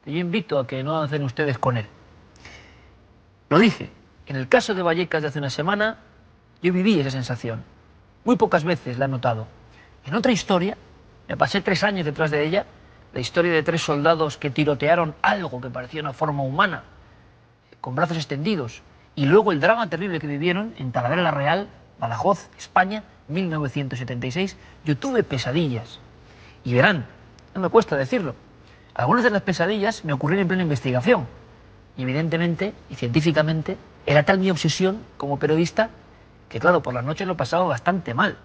Yo invito a que no avancen ustedes con él. Lo dije, en el caso de Vallecas de hace una semana, yo viví esa sensación. Muy pocas veces la he notado. En otra historia, me pasé 3 años detrás de ella, la historia de 3 soldados que tirotearon algo que parecía una forma humana, con brazos extendidos, y luego el drama terrible que vivieron en Talavera la Real, Badajoz, España, 1976, yo tuve pesadillas. Y verán, no me cuesta decirlo, algunas de las pesadillas me ocurrieron en plena investigación. Y evidentemente y científicamente era tal mi obsesión como periodista que, claro, por las noches lo pasaba bastante mal.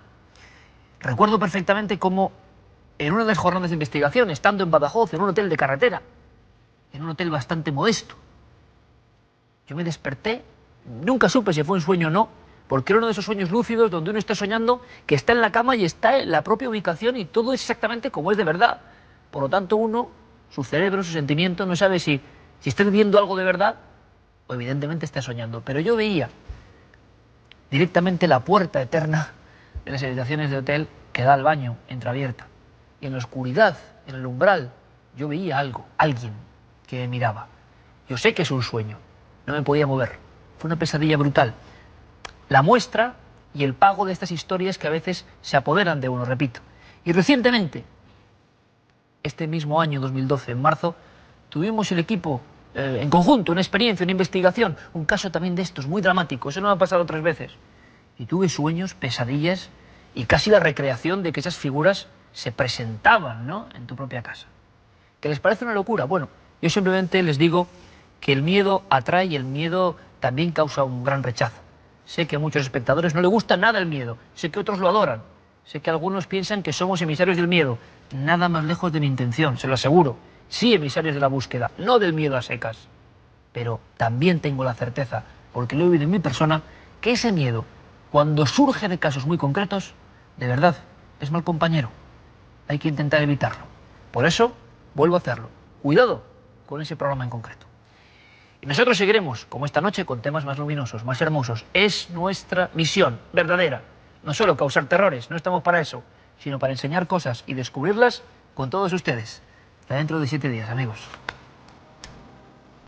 Recuerdo perfectamente cómo en una de las jornadas de investigación, estando en Badajoz, en un hotel de carretera, en un hotel bastante modesto, yo me desperté, nunca supe si fue un sueño o no, porque era uno de esos sueños lúcidos donde uno está soñando que está en la cama y está en la propia ubicación y todo es exactamente como es de verdad. Por lo tanto, uno, su cerebro, su sentimiento, no sabe si está viendo algo de verdad o evidentemente está soñando. Pero yo veía directamente la puerta eterna de las habitaciones de hotel que da al baño, entreabierta. Y en la oscuridad, en el umbral, yo veía algo, alguien que me miraba. Yo sé que es un sueño, no me podía mover. Fue una pesadilla brutal. La muestra y el pago de estas historias que a veces se apoderan de uno, repito. Y recientemente, este mismo año, 2012, en marzo, tuvimos el equipo en conjunto, una experiencia, una investigación, un caso también de estos, muy dramático. Eso no me ha pasado 3 veces. Y tuve sueños, pesadillas y casi la recreación de que esas figuras se presentaban, ¿no?, en tu propia casa. ¿Que les parece una locura? Bueno, yo simplemente les digo que el miedo atrae y el miedo también causa un gran rechazo. Sé que a muchos espectadores no les gusta nada el miedo, sé que otros lo adoran, sé que algunos piensan que somos emisarios del miedo. Nada más lejos de mi intención, se lo aseguro. Sí, emisarios de la búsqueda, no del miedo a secas. Pero también tengo la certeza, porque lo he vivido en mi persona, que ese miedo, cuando surge de casos muy concretos, de verdad, es mal compañero. Hay que intentar evitarlo. Por eso, vuelvo a hacerlo. Cuidado con ese programa en concreto. Y nosotros seguiremos, como esta noche, con temas más luminosos, más hermosos. Es nuestra misión verdadera. No solo causar terrores, no estamos para eso, sino para enseñar cosas y descubrirlas con todos ustedes. Hasta dentro de 7 días, amigos.